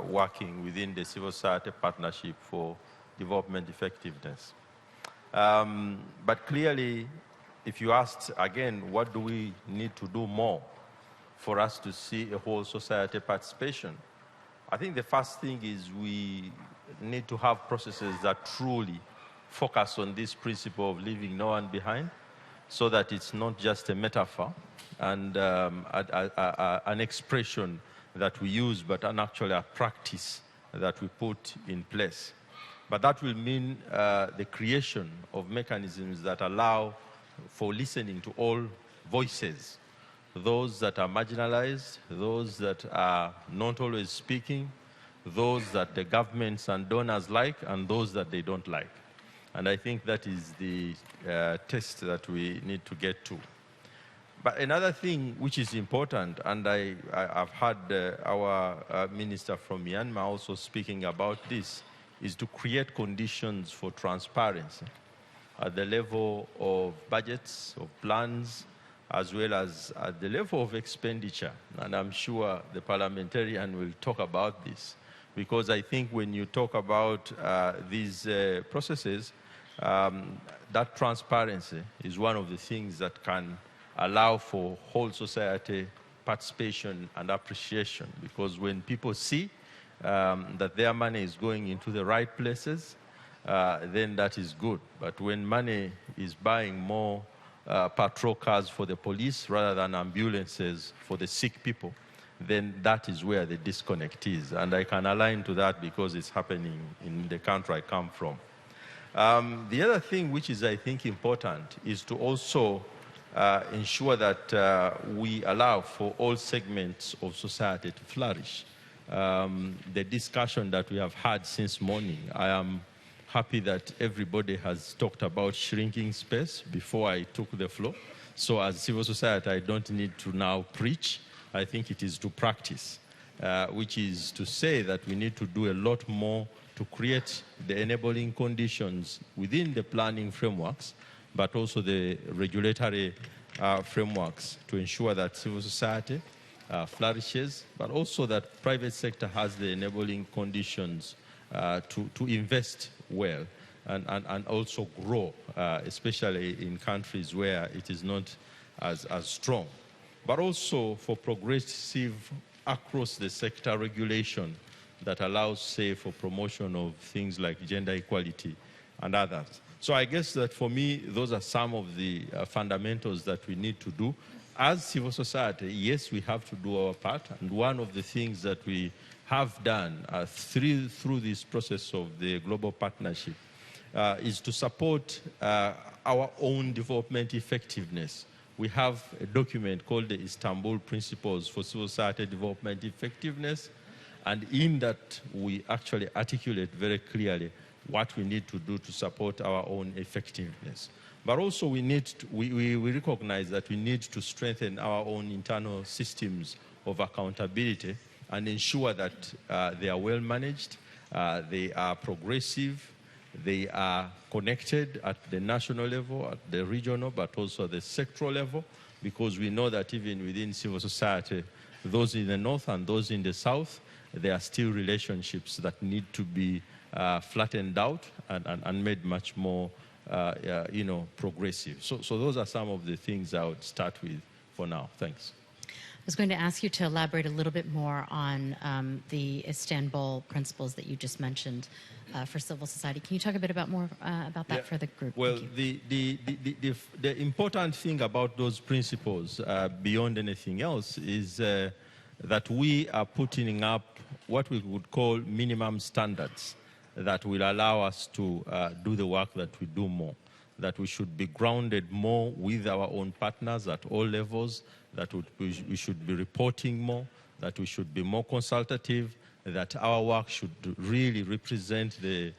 working within the civil society partnership for development effectiveness. But clearly, if you asked again, what do we need to do more for us to see a whole society participation? I think the first thing is we need to have processes that truly focus on this principle of leaving no one behind, so that it's not just a metaphor and an expression that we use, but actually a practice that we put in place. But that will mean the creation of mechanisms that allow for listening to all voices, those that are marginalized, those that are not always speaking, those that the governments and donors like, and those that they don't like. And I think that is the test that we need to get to. But another thing which is important, and I've heard our minister from Myanmar also speaking about this, is to create conditions for transparency at the level of budgets, of plans, as well as at the level of expenditure. And I'm sure the parliamentarian will talk about this, because I think when you talk about these processes, that transparency is one of the things that can allow for whole society participation and appreciation, because when people see that their money is going into the right places, then that is good. But when money is buying more patrol cars for the police rather than ambulances for the sick people, then that is where the disconnect is. And I can align to that because it's happening in the country I come from. The other thing which is, I think, important is to also ensure that we allow for all segments of society to flourish. The discussion that we have had since morning, I am happy that everybody has talked about shrinking space before I took the floor. So as civil society, I don't need to now preach. I think it is to practice, which is to say that we need to do a lot more to create the enabling conditions within the planning frameworks, but also the regulatory frameworks to ensure that civil society flourishes, but also that private sector has the enabling conditions to invest well and also grow, especially in countries where it is not as strong. But also for progressive across the sector regulation that allows, say, for promotion of things like gender equality and others. So I guess that for me, those are some of the fundamentals that we need to do. As civil society, yes, we have to do our part. And one of the things that we have done through this process of the global partnership is to support our own development effectiveness. We have a document called the Istanbul Principles for Civil Society Development Effectiveness. And in that, we actually articulate very clearly what we need to do to support our own effectiveness. But also we recognize that we need to strengthen our own internal systems of accountability and ensure that they are well managed, they are progressive, They are connected at the national level, at the regional, but also at the sectoral level, because we know that even within civil society, those in the north and those in the south, there are still relationships that need to be flattened out and made much more, progressive. So those are some of the things I would start with for now. Thanks. I was going to ask you to elaborate a little bit more on the Istanbul principles that you just mentioned for civil society. Can you talk a bit more about that for the group? Well, the important thing about those principles, beyond anything else, is that we are putting up what we would call minimum standards that will allow us to do the work that we do more, that we should be grounded more with our own partners at all levels, that we should be reporting more, that we should be more consultative, that our work should really represent the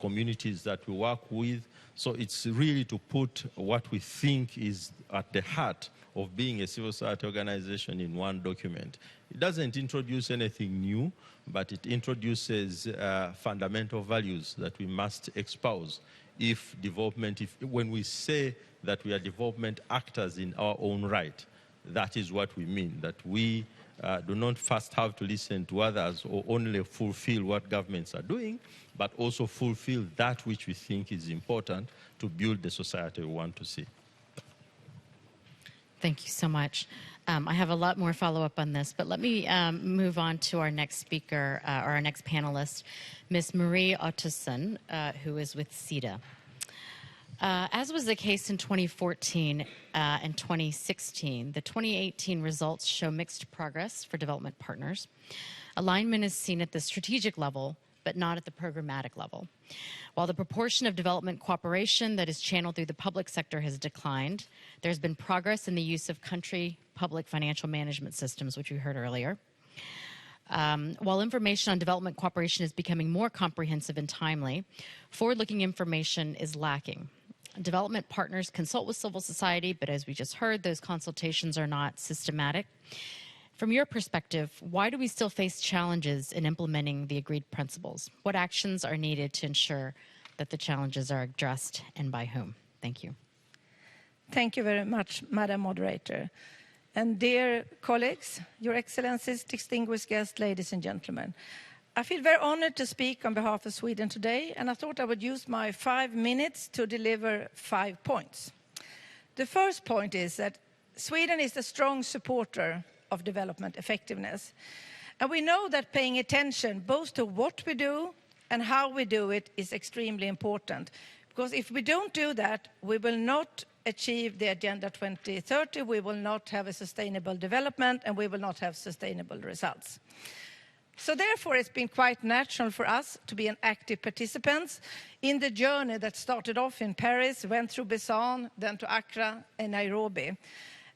communities that we work with. So it's really to put what we think is at the heart of being a civil society organization in one document. It doesn't introduce anything new, but it introduces fundamental values that we must espouse when we say that we are development actors in our own right. That is what we mean, that we do not first have to listen to others or only fulfill what governments are doing, but also fulfill that which we think is important to build the society we want to see. Thank you so much. I have a lot more follow-up on this, but let me move on to our next speaker, or our next panelist, Ms. Marie Ottoson, who is with CEDA. As was the case in 2014 and 2016, the 2018 results show mixed progress for development partners. Alignment is seen at the strategic level, but not at the programmatic level. While the proportion of development cooperation that is channeled through the public sector has declined, there's been progress in the use of country public financial management systems, which we heard earlier. While information on development cooperation is becoming more comprehensive and timely, forward-looking information is lacking. Development partners consult with civil society, but as we just heard, those consultations are not systematic. From your perspective, why do we still face challenges in implementing the agreed principles? What actions are needed to ensure that the challenges are addressed, and by whom? Thank you. Thank you very much, Madam Moderator. And dear colleagues, Your Excellencies, distinguished guests, ladies and gentlemen, I feel very honored to speak on behalf of Sweden today, and I thought I would use my 5 minutes to deliver 5 points. The first point is that Sweden is a strong supporter of development effectiveness. And we know that paying attention both to what we do and how we do it is extremely important. Because if we don't do that, we will not achieve the Agenda 2030, we will not have a sustainable development, and we will not have sustainable results. So therefore, it's been quite natural for us to be an active participants in the journey that started off in Paris, went through Busan, then to Accra and Nairobi.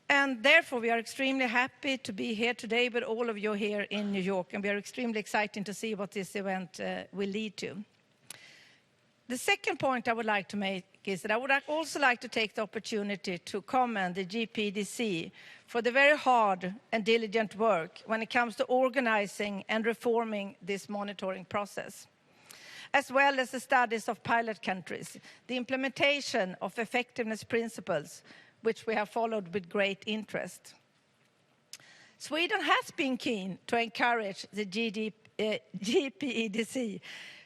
And therefore, we are extremely happy to be here today with all of you here in New York, and we are extremely excited to see what this event will lead to. The second point I would like to make is that I would also like to take the opportunity to commend the GPEDC for the very hard and diligent work when it comes to organizing and reforming this monitoring process, as well as the studies of pilot countries, the implementation of effectiveness principles, which we have followed with great interest. Sweden has been keen to encourage the GPEDC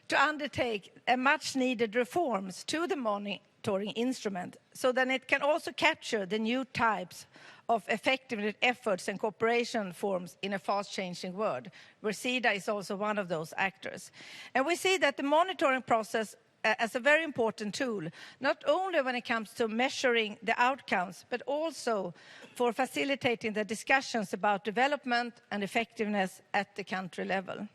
to undertake much-needed reforms to the monitoring instrument so that it can also capture the new types of effective efforts and cooperation forms in a fast-changing world, where CEDA is also one of those actors. And we see that the monitoring process as a very important tool, not only when it comes to measuring the outcomes, but also for facilitating the discussions about development and effectiveness at the country level.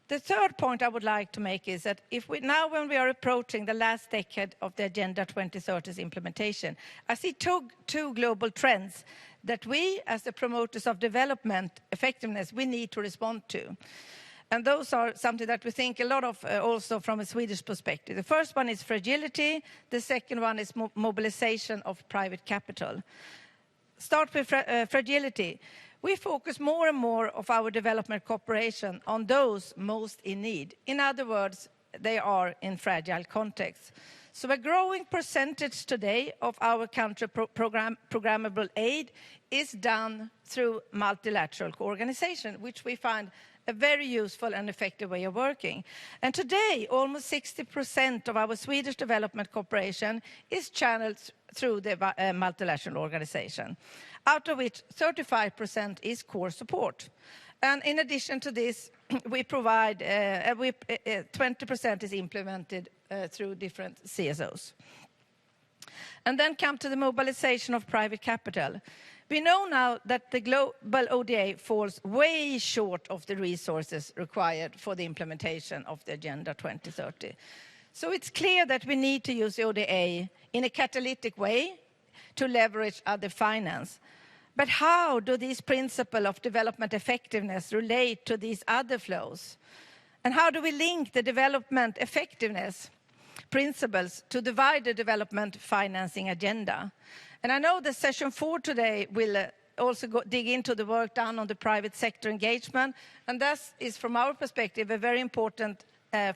The third point I would like to make is that when we are approaching the last decade of the Agenda 2030's implementation, I see two global trends that we, as the promoters of development effectiveness, we need to respond to. And those are something that we think a lot of also from a Swedish perspective. The first one is fragility. The second one is mobilization of private capital. Start with fragility. We focus more and more of our development cooperation on those most in need. In other words, they are in fragile contexts. So a growing percentage today of our country programmable aid is done through multilateral organization, which we find a very useful and effective way of working. And today, almost 60% of our Swedish development cooperation is channeled through the multilateral organization, out of which 35% is core support. And in addition to this, we provide 20% is implemented through different CSOs. And then come to the mobilization of private capital. We know now that the global ODA falls way short of the resources required for the implementation of the Agenda 2030. So it's clear that we need to use the ODA in a catalytic way to leverage other finance. But how do these principles of development effectiveness relate to these other flows? And how do we link the development effectiveness principles to the wider development financing agenda? And I know that session 4 today will also dig into the work done on the private sector engagement, and that is, from our perspective, a very important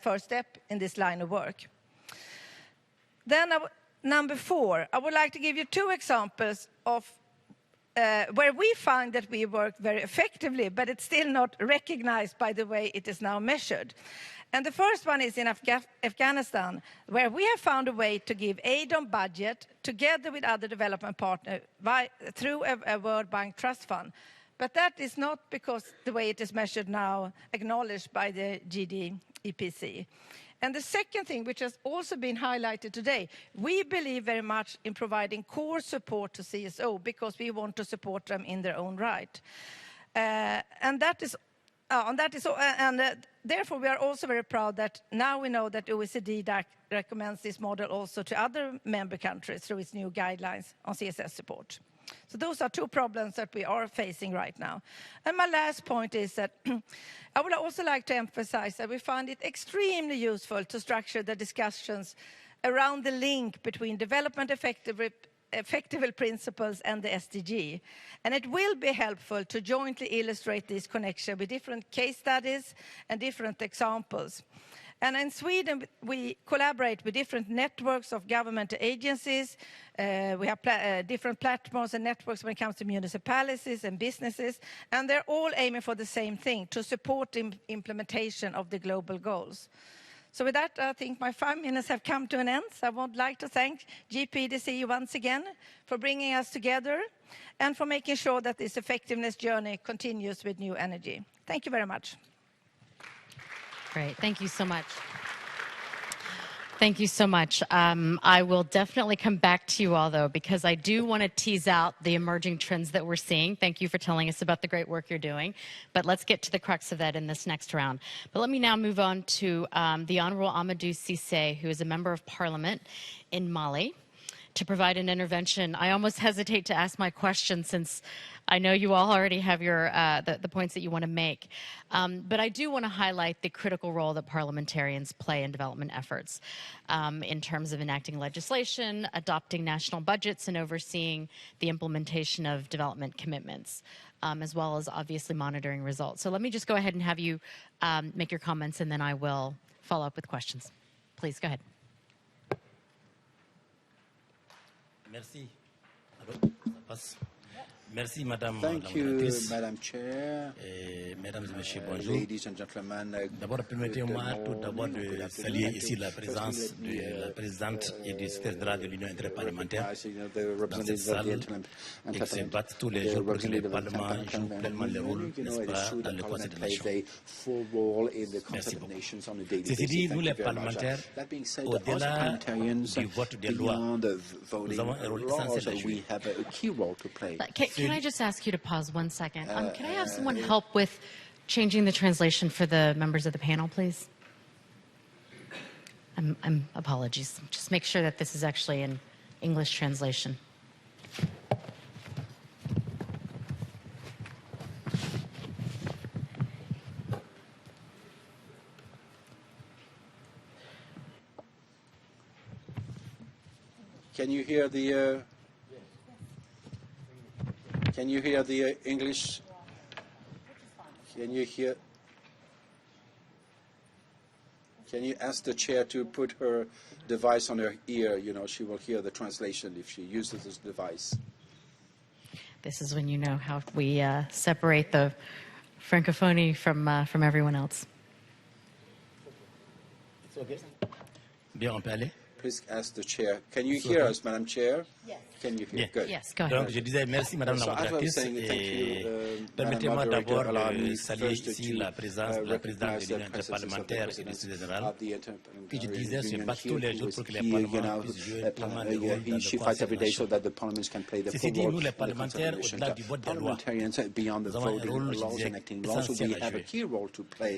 first step in this line of work. Then number 4, I would like to give you 2 examples of where we find that we work very effectively, but it's still not recognized by the way it is now measured. And the first one is in Afghanistan, where we have found a way to give aid on budget together with other development partners through a World Bank Trust Fund. But that is not because the way it is measured now acknowledged by the GDEPC. And the second thing, which has also been highlighted today, we believe very much in providing core support to CSO because we want to support them in their own right. Therefore, we are also very proud that now we know that OECD recommends this model also to other member countries through its new guidelines on CSS support. So those are 2 problems that we are facing right now. And my last point is that I would also like to emphasize that we find it extremely useful to structure the discussions around the link between development effective principles and the SDG. And it will be helpful to jointly illustrate this connection with different case studies and different examples. And in Sweden, we collaborate with different networks of government agencies. We have different platforms and networks when it comes to municipalities and businesses. And they're all aiming for the same thing, to support the implementation of the global goals. So with that, I think my 5 minutes have come to an end. So I would like to thank GPEDC once again for bringing us together and for making sure that this effectiveness journey continues with new energy. Thank you very much. Great. Thank you so much. Thank you so much. I will definitely come back to you all, though, because I do want to tease out the emerging trends that we're seeing. Thank you for telling us about the great work you're doing. But let's get to the crux of that in this next round. But let me now move on to the Honorable Amadou Cissé, who is a member of Parliament in Mali, to provide an intervention. I almost hesitate to ask my question since I know you all already have your the points that you want to make. But I do want to highlight the critical role that parliamentarians play in development efforts in terms of enacting legislation, adopting national budgets, and overseeing the implementation of development commitments, as well as obviously monitoring results. So let me just go ahead and have you make your comments, and then I will follow up with questions. Please go ahead. Merci. Merci, Madame Thank you, Madam Chair. Mesdames et Messieurs, bonjour. Ladies and gentlemen, d'abord, permettez-moi tout d'abord de saluer ici la présence de la présidente et du secrétaire général de l'Union interparlementaire dans cette salle et qui se battent tous les jours pour que le Parlement joue pleinement le rôle, n'est-ce pas, dans le Conseil des Nations. Merci beaucoup. Ceci dit, nous les parlementaires, au-delà du vote des lois, nous avons un rôle essentiel à jouer. Can I just ask you to pause 1 second? Can I have someone help with changing the translation for the members of the panel, please? Apologies. Just make sure that this is actually an English translation. Can you hear the English? Can you hear? Can you ask the chair to put her device on her ear? You know, she will hear the translation if she uses this device. This is when you know how we separate the francophonie from everyone else. It's okay. Bien, on peut aller? Please ask the chair. Can you hear us, Madam Chair? Yes. Can you hear? Good. Yes, go ahead. Donc, je disais merci, Madame la modératrice. Permettez-moi d'abord de saluer ici la présidente de l'Union interparlementaire et du Secrétaire général, qui, je disais, se bat tous les jours pour que les parlements puissent jouer pleinement le rôle dans le Conseil. Ceci dit, nous, les parlementaires, au-delà du vote des lois, nous avons un rôle, je disais, essentiel à jouer.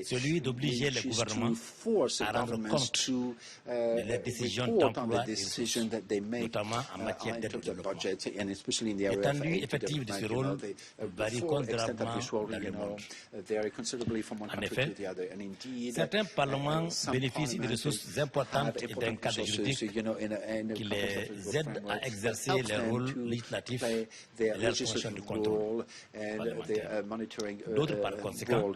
Celui d'obliger les gouvernements à rendre compte de leurs décisions d'emploi et de ressources, notamment en matière d'aide au développement. L'étendue effective de ce rôle varie considérablement dans le monde. En effet, certains parlements bénéficient de ressources importantes et d'un cadre juridique qui les aide à exercer leur rôle législatif et leur fonction de contrôle parlementaire. D'autres, par conséquent,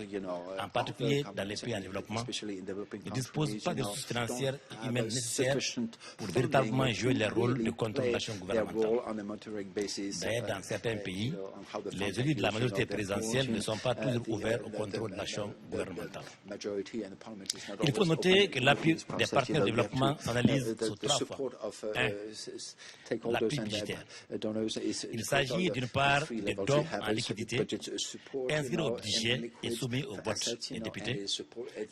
en particulier dans les pays en développement, ne disposent pas de ressources financières et humaines nécessaires pour véritablement jouer leur rôle de contrôle de l'action gouvernementale. D'ailleurs, dans certains pays, les élus de la majorité présidentielle ne sont pas toujours ouverts au contrôle de l'action gouvernementale. Il faut noter que l'appui des partenaires de développement s'analyse sous trois fois. 1. L'appui budgétaire. Il s'agit d'une part des dons en liquidité inscrits au budget et soumis au vote des députés,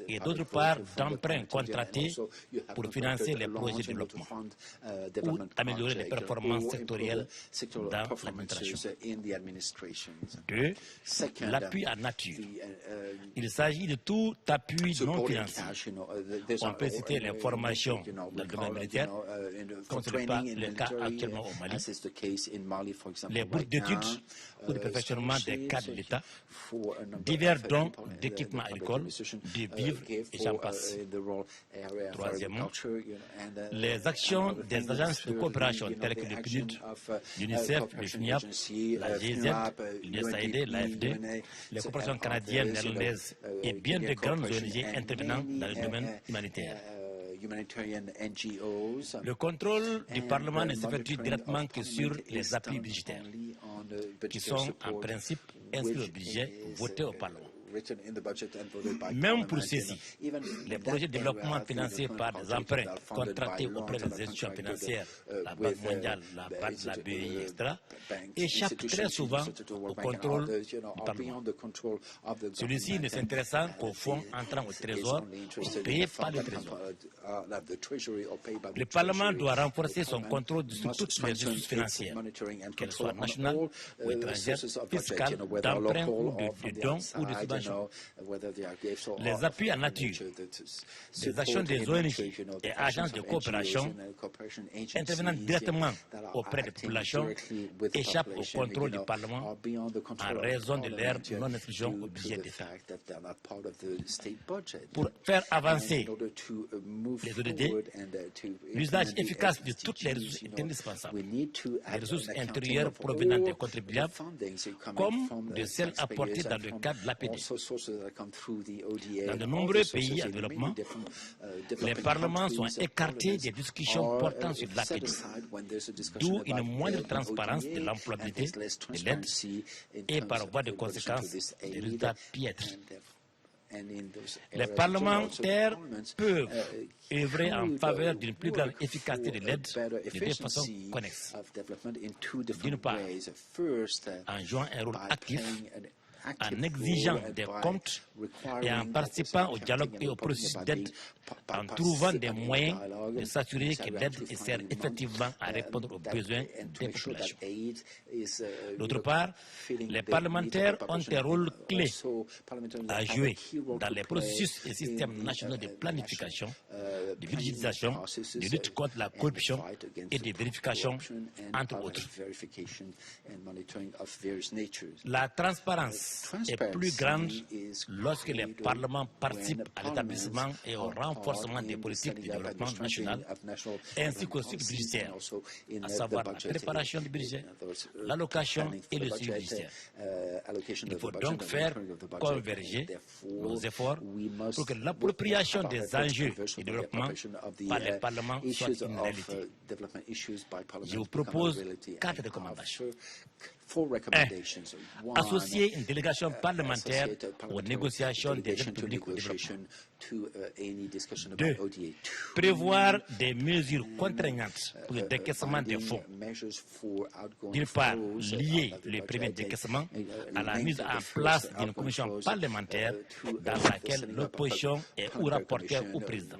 et d'autre part d'emprunts contractés pour financer les projets de développement ou améliorer les performances sectorielles dans l'administration. 2. L'appui en nature. Il s'agit de tout appui non financier. On peut citer les formations dans le domaine militaire, comme ce n'est pas le cas actuellement au Mali, les bourses d'études ou de perfectionnement des cadres de l'État, divers dons d'équipements agricoles, de vivres et j'en passe. Troisièmement, les actions des agences de coopération telles que le PNUD, l'UNICEF, le FNIAP, la GIZ, l'USAID, l'AFD, les coopérations canadiennes, néerlandaises et bien de grandes ONG intervenant dans le domaine humanitaire. Le contrôle du Parlement ne s'effectue directement que sur les appuis budgétaires, qui sont en principe inscrits au budget voté au Parlement. Même pour ceux-ci, les projets de développement financés par des emprunts contractés auprès des institutions financières, la Banque mondiale, la BAD, la BEI, etc., échappent très souvent au contrôle du Parlement. Celui-ci ne s'intéressant qu'aux fonds entrant au Trésor ou payés par le Trésor. Le Parlement doit renforcer son contrôle sur toutes les ressources financières, qu'elles soient nationales ou étrangères, fiscales, d'emprunts ou de dons ou de subventions. Les appuis en nature, les actions des ONG et agences de coopération intervenant directement auprès des populations échappent au contrôle du Parlement en raison de leur non-inscription au budget d'État. Pour faire avancer les ODD, l'usage efficace de toutes les ressources est indispensable. Les ressources intérieures provenant des contribuables comme de celles apportées dans le cadre de l'APD. Dans de nombreux pays en développement, les parlements sont écartés des discussions portant sur l'APD, d'où une moindre transparence de l'employabilité de l'aide et par voie de conséquence des résultats piètres. Les parlementaires peuvent œuvrer en faveur d'une plus grande efficacité de l'aide de deux façons connexes. D'une part, en jouant un rôle actif, en exigeant des comptes et en participant au dialogue et au processus d'aide, en trouvant des moyens de s'assurer que l'aide sert effectivement à répondre aux besoins des populations. D'autre part, les parlementaires ont un rôle clé à jouer dans les processus et systèmes nationaux de planification, de budgétisation, de lutte contre la corruption et de vérification, entre autres. La transparence transparence est plus grande lorsque les parlements participent à l'établissement et au renforcement des politiques de développement national, ainsi qu'au cycle budgétaire, à savoir la préparation du budget, l'allocation et le suivi budgétaire. Il faut donc faire converger nos efforts pour que l'appropriation des enjeux du développement par les parlements soit une réalité. Je vous propose 4 recommandations. 1. Associer une délégation parlementaire aux négociations des aides publiques au développement. 2. Prévoir des mesures contraignantes pour le décaissement des fonds. D'une part, lier le premier décaissement à la mise en place d'une commission parlementaire dans laquelle l'opposition est ou rapporteur ou président.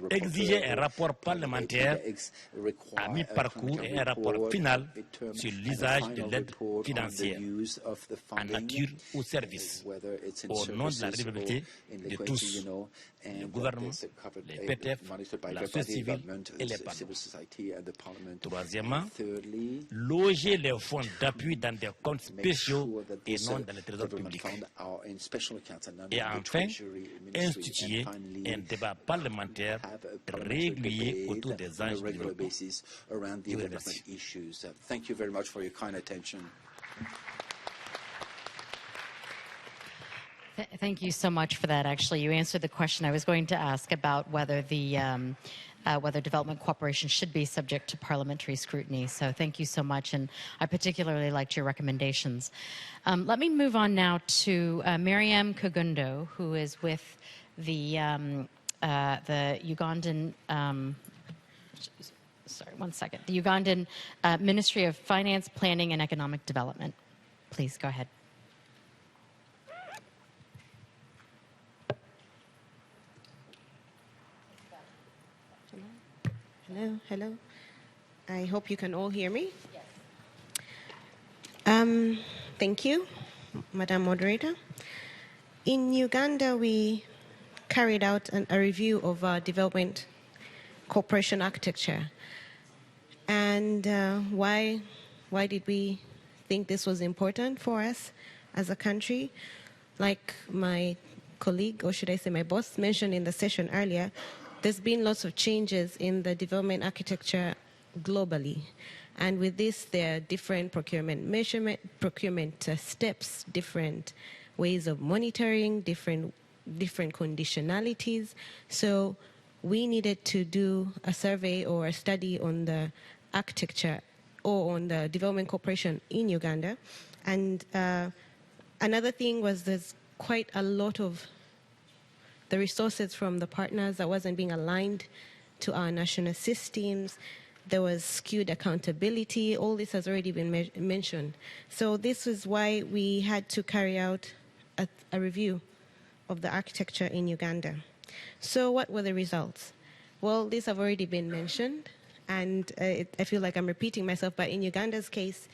Exiger un rapport parlementaire à mi-parcours et un rapport final sur l'usage de l'aide financière en nature ou service au nom de la responsabilité de tous, le gouvernement, les PTF, la société civile et les parlements. Troisièmement, loger les fonds d'appui dans des comptes spéciaux et non dans les trésors publics. Et enfin, instituer un débat parlementaire régulier autour des enjeux du développement. Je vous remercie. Thank you very much for your kind attention. Thank you so much for that. Actually, you answered the question I was going to ask about whether the whether development cooperation should be subject to parliamentary scrutiny. So thank you so much, and I particularly liked your recommendations. Let me move on now to Miriam Kagundo, who is with the Ugandan. Sorry, one second. The Ugandan Ministry of Finance, Planning and Economic Development. Please go ahead. Hello, hello. I hope you can all hear me. Yes. Thank you, Madam Moderator. In Uganda, we carried out a review of our development cooperation architecture. And why did we think this was important for us as a country? Like my colleague, or should I say my boss, mentioned in the session earlier, there's been lots of changes in the development architecture globally. And with this, there are different procurement steps, different ways of monitoring, different conditionalities. So we needed to do a survey or a study on the architecture or on the development cooperation in Uganda. And another thing was there's quite a lot of the resources from the partners that wasn't being aligned to our national systems. There was skewed accountability. All this has already been mentioned. So this is why we had to carry out a review of the architecture in Uganda. So what were the results? Well, these have already been mentioned, and I feel like I'm repeating myself, but in Uganda's case,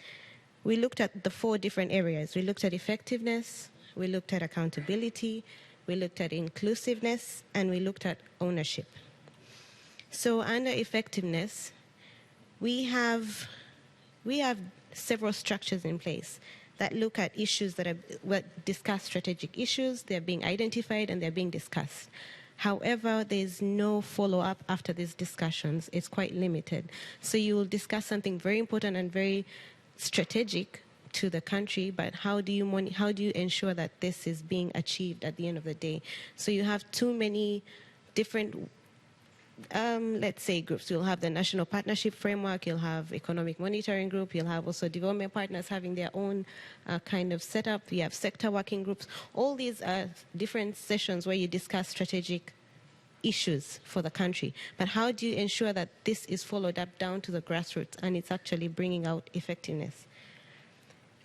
we looked at the 4 different areas. We looked at effectiveness, we looked at accountability, we looked at inclusiveness, and we looked at ownership. So under effectiveness, we have several structures in place that look at issues that discuss strategic issues. They're being identified and they're being discussed. However, there's no follow-up after these discussions. It's quite limited. So you will discuss something very important and very strategic to the country, but how do you ensure that this is being achieved at the end of the day? So you have too many different, let's say, groups. You'll have the National Partnership Framework, you'll have Economic Monitoring Group, you'll have also development partners having their own kind of setup. You have sector working groups. All these are different sessions where you discuss strategic issues for the country. But how do you ensure that this is followed up down to the grassroots and it's actually bringing out effectiveness?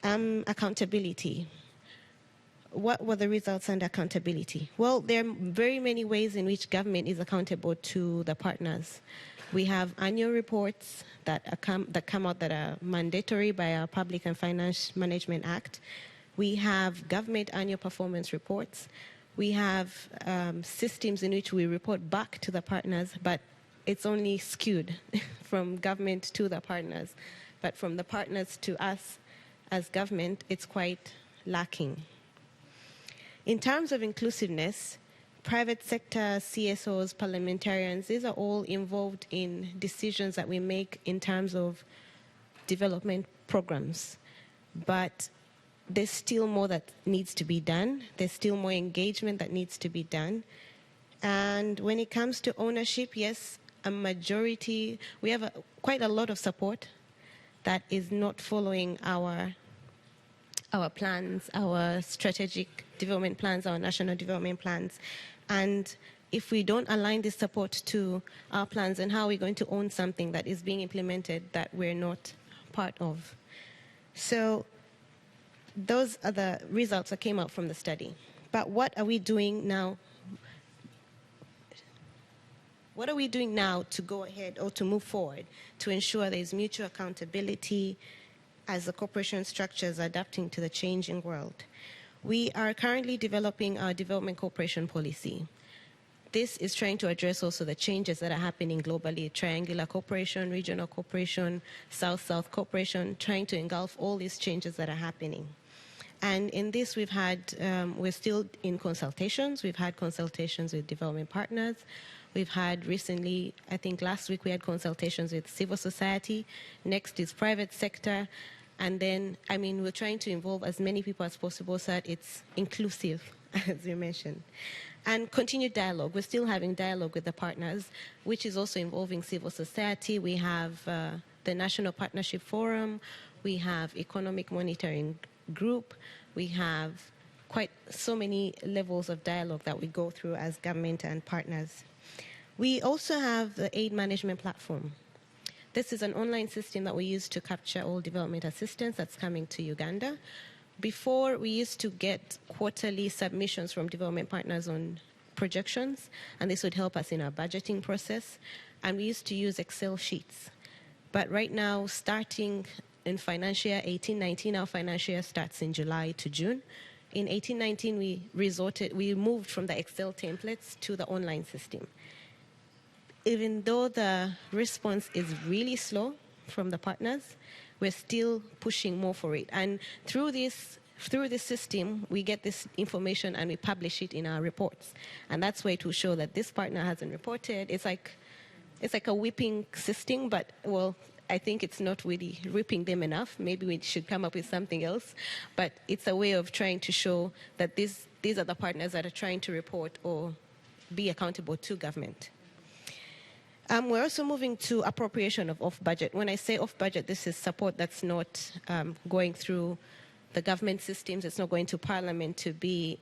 Accountability. What were the results under accountability? Well, there are very many ways in which government is accountable to the partners. We have annual reports that come out that are mandatory by our Public and Finance Management Act. We have government annual performance reports. We have systems in which we report back to the partners, but it's only skewed from government to the partners. But from the partners to us, as government, it's quite lacking. In terms of inclusiveness, private sector, CSOs, parliamentarians, these are all involved in decisions that we make in terms of development programs. But there's still more that needs to be done. There's still more engagement that needs to be done. And when it comes to ownership, yes, a majority, we have quite a lot of support that is not following our plans, our strategic development plans, our national development plans. And if we don't align this support to our plans, then how are we going to own something that is being implemented that we're not part of? So those are the results that came out from the study. But what are we doing now? What are we doing now to go ahead or to move forward to ensure there is mutual accountability as the cooperation structures are adapting to the changing world? We are currently developing our development cooperation policy. This is trying to address also the changes that are happening globally, triangular cooperation, regional cooperation, South-South cooperation, trying to engulf all these changes that are happening. And in this, we're still in consultations. We've had consultations with development partners. We've had recently, I think last week, we had consultations with civil society. Next is private sector. And then, I mean, we're trying to involve as many people as possible so that it's inclusive, as you mentioned. And continued dialogue. We're still having dialogue with the partners, which is also involving civil society. We have the National Partnership Forum. We have Economic Monitoring Group. We have quite so many levels of dialogue that we go through as government and partners. We also have the aid management platform. This is an online system that we use to capture all development assistance that's coming to Uganda. Before, we used to get quarterly submissions from development partners on projections, and this would help us in our budgeting process. And we used to use Excel sheets. But right now, starting in financial year 18-19, our financial year starts in July to June. In 18-19, we moved from the Excel templates to the online system. Even though the response is really slow from the partners, we're still pushing more for it. And through this system, we get this information and we publish it in our reports. And that's where it will show that this partner hasn't reported. It's like a whipping system, but, well, I think it's not really whipping them enough. Maybe we should come up with something else. But it's a way of trying to show that these are the partners that are trying to report or be accountable to government. We're also moving to appropriation of off-budget. When I say off-budget, this is support that's not going through the government systems. It's not going to Parliament to be,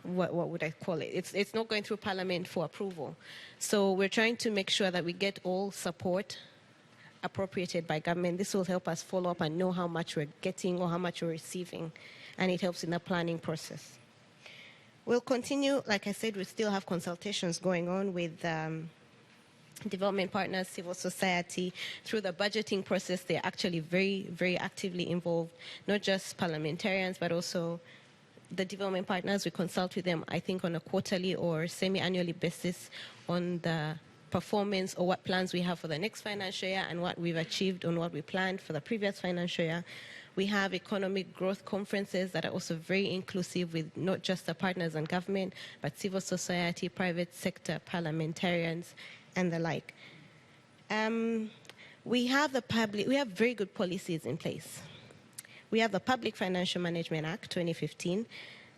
what would I call it? It's not going through Parliament for approval. So we're trying to make sure that we get all support appropriated by government. This will help us follow up and know how much we're getting or how much we're receiving, and it helps in the planning process. We'll continue, like I said, we still have consultations going on with development partners, civil society. Through the budgeting process, they're actually very, very actively involved, not just parliamentarians, but also the development partners. We consult with them, I think, on a quarterly or semi-annually basis on the performance or what plans we have for the next financial year and what we've achieved on what we planned for the previous financial year. We have economic growth conferences that are also very inclusive with not just the partners and government, but civil society, private sector, parliamentarians, and the like. We have very good policies in place. We have the Public Financial Management Act 2015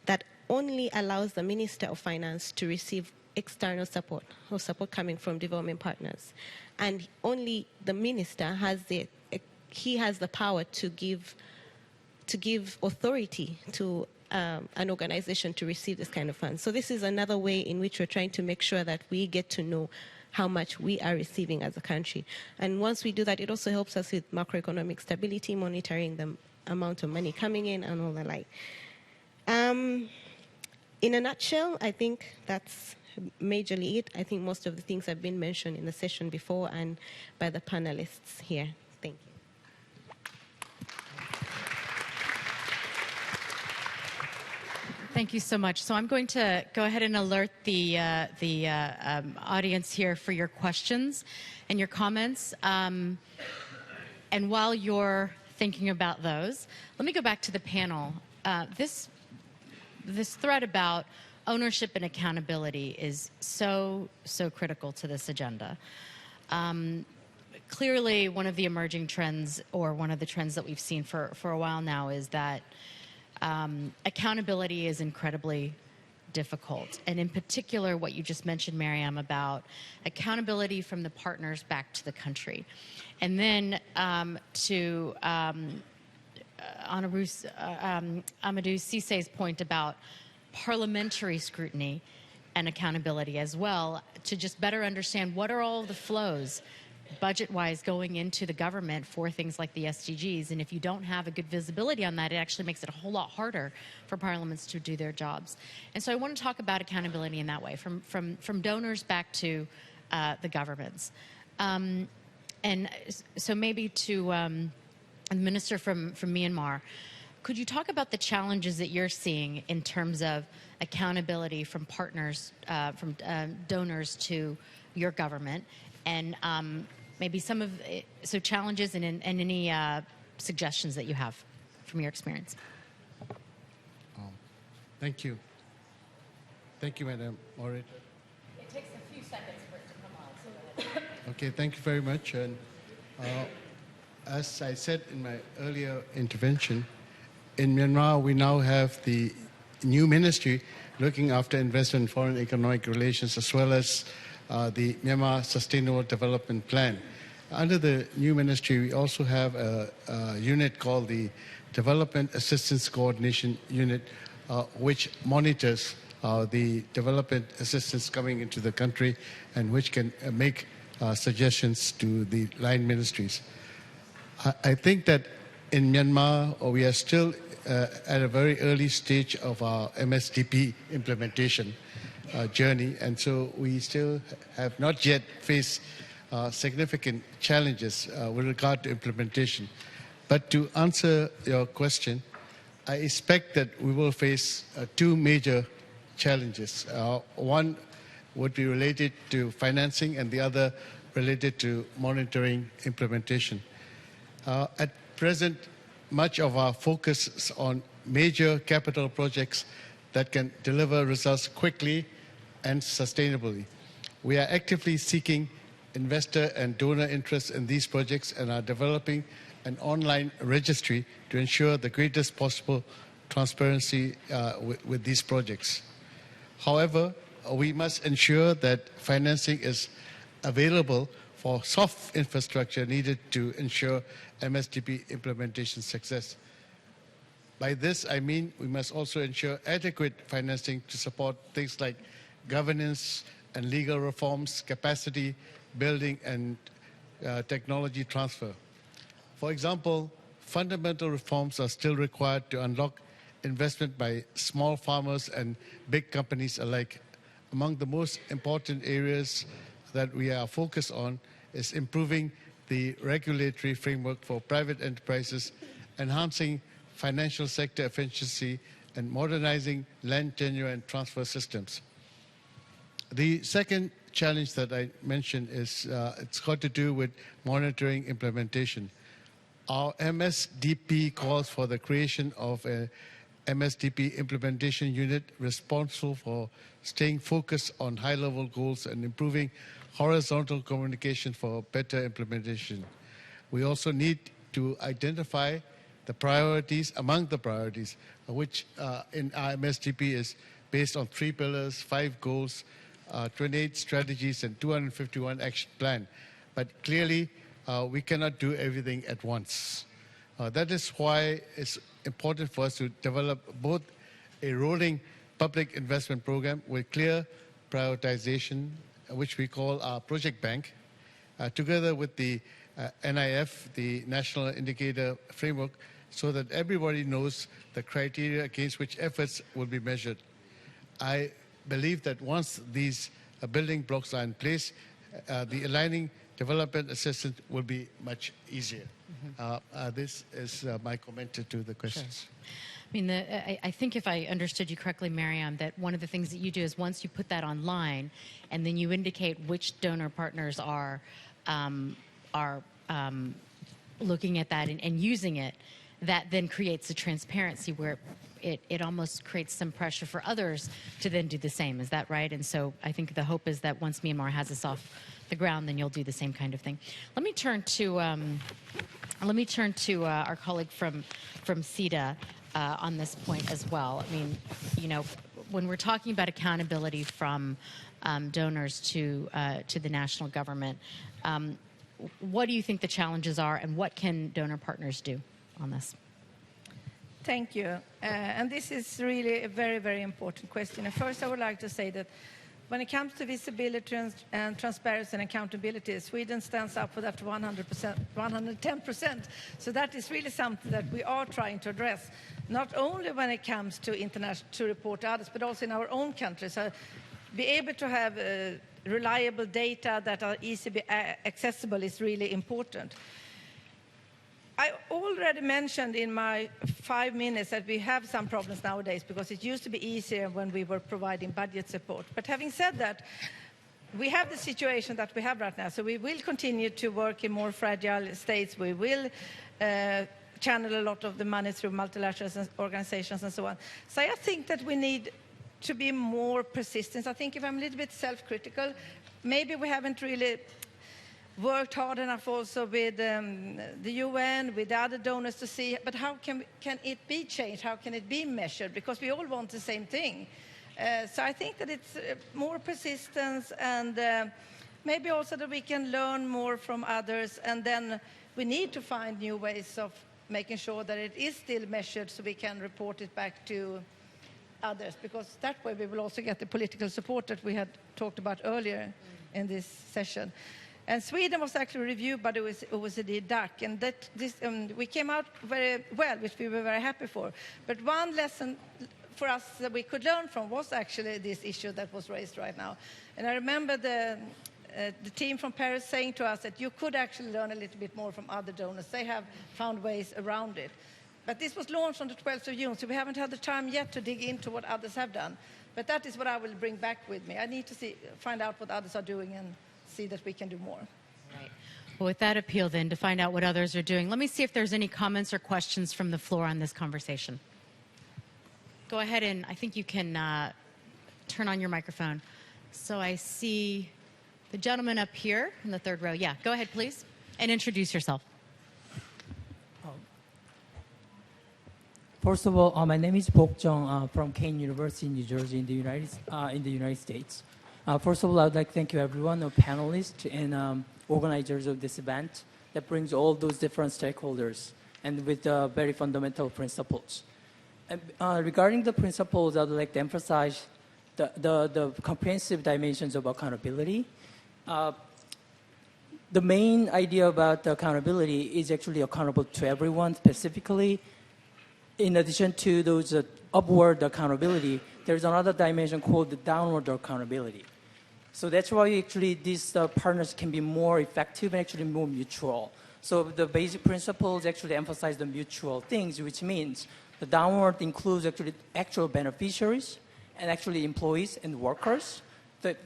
that only allows the Minister of Finance to receive external support or support coming from development partners. And only the minister has the power to give authority to an organization to receive this kind of funds. So this is another way in which we're trying to make sure that we get to know how much we are receiving as a country. And once we do that, it also helps us with macroeconomic stability, monitoring the amount of money coming in and all the like. In a nutshell, I think that's majorly it. I think most of the things have been mentioned in the session before and by the panelists here. Thank you. Thank you so much. So I'm going to go ahead and alert the audience here for your questions and your comments. And while you're thinking about those. Let me go back to the panel. This thread about ownership and accountability is so critical to this agenda. Clearly, one of the emerging trends, or one of the trends that we've seen for a while now, is that accountability is incredibly difficult. And in particular, what you just mentioned, Mariam, about accountability from the partners back to the country. And then to Amadou Cissé's point about parliamentary scrutiny and accountability as well, to just better understand what are all the flows budget-wise going into the government for things like the SDGs. And if you don't have a good visibility on that, it actually makes it a whole lot harder for parliaments to do their jobs. And so I want to talk about accountability in that way, from donors back to the governments. And so maybe to the minister from Myanmar, could you talk about the challenges that you're seeing in terms of accountability from partners, from donors to your government, and maybe some of challenges and any suggestions that you have from your experience? Thank you. Thank you, Madam Moderator. It takes a few seconds for it to come on, so go ahead. Okay, thank you very much. And as I said in my earlier intervention, in Myanmar we now have the new ministry looking after investment and foreign economic relations, as well as the Myanmar Sustainable Development Plan. Under the new ministry, we also have a unit called the Development Assistance Coordination Unit, which monitors the development assistance coming into the country and which can make suggestions to the line ministries. I think that in Myanmar, we are still at a very early stage of our MSDP implementation journey, and so we still have not yet faced significant challenges with regard to implementation. But to answer your question, I expect that we will face two major challenges. One would be related to financing, and the other related to monitoring implementation. At present, much of our focus is on major capital projects that can deliver results quickly and sustainably. We are actively seeking investor and donor interest in these projects and are developing an online registry to ensure the greatest possible transparency with these projects. However, we must ensure that financing is available for soft infrastructure needed to ensure MSDP implementation success. By this, I mean we must also ensure adequate financing to support things like governance and legal reforms, capacity building, and technology transfer. For example, fundamental reforms are still required to unlock investment by small farmers and big companies alike. Among the most important areas that we are focused on is improving the regulatory framework for private enterprises, enhancing financial sector efficiency, and modernizing land tenure and transfer systems. The second challenge that I mentioned is it's got to do with monitoring implementation. Our MSDP calls for the creation of a MSDP implementation unit responsible for staying focused on high-level goals and improving horizontal communication for better implementation. We also need to identify the priorities, among the priorities, which in our MSDP is based on 3 pillars, 5 goals, 28 strategies, and 251 action plan. But clearly, we cannot do everything at once. That is why it's important for us to develop both a rolling public investment program with clear prioritization, which we call our project bank, together with the NIF, the National Indicator Framework, so that everybody knows the criteria against which efforts will be measured. I believe that once these building blocks are in place, the aligning development assistance will be much easier. This is my comment to the questions. Sure. I mean, I think if I understood you correctly, Mariam, that one of the things that you do is once you put that online and then you indicate which donor partners are looking at that and using it, that then creates a transparency where it almost creates some pressure for others to then do the same. Is that right? And so I think the hope is that once Myanmar has this off the ground, then you'll do the same kind of thing. Let me turn to our colleague from SIDA on this point as well. I mean, you know, when we're talking about accountability from donors to the national government, what do you think the challenges are, and what can donor partners do on this? Thank you. And this is really a very, very important question. And first, I would like to say that when it comes to visibility and transparency and accountability, Sweden stands up for that 100%, 110%. So that is really something that we are trying to address, not only when it comes to international to report to others, but also in our own country. So be able to have reliable data that are easily accessible is really important. I already mentioned in my 5 minutes that we have some problems nowadays because it used to be easier when we were providing budget support. But having said that, we have the situation that we have right now. So we will continue to work in more fragile states. We will channel a lot of the money through multilateral organizations and so on. So I think that we need to be more persistent. I think if I'm a little bit self-critical, maybe we haven't really worked hard enough also with the UN, with the other donors to see, but how can it be changed? How can it be measured? Because we all want the same thing. So I think that it's more persistence and maybe also that we can learn more from others, and then we need to find new ways of making sure that it is still measured so we can report it back to others, because that way we will also get the political support that we had talked about earlier in this session. And Sweden was actually reviewed by the OECD DAC, and that we came out very well, which we were very happy for. But one lesson for us that we could learn from was actually this issue that was raised right now. And I remember the team from Paris saying to us that you could actually learn a little bit more from other donors. They have found ways around it. But this was launched on the 12th of June, so we haven't had the time yet to dig into what others have done. But that is what I will bring back with me. I need to find out what others are doing and see that we can do more. Right. Well, with that appeal then to find out what others are doing, let me see if there's any comments or questions from the floor on this conversation. Go ahead, and I think you can turn on your microphone. So I see the gentleman up here in the third row. Yeah, go ahead, please, and introduce yourself. First of all, my name is Bok Jung from Kenyan University in New Jersey in the United States. First of all, I would like to thank you everyone, the panelists and organizers of this event that brings all those different stakeholders and with very fundamental principles. And, regarding the principles, I would like to emphasize the comprehensive dimensions of accountability. The main idea about accountability is actually accountable to everyone specifically. In addition to those upward accountability, there's another dimension called the downward accountability. So that's why actually these partners can be more effective and actually more mutual. So the basic principles actually emphasize the mutual things, which means the downward includes actually actual beneficiaries and actually employees and workers.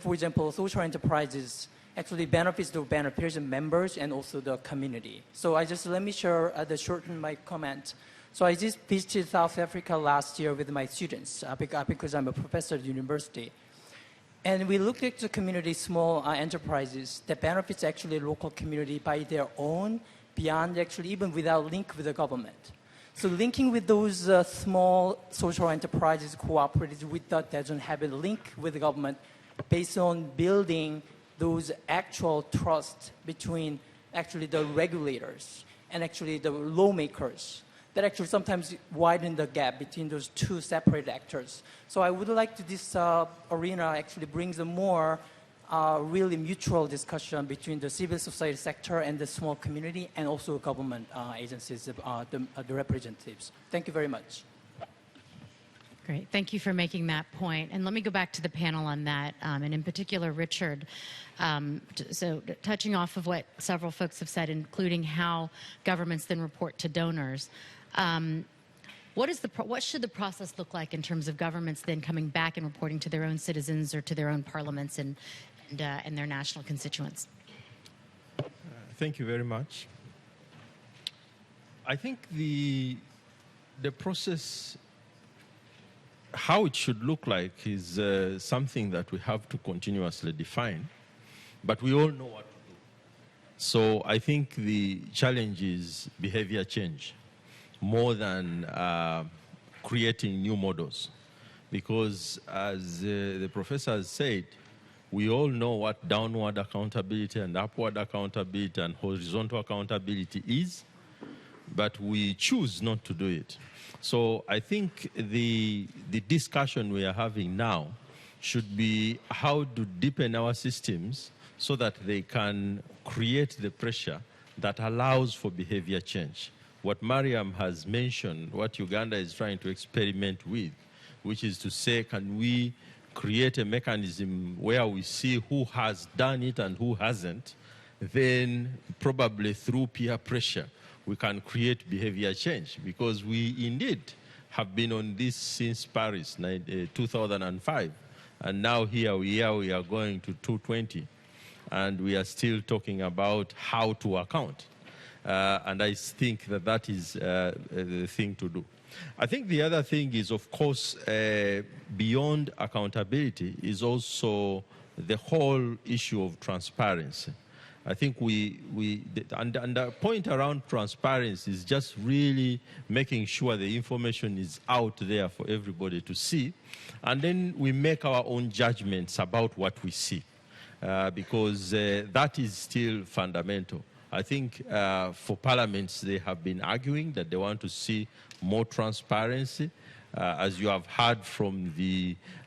For example, social enterprises actually benefits the beneficiaries and members and also the community. So let me share shorten my comment. So I just visited South Africa last year with my students because I'm a professor at the university. And we looked at the community small enterprises that benefits actually local community by their own, beyond actually even without link with the government. So linking with those small social enterprises, cooperatives that doesn't have a link with the government based on building those actual trust between actually the regulators and actually the lawmakers that actually sometimes widen the gap between those two separate actors. So I would like to this arena actually brings a more really mutual discussion between the civil society sector and the small community and also government agencies, the representatives. Thank you very much. Great. Thank you for making that point. And let me go back to the panel on that, and in particular, Richard. So touching off of what several folks have said, including how governments then report to donors, what should the process look like in terms of governments then coming back and reporting to their own citizens or to their own parliaments and their national constituents? Thank you very much. I think the process, how it should look like, is something that we have to continuously define, but we all know what to do. So I think the challenge is behavior change more than creating new models, because as the professor has said, we all know what downward accountability and upward accountability and horizontal accountability is, but we choose not to do it. So I think the discussion we are having now should be how to deepen our systems so that they can create the pressure that allows for behavior change. What Mariam has mentioned, what Uganda is trying to experiment with, which is to say, can we create a mechanism where we see who has done it and who hasn't, then probably through peer pressure, we can create behavior change, because we indeed have been on this since Paris, 2005. And now here we are going to 220. And we are still talking about how to account. And I think that is the thing to do. I think the other thing is, of course, beyond accountability is also the whole issue of transparency. I think and the point around transparency is just really making sure the information is out there for everybody to see. And then we make our own judgments about what we see, because that is still fundamental. I think for parliaments, they have been arguing that they want to see more transparency. As you have heard from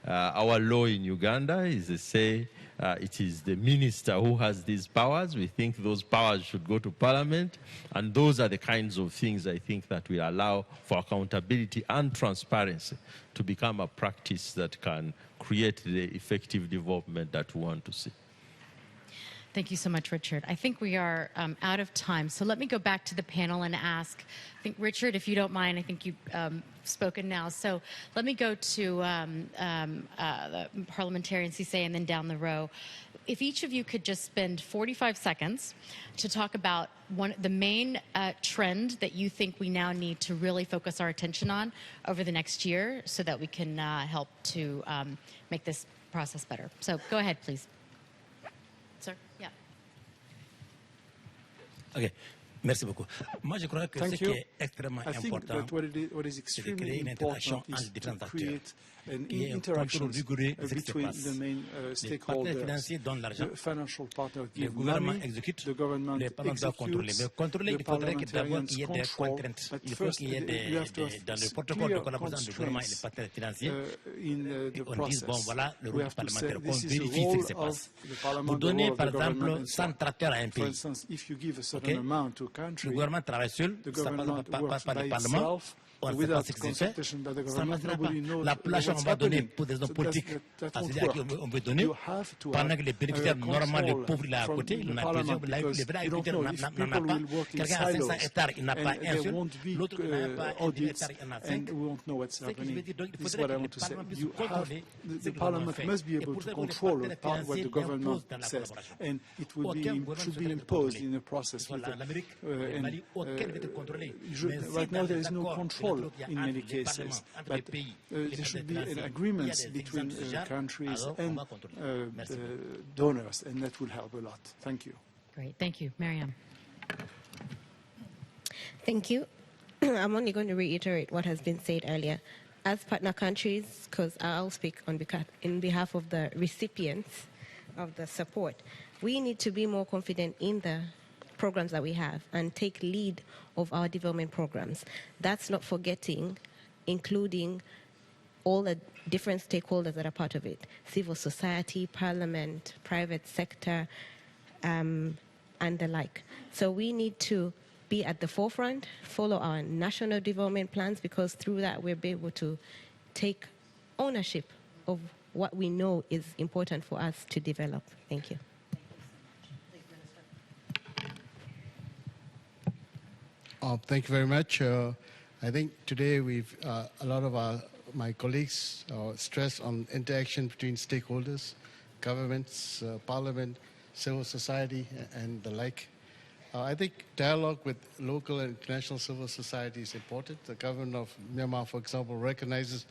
our law in Uganda, is they say it is the minister who has these powers. We think those powers should go to parliament. And those are the kinds of things I think that will allow for accountability and transparency to become a practice that can create the effective development that we want to see. Thank you so much, Richard. I think we are out of time. So let me go back to the panel and ask, I think, Richard, if you don't mind, I think you've spoken now. So let me go to the parliamentarian Cisse and then down the row. If each of you could just spend 45 seconds to talk about the main trend that you think we now need to really focus our attention on over the next year so that we can help to make this process better. So go ahead, please. Sir, yeah. Okay. Merci beaucoup. Moi, je crois que ce qui est extrêmement important, c'est de créer une interaction entre différents acteurs. Il y a un contrôle rigoureux de ce qui se passe. Les partenaires financiers donnent l'argent, le gouvernement exécute, les parlements doivent contrôler. Mais contrôler, il faudrait que d'abord qu'il y ait des contraintes. Il faut qu'il y ait dans le protocole de collaboration du gouvernement et des partenaires financiers, on dise, bon, voilà le rôle du parlementaire, qu'on vérifie ce qui se passe. Pour donner, par exemple, 100 tracteurs à un pays, le gouvernement travaille seul, ça passe par le Parlement, on ne sait pas ce qui se fait, ça ne marchera pas. La population, on va donner pour des raisons politiques à celui à qui on veut donner, pendant que les bénéficiaires, normalement, les pauvres, là à côté, il en a plusieurs, les vrais agriculteurs n'en a pas. Quelqu'un a 500 hectares, il n'a pas un seul, l'autre n'a pas 1 hectare, il en a 5. Ce qui veut dire, donc, il faudrait que le Parlement puisse contrôler ce que le gouvernement fait. Et pour ça, les partenaires financiers imposent dans la collaboration. Aucun gouvernement ne se contrôle. Voilà, l'Amérique, le Mali, aucun ne peut être contrôlé. Mais si dans les accords in many cases, but there should be an agreement between countries and donors, and that will help a lot. Thank you. Great, thank you. Mariam. Thank you. I'm only going to reiterate what has been said earlier. As partner countries, because I'll speak in behalf of the recipients of the support, we need to be more confident in the programs that we have and take lead of our development programs. That's not forgetting, including all the different stakeholders that are part of it: civil society, parliament, private sector, and the like. So we need to be at the forefront, follow our national development plans, because through that we'll be able to take ownership of what we know is important for us to develop. Thank you. Thank you very much. I think today we've a lot of my colleagues stressed on interaction between stakeholders, governments, parliament, civil society, and the like. I think dialogue with local and international civil society is important. The government of Myanmar, for example, recognizes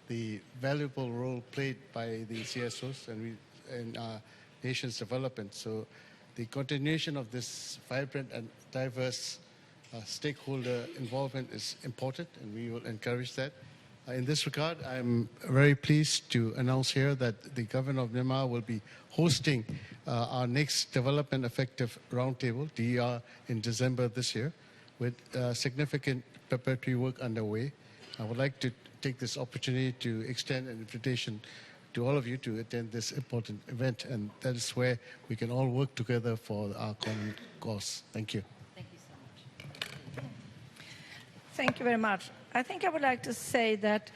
the valuable role played by the CSOs in our nation's development. So the continuation of this vibrant and diverse stakeholder involvement is important, and we will encourage that. In this regard, I'm very pleased to announce here that the government of Myanmar will be hosting our next Development Effective Roundtable, DER, in December this year, with significant preparatory work underway. I would like to take this opportunity to extend an invitation to all of you to attend this important event, and that is where we can all work together for our common cause. Thank you. Thank you so much. Thank you very much. I think I would like to say that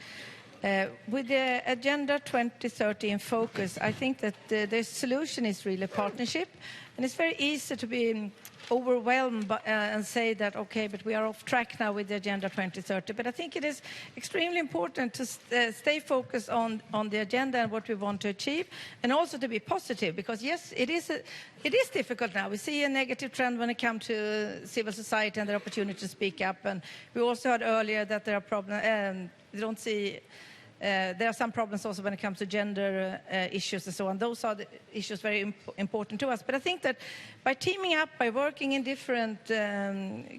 with the Agenda 2030 in focus, I think that the solution is really partnership. And it's very easy to be overwhelmed and say that, okay, but we are off track now with the Agenda 2030. But I think it is extremely important to stay focused on the agenda and what we want to achieve, and also to be positive, because yes, it is difficult now. We see a negative trend when it comes to civil society and their opportunity to speak up. And we also heard earlier that there are problems, there are some problems also when it comes to gender issues and so on. Those are the issues very important to us. But I think that by teaming up, by working in different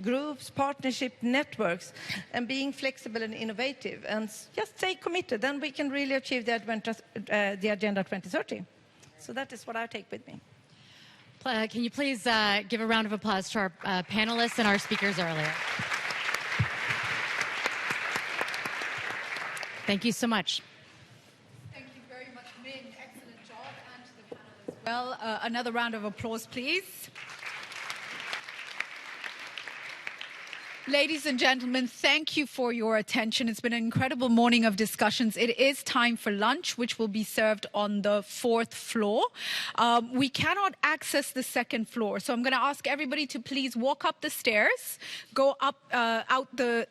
groups, partnership networks, and being flexible and innovative, and just stay committed, then we can really achieve the Agenda 2030. So that is what I take with me. Can you please give a round of applause to our panelists and our speakers earlier? Thank you so much. Thank you very much, Min. Excellent job. And to the panel as well. Another round of applause, please. Ladies and gentlemen, thank you for your attention. It's been an incredible morning of discussions. It is time for lunch, which will be served on the 4th floor. We cannot access the 2nd floor, so I'm going to ask everybody to please walk up the stairs, go up out the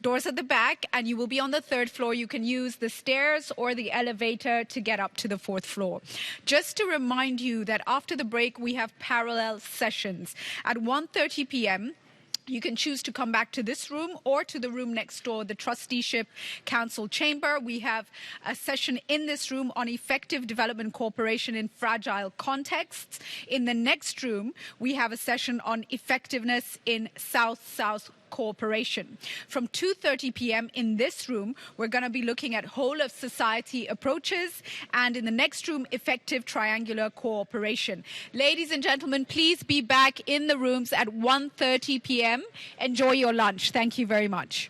doors at the back, and you will be on the 3rd floor. You can use the stairs or the elevator to get up to the 4th floor. Just to remind you that after the break, we have parallel sessions. At 1:30 p.m., you can choose to come back to this room or to the room next door, the Trusteeship Council Chamber. We have a session in this room on effective development cooperation in fragile contexts. In the next room, we have a session on effectiveness in South-South cooperation. From 2:30 p.m. in this room, we're going to be looking at whole of society approaches, and in the next room, effective triangular cooperation. Ladies and gentlemen, please be back in the rooms at 1:30 p.m. Enjoy your lunch. Thank you very much.